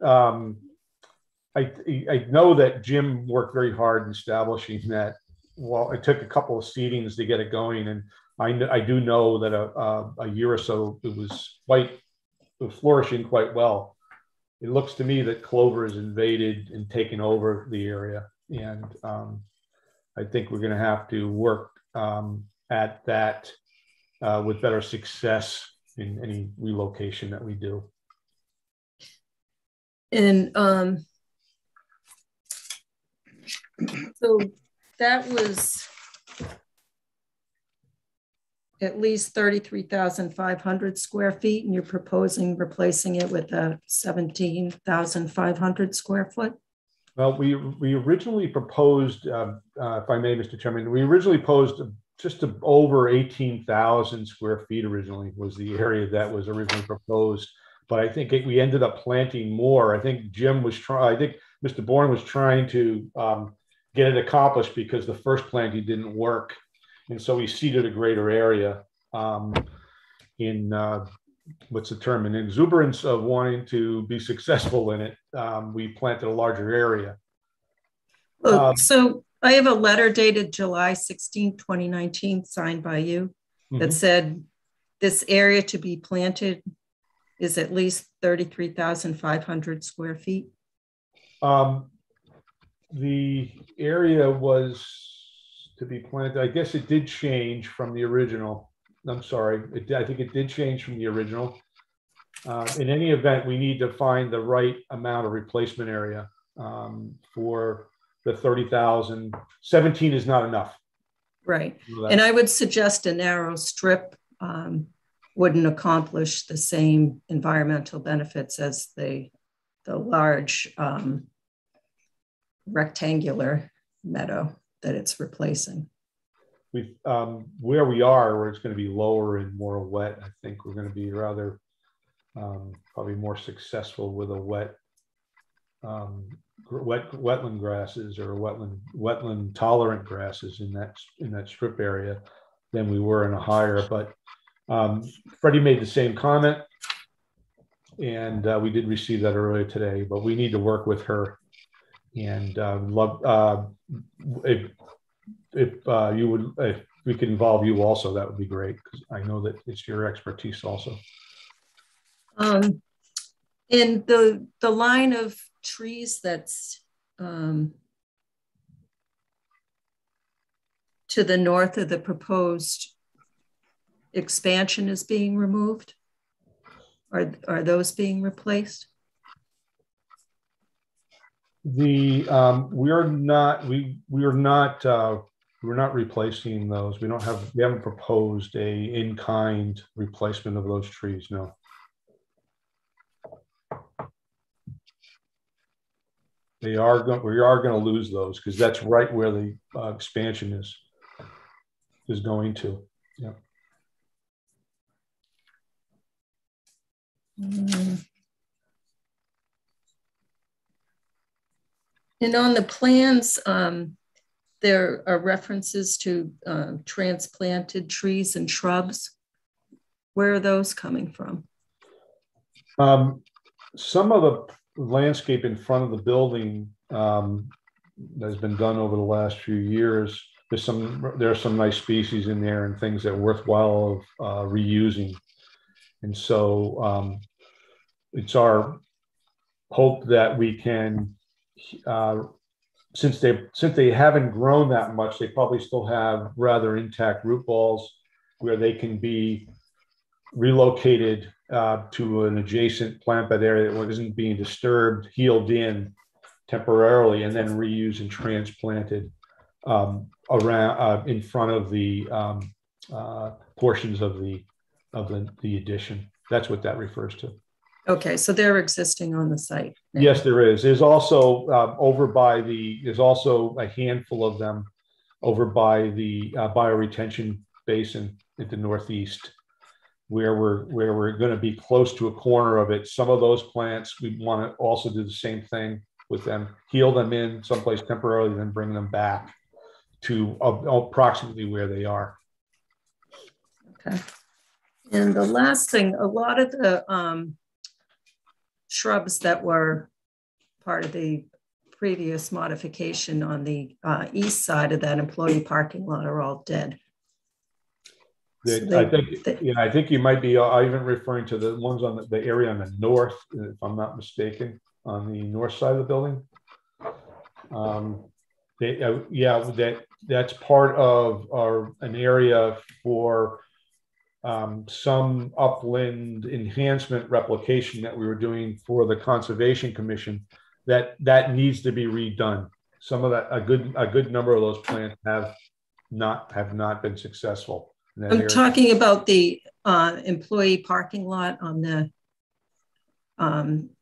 I know that Jim worked very hard in establishing that. Well, it took a couple of seedings to get it going, and I do know that a year or so it was flourishing quite well. It looks to me that clover has invaded and taken over the area, and I think we're going to have to work at that with better success in any relocation that we do. And so that was at least 33,500 square feet, and you're proposing replacing it with a 17,500 square foot? Well, we originally proposed, if I may, Mr. Chairman, we originally proposed just over 18,000 square feet originally was the area that was originally proposed. But I think we ended up planting more. I think Mr. Bourne was trying to get it accomplished because the first planting didn't work. And so we seeded a greater area in what's the term? In exuberance of wanting to be successful in it, we planted a larger area. So I have a letter dated July 16, 2019, signed by you that said this area to be planted is at least 33,500 square feet. The area was to be planted. I guess it did change from the original. I'm sorry. I think it did change from the original. In any event, we need to find the right amount of replacement area for the 30,000. 17 is not enough. Right. And I would suggest a narrow strip wouldn't accomplish the same environmental benefits as the large rectangular meadow that it's replacing. Where we are, where it's going to be lower and more wet, I think we're going to be rather probably more successful with a wetland grasses or wetland tolerant grasses in that strip area than we were in a higher. But Freddie made the same comment, and we did receive that earlier today. But we need to work with her, and if we could involve you also, that would be great, because I know that it's your expertise also. In the line of trees that's to the north of the proposed expansion is being removed? Are those being replaced? We're not replacing those. We haven't proposed a in-kind replacement of those trees, no. we are going to lose those because that's right where the expansion is going to. Yeah. And on the plans, there are references to transplanted trees and shrubs. Where are those coming from? Some of the landscape in front of the building has been done over the last few years. There are some nice species in there and things that are worthwhile of reusing. And so it's our hope that we can, since they haven't grown that much, they probably still have rather intact root balls where they can be relocated to an adjacent plant bed area that isn't being disturbed, healed in temporarily, and then reused and transplanted around in front of the portions of the addition. That's what that refers to. Okay, so they're existing on the site now. Yes, there is. There's also there's also a handful of them over by the bioretention basin at the northeast, where we're going to be close to a corner of it. Some of those plants, we want to also do the same thing with them, heal them in someplace temporarily, then bring them back to approximately where they are. Okay. And the last thing, a lot of the shrubs that were part of the previous modification on the east side of that employee parking lot are all dead. I think you might be even referring to the ones on the area on the north, if I'm not mistaken, on the north side of the building. That's part of an area for some upland enhancement replication that we were doing for the Conservation Commission that needs to be redone. Some of that, a good number of those plants have not been successful. I'm talking about the employee parking lot on the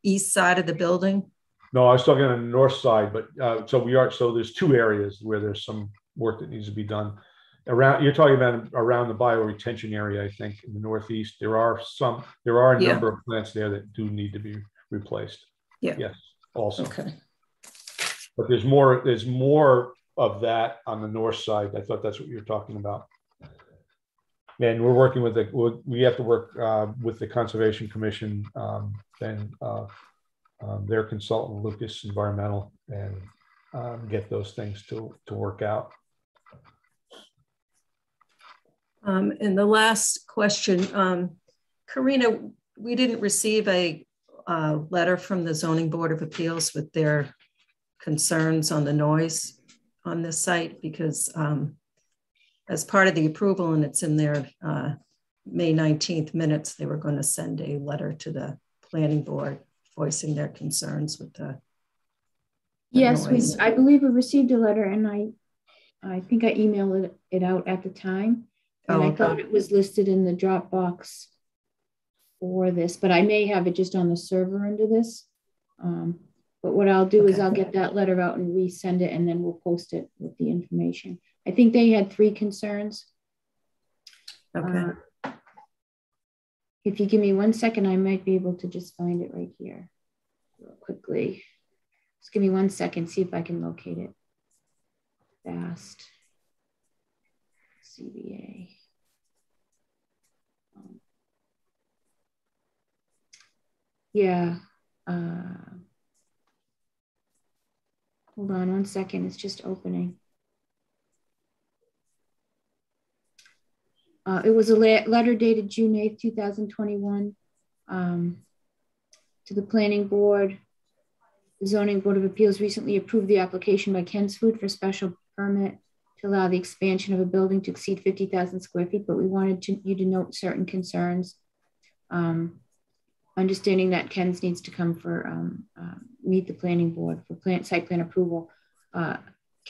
east side of the building. No, I was talking on the north side, but so there's two areas where there's some work that needs to be done. You're talking about around the bioretention area, I think, in the northeast. There are a number of plants there that do need to be replaced. Yeah. Yes, also. Okay. But there's more of that on the north side. I thought that's what you're talking about. And we're working with we have to work with the Conservation Commission and their consultant, Lucas Environmental, and get those things to work out. And the last question, Karina, we didn't receive a letter from the Zoning Board of Appeals with their concerns on the noise on this site because as part of the approval, and it's in their May 19th minutes, they were going to send a letter to the planning board voicing their concerns with the yes, I believe we received a letter, and I think I emailed it out at the time, and I thought it was listed in the Dropbox for this, but I may have it just on the server under this. But what I'll do is I'll get that letter out and resend it, and then we'll post it with the information. I think they had 3 concerns. Okay. If you give me 1 second, I might be able to just find it right here real quickly. Just give me 1 second, see if I can locate it fast. CBA. Yeah. Hold on 1 second, it's just opening. It was a letter dated June 8th, 2021 to the Planning Board. The Zoning Board of Appeals recently approved the application by Ken's Food for special permit to allow the expansion of a building to exceed 50,000 square feet, but we wanted you to note certain concerns. Understanding that Ken's needs to come for meet the Planning Board for site plan approval.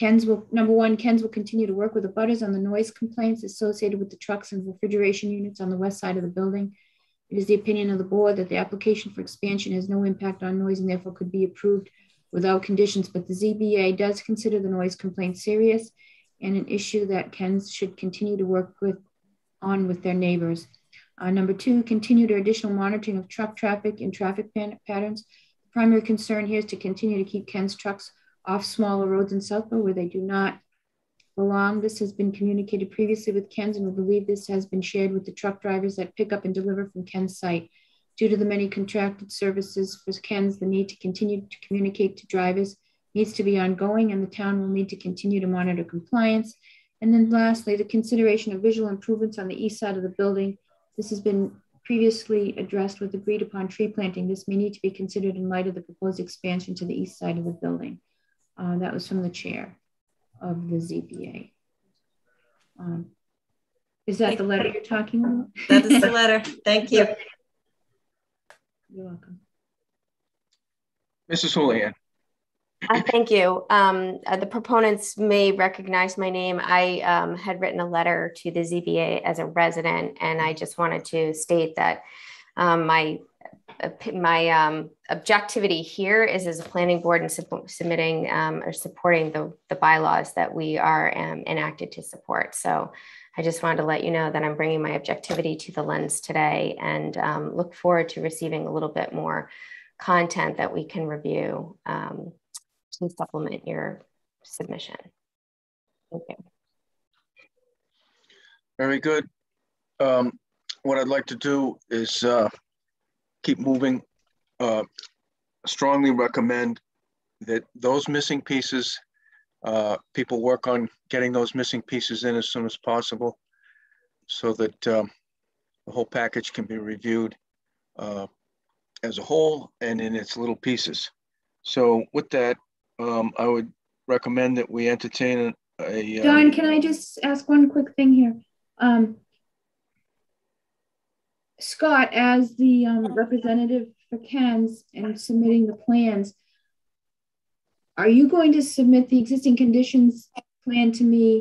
Number one, Ken's will continue to work with the abutters on the noise complaints associated with the trucks and refrigeration units on the west side of the building. It is the opinion of the board that the application for expansion has no impact on noise and therefore could be approved without conditions, but the ZBA does consider the noise complaint serious and an issue that Ken's should continue to work on with their neighbors. Number 2, continued or additional monitoring of truck traffic and traffic patterns. The primary concern here is to continue to keep Ken's trucks off smaller roads in Southborough where they do not belong. This has been communicated previously with Ken's, and we believe this has been shared with the truck drivers that pick up and deliver from Ken's site. Due to the many contracted services for Ken's, the need to continue to communicate to drivers needs to be ongoing, and the town will need to continue to monitor compliance. And then lastly, the consideration of visual improvements on the east side of the building. This has been previously addressed with agreed upon tree planting. This may need to be considered in light of the proposed expansion to the east side of the building. That was from the chair of the ZBA. Is that the letter you're talking about? That is the letter. Thank you. You're welcome. Mrs. Houlihan. Thank you. The proponents may recognize my name. I had written a letter to the ZBA as a resident, and I just wanted to state that my objectivity here is as a planning board and submitting or supporting the bylaws that we are enacted to support. So I just wanted to let you know that I'm bringing my objectivity to the lens today, and look forward to receiving a little bit more content that we can review to supplement your submission. Thank you. Very good. What I'd like to do is keep moving. Strongly recommend that those missing pieces, people work on getting those missing pieces in as soon as possible so that the whole package can be reviewed as a whole and in its little pieces. So with that, I would recommend that we entertain a Don, can I just ask one quick thing here? Scott, as the representative for Ken's and submitting the plans, are you going to submit the existing conditions plan to me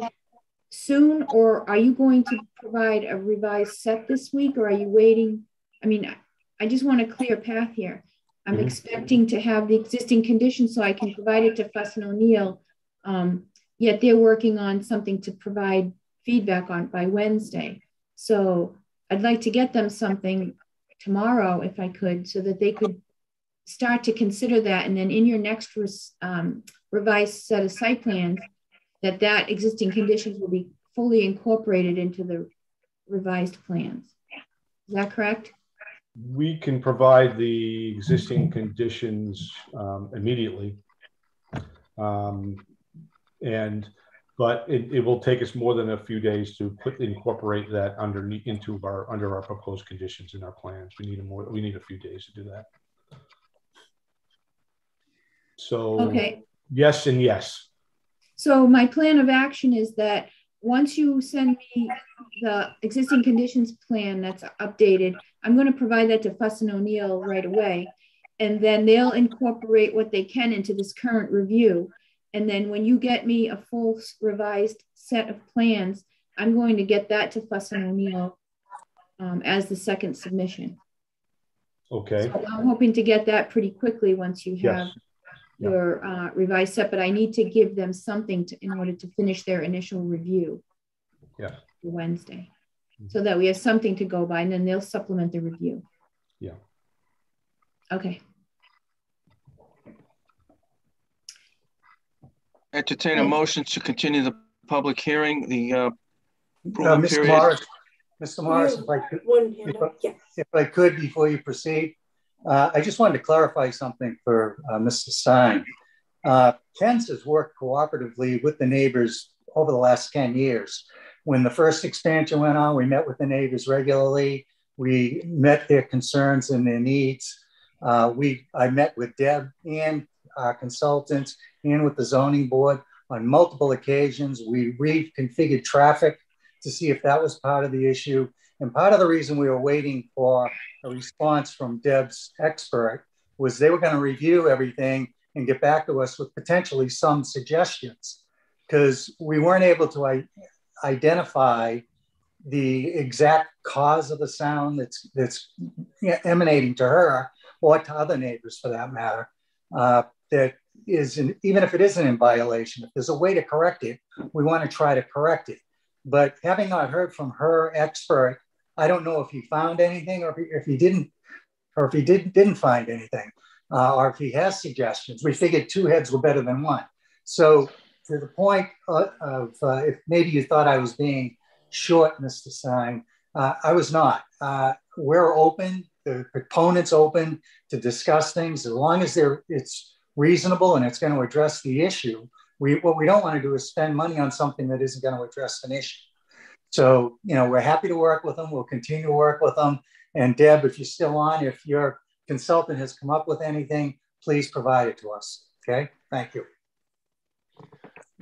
soon, or are you going to provide a revised set this week, or are you waiting? I mean, I just want a clear path here. I'm expecting to have the existing conditions so I can provide it to Fuss and O'Neill, yet they're working on something to provide feedback on by Wednesday. So I'd like to get them something tomorrow if I could, so that they could start to consider that. And then in your next revised set of site plans, that existing conditions will be fully incorporated into the revised plans. Is that correct? We can provide the existing conditions immediately. But it will take us more than a few days to incorporate that under our proposed conditions in our plans. We need a few days to do that. So okay. Yes and yes. So my plan of action is that once you send me the existing conditions plan that's updated, I'm going to provide that to Fuss and O'Neill right away. And then they'll incorporate what they can into this current review. And then when you get me a full revised set of plans, I'm going to get that to Fuss and O'Neill as the second submission. Okay. So I'm hoping to get that pretty quickly once you have your revised set, but I need to give them something in order to finish their initial review for Wednesday, so that we have something to go by, and then they'll supplement the review. Yeah. Okay. Entertain a motion to continue the public hearing. The Mr. Morris, if I could, before you proceed, I just wanted to clarify something for Mr. Stein. Ken's has worked cooperatively with the neighbors over the last 10 years. When the first expansion went on, we met with the neighbors regularly. We met their concerns and their needs. I met with Deb and our consultants and with the zoning board on multiple occasions. We reconfigured traffic to see if that was part of the issue. And part of the reason we were waiting for a response from Deb's expert was they were going to review everything and get back to us with potentially some suggestions, because we weren't able to identify the exact cause of the sound that's emanating to her or to other neighbors for that matter. That even if it isn't in violation, if there's a way to correct it, we want to try to correct it. But having not heard from her expert, I don't know if he found anything, or if he didn't find anything, or if he has suggestions. We figured two heads were better than one. So to the point of if maybe you thought I was being short, Mr. Stein, I was not. We're open, the proponent's open to discuss things as long as it's reasonable and it's going to address the issue. What we don't want to do is spend money on something that isn't going to address an issue. So, we're happy to work with them. We'll continue to work with them. And Deb, if you're still on, if your consultant has come up with anything, please provide it to us. Okay, thank you.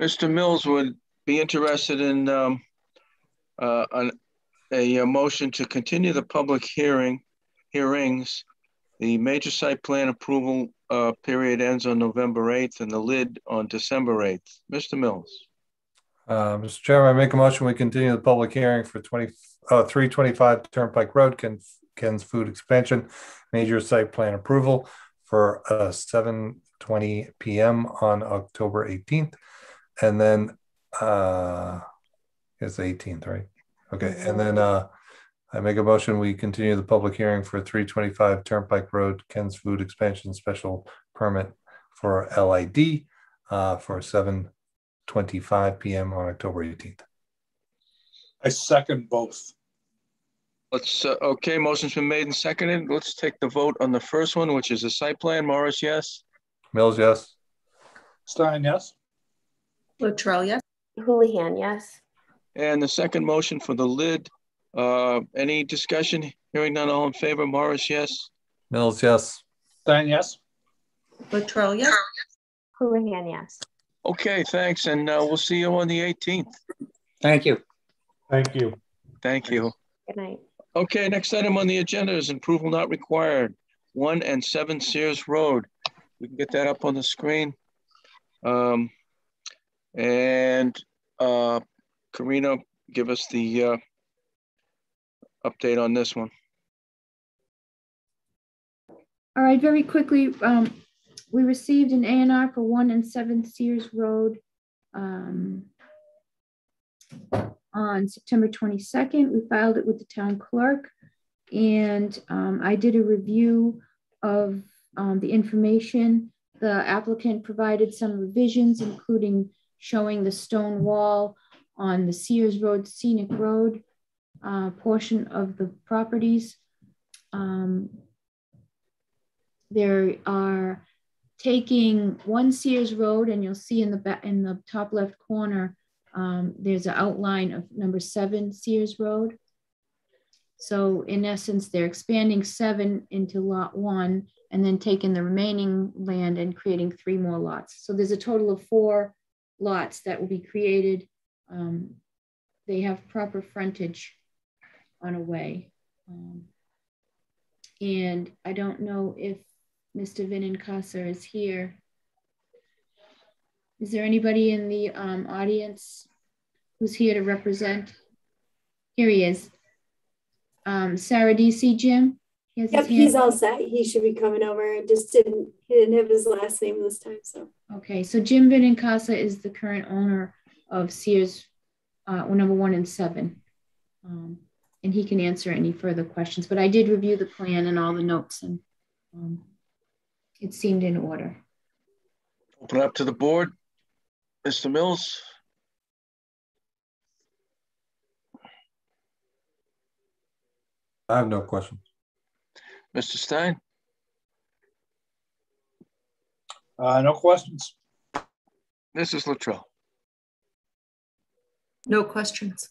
Mr. Mills would be interested in a motion to continue the public hearings. The major site plan approval period ends on November 8th and the lid on December 8th. Mr. Mills. Mr. Chairman, I make a motion we continue the public hearing for 325 Turnpike Road, Ken's Food Expansion, major site plan approval for 7:20 p.m. on October 18th. And then it's the 18th, right? Okay. And then I make a motion we continue the public hearing for 325 Turnpike Road, Ken's Food Expansion special permit for LID for 7:25 p.m. on October 18th. I second both. Let's okay, motion's been made and seconded. Let's take the vote on the first one, which is a site plan. Morris, yes. Mills, yes. Stein, yes. Luttrell, yes. Houlihan, yes. And the second motion for the lid. Any discussion? Hearing none, all in favor. Morris, yes. Mills, yes. Stein, yes. Luttrell, yes. Houlihan, yes. Okay, thanks. And we'll see you on the 18th. Thank you. Thank you. Thank you. Good night. Okay, next item on the agenda is approval not required. 1 and 7 Sears Road. We can get that up on the screen. Karina, give us the update on this one. All right, very quickly, we received an A&R for 1 and 7 Sears Road on September 22nd. We filed it with the town clerk, and I did a review of the information. The applicant provided some revisions, including showing the stone wall on the Sears Road Scenic Road portion of the properties. There are taking 1 Sears Road, and you'll see in the top left corner, there's an outline of number 7 Sears Road. So in essence, they're expanding 7 into lot 1 and then taking the remaining land and creating 3 more lots. So there's a total of 4 lots that will be created. They have proper frontage on a way. And I don't know if Mr. Vinincasa is here. Is there anybody in the audience who's here to represent? Here he is. Sarah, do you see Jim? Yep, he's all set. He should be coming over. He didn't have his last name this time. So okay, so Jim Vinincasa is the current owner of Sears number 1 and 7. And he can answer any further questions, but I did review the plan and all the notes, and it seemed in order. Open up to the board. Mr. Mills. I have no questions. Mr. Stein. No questions. Mrs. Luttrell. No questions.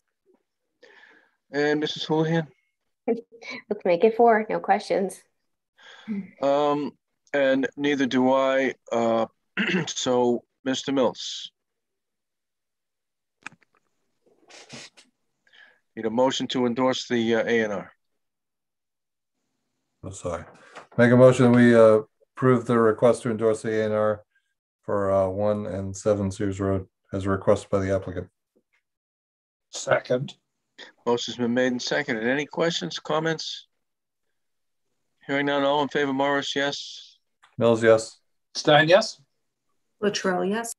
And Mrs. Houlihan. Let's make it 4. No questions. And neither do I. So, Mr. Mills. Need a motion to endorse the A&R. I'm sorry. Make a motion we approve the request to endorse the A&R for 1 and 7 Sears Road as requested by the applicant. Second. Motion's been made and seconded. Any questions, comments? Hearing none, all in favor, Morris, yes. Mills, yes. Stein, yes. Latrell, yes.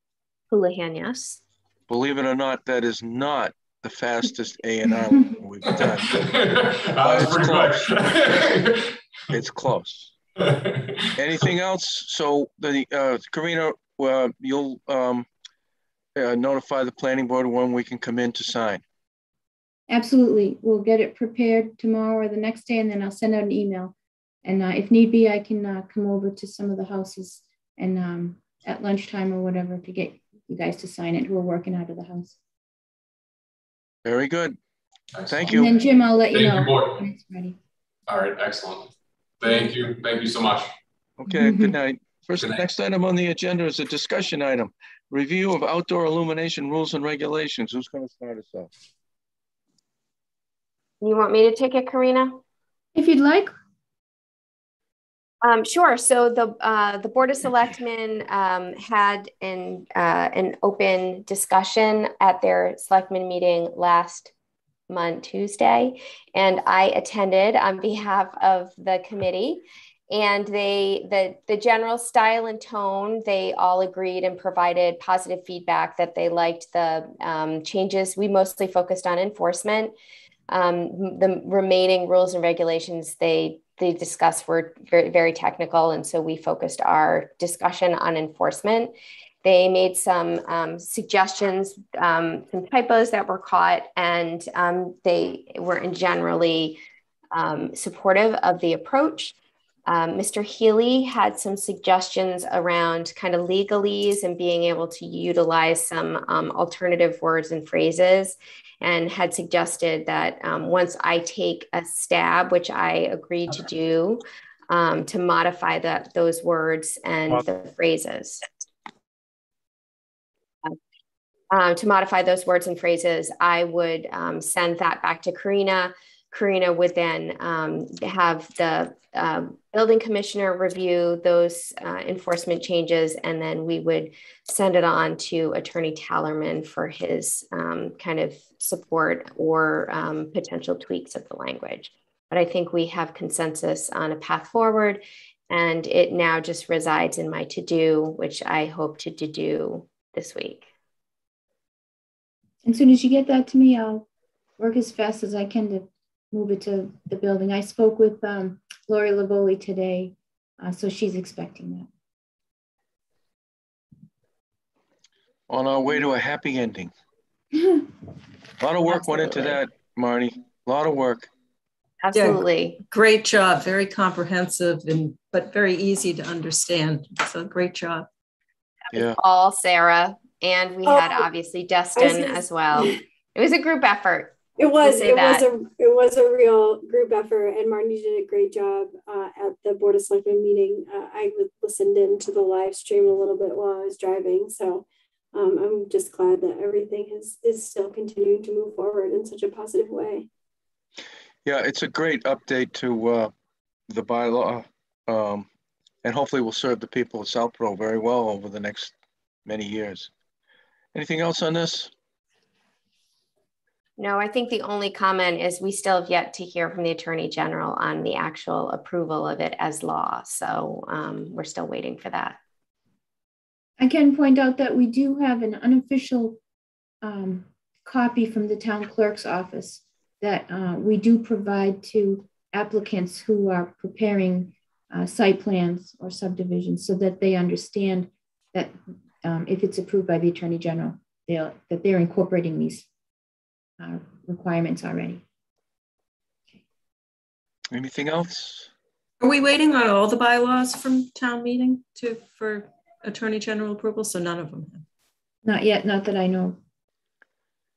Houlihan, yes. Believe it or not, that is not the fastest A&R we've done. But it's close. It's close. Anything else? So the Karina, you'll notify the planning board when we can come in to sign. Absolutely. We'll get it prepared tomorrow or the next day, and then I'll send out an email. And if need be, I can come over to some of the houses and at lunchtime or whatever to get you guys to sign it who are working out of the house. Very good. Excellent. Thank you. And then Jim, I'll let you Thank know you, when it's ready. All right, excellent. Thank you. Thank you so much. Okay, good night. Next item on the agenda is a discussion item. Review of outdoor illumination rules and regulations. Who's going to start us off? You want me to take it, Karina? If you'd like. Sure. So the Board of Selectmen had an open discussion at their Selectmen meeting last month, Tuesday, and I attended on behalf of the committee. And the general style and tone, they all agreed and provided positive feedback that they liked the changes. We mostly focused on enforcement. The remaining rules and regulations they discussed were very, very technical. And so we focused our discussion on enforcement. They made some suggestions, some typos that were caught, and they were generally supportive of the approach. Mr. Healy had some suggestions around kind of legalese and being able to utilize some alternative words and phrases, and had suggested that once I take a stab, which I agreed to do, to modify those words and the phrases. To modify those words and phrases, I would send that back to Karina. Karina would then have the building commissioner review those enforcement changes, and then we would send it on to Attorney Tallerman for his kind of support or potential tweaks of the language. But I think we have consensus on a path forward, and it now just resides in my to-do, which I hope to do this week. As soon as you get that to me, I'll work as fast as I can to move it to the building. I spoke with Lori Lavoli today, so she's expecting that. On our way to a happy ending. A lot of work went into that, Marty. A lot of work. Absolutely. Yeah, great job. Very comprehensive but very easy to understand. So great job. Yeah. All Sarah, and we had obviously Dustin as well. It was a group effort. It was a real group effort, and Marty did a great job at the Board of Selectmen meeting. I listened into the live stream a little bit while I was driving, so I'm just glad that everything is still continuing to move forward in such a positive way. Yeah, it's a great update to the bylaw, and hopefully will serve the people of Southborough very well over the next many years. Anything else on this? No, I think the only comment is we still have yet to hear from the Attorney General on the actual approval of it as law. So we're still waiting for that. I can point out that we do have an unofficial copy from the town clerk's office that we do provide to applicants who are preparing site plans or subdivisions, so that they understand that if it's approved by the Attorney General, that they're incorporating these requirements already. Okay. Anything else? Are we waiting on all the bylaws from town meeting for Attorney General approval? So none of them have. Not yet, not that I know.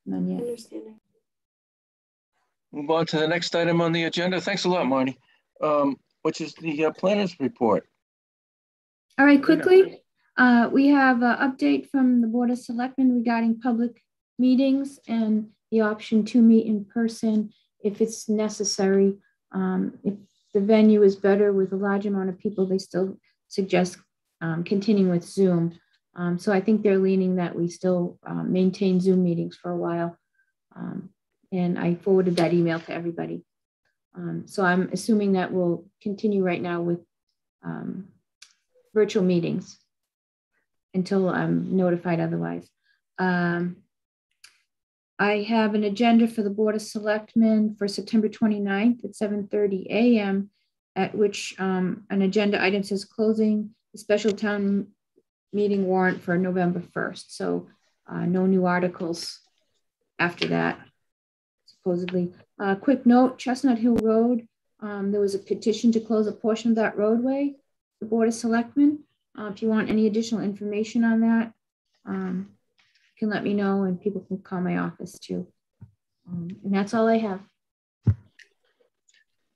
None yet. Understanding. Move on to the next item on the agenda. Thanks a lot, Marnie. Which is the planner's report. All right, quickly, we have an update from the Board of Selectmen regarding public meetings and the option to meet in person if it's necessary. If the venue is better with a large amount of people, they still suggest continuing with Zoom. So I think they're leaning that we still maintain Zoom meetings for a while. And I forwarded that email to everybody. So I'm assuming that we'll continue right now with virtual meetings. until I'm notified otherwise. I have an agenda for the Board of Selectmen for September 29th at 7:30 a.m., at which an agenda item says closing the special town meeting warrant for November 1st. So no new articles after that, supposedly. Quick note, Chestnut Hill Road, there was a petition to close a portion of that roadway, the Board of Selectmen. If you want any additional information on that, you can let me know, and people can call my office too. And that's all I have.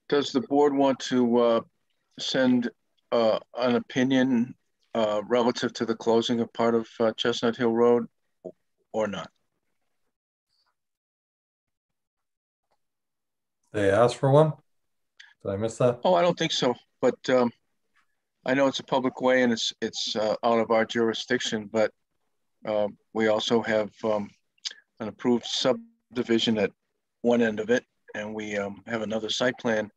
Does the board want to send an opinion relative to the closing of part of Chestnut Hill Road or not? They asked for one? Did I miss that? Oh, I don't think so, but I know it's a public way and it's out of our jurisdiction, but we also have an approved subdivision at one end of it, and we have another site plan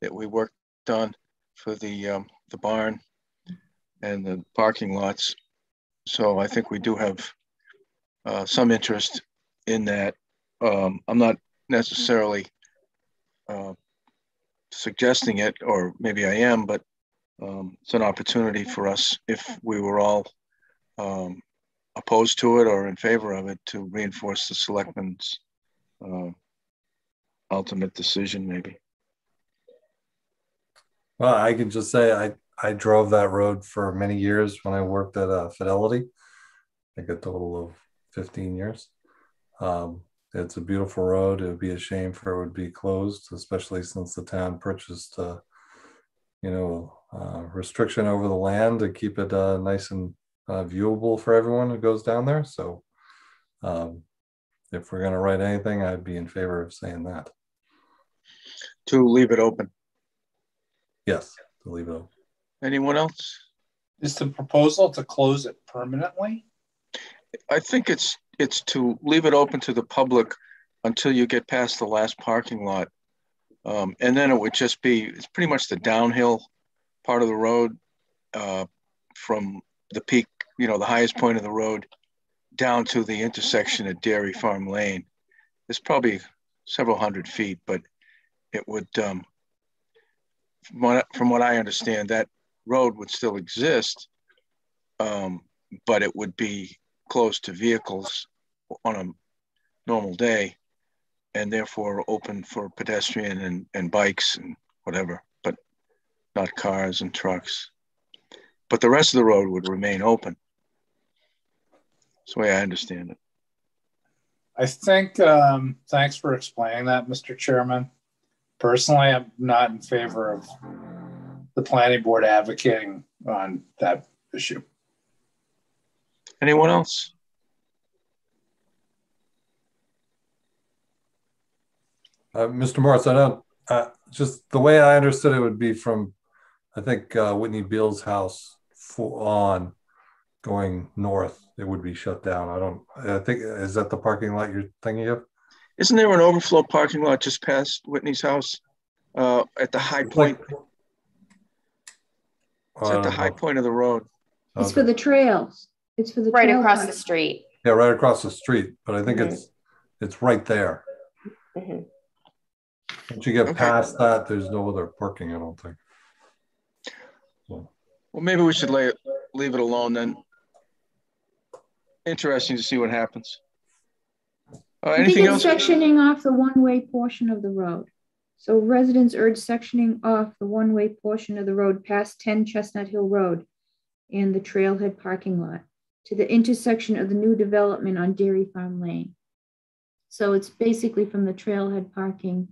that we worked on for the barn and the parking lots. So I think we do have some interest in that. I'm not necessarily suggesting it, or maybe I am, but it's an opportunity for us, if we were all opposed to it or in favor of it, to reinforce the selectmen's ultimate decision, maybe. Well, I can just say I drove that road for many years when I worked at Fidelity. I think a total of 15 years. It's a beautiful road. It would be a shame for it would be closed, especially since the town purchased, restriction over the land to keep it nice and viewable for everyone who goes down there. So if we're going to write anything, I'd be in favor of saying that. To leave it open. Yes, to leave it open. Anyone else? Is the proposal to close it permanently? I think it's to leave it open to the public until you get past the last parking lot. And then it would just be, it's pretty much the downhill part of the road from the peak, the highest point of the road down to the intersection at Dairy Farm Lane. It's probably several hundred feet, but it would, from what I understand, that road would still exist, but it would be closed to vehicles on a normal day, and therefore open for pedestrian and bikes and whatever, but not cars and trucks. But the rest of the road would remain open. That's the way I understand it. I think, thanks for explaining that, Mr. Chairman. Personally, I'm not in favor of the planning board advocating on that issue. Anyone else? Mr. Morris, I don't, just the way I understood it would be from, I think, Whitney Beale's house on going north, it would be shut down. I think, is that the parking lot you're thinking of? Isn't there an overflow parking lot just past Whitney's house at the high point? It's at the high point of the road. It's for the trails. It's for the right trail across park. the street. Yeah, right across the street. But I think it's right there. Once you get past that, there's no other parking, I don't think. So. Well, maybe we should leave it alone then. Interesting to see what happens. Anything else? Sectioning off the one-way portion of the road. So residents urge sectioning off the one-way portion of the road past 10 Chestnut Hill Road and the trailhead parking lot to the intersection of the new development on Dairy Farm Lane. So it's basically from the trailhead parking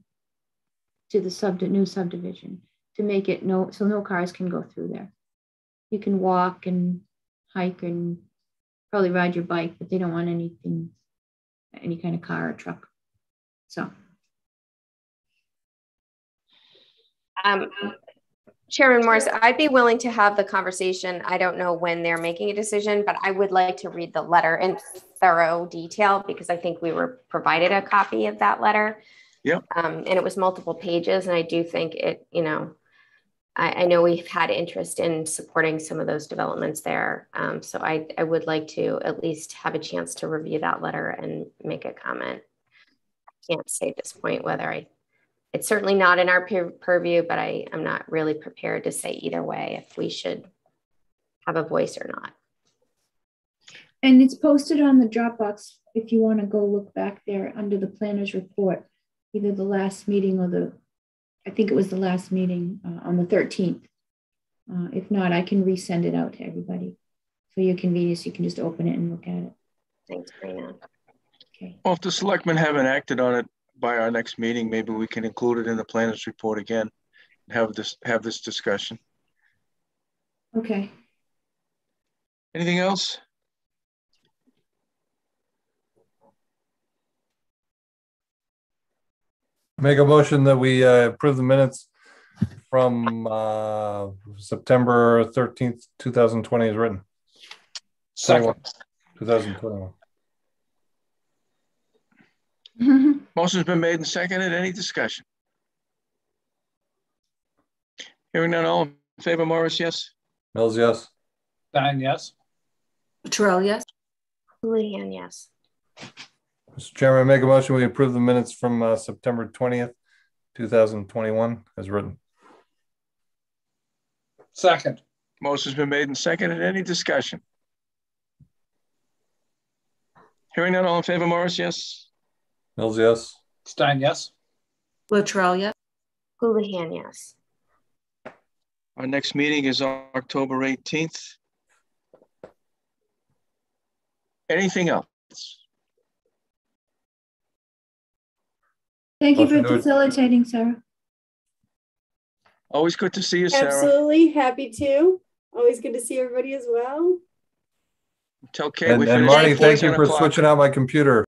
to the new subdivision to make it so no cars can go through there. You can walk and hike and probably ride your bike, but they don't want any kind of car or truck. So. Chairman Morris, I'd be willing to have the conversation. I don't know when they're making a decision, but I would like to read the letter in thorough detail because I think we were provided a copy of that letter. Yeah. And it was multiple pages, and I do think it, I know we've had interest in supporting some of those developments there. So I would like to at least have a chance to review that letter and make a comment. Can't say at this point whether it's certainly not in our purview, but I'm not really prepared to say either way if we should have a voice or not. And it's posted on the Dropbox if you want to go look back there under the planner's report, either the last meeting or I think it was the last meeting on the 13th. If not, I can resend it out to everybody for your convenience. You can just open it and look at it. Thanks, Karina. Okay. Well, if the selectmen haven't acted on it by our next meeting, maybe we can include it in the planner's report again and have this discussion. Okay. Anything else? Make a motion that we approve the minutes from September 13th, 2020 is written. Second. 2021. Motion's been made and seconded. Any discussion? Hearing none, all in favor, Morris, yes? Mills, yes. Stein, yes. Terrell, yes. Houlihan, yes. Mr. Chairman, I make a motion we approve the minutes from September 20th, 2021 as written. Second. Motion's been made and seconded. Any discussion? Hearing none, all in favor, Morris, yes? Mills, yes. Stein, yes. Latrell, yes. Houlihan, yes. Our next meeting is October 18th. Anything else? Thank you for facilitating, Sarah. Always good to see you, Sarah. Absolutely. Happy to. Always good to see everybody as well. Tell Kate and Marty, thank you for switching out my computer.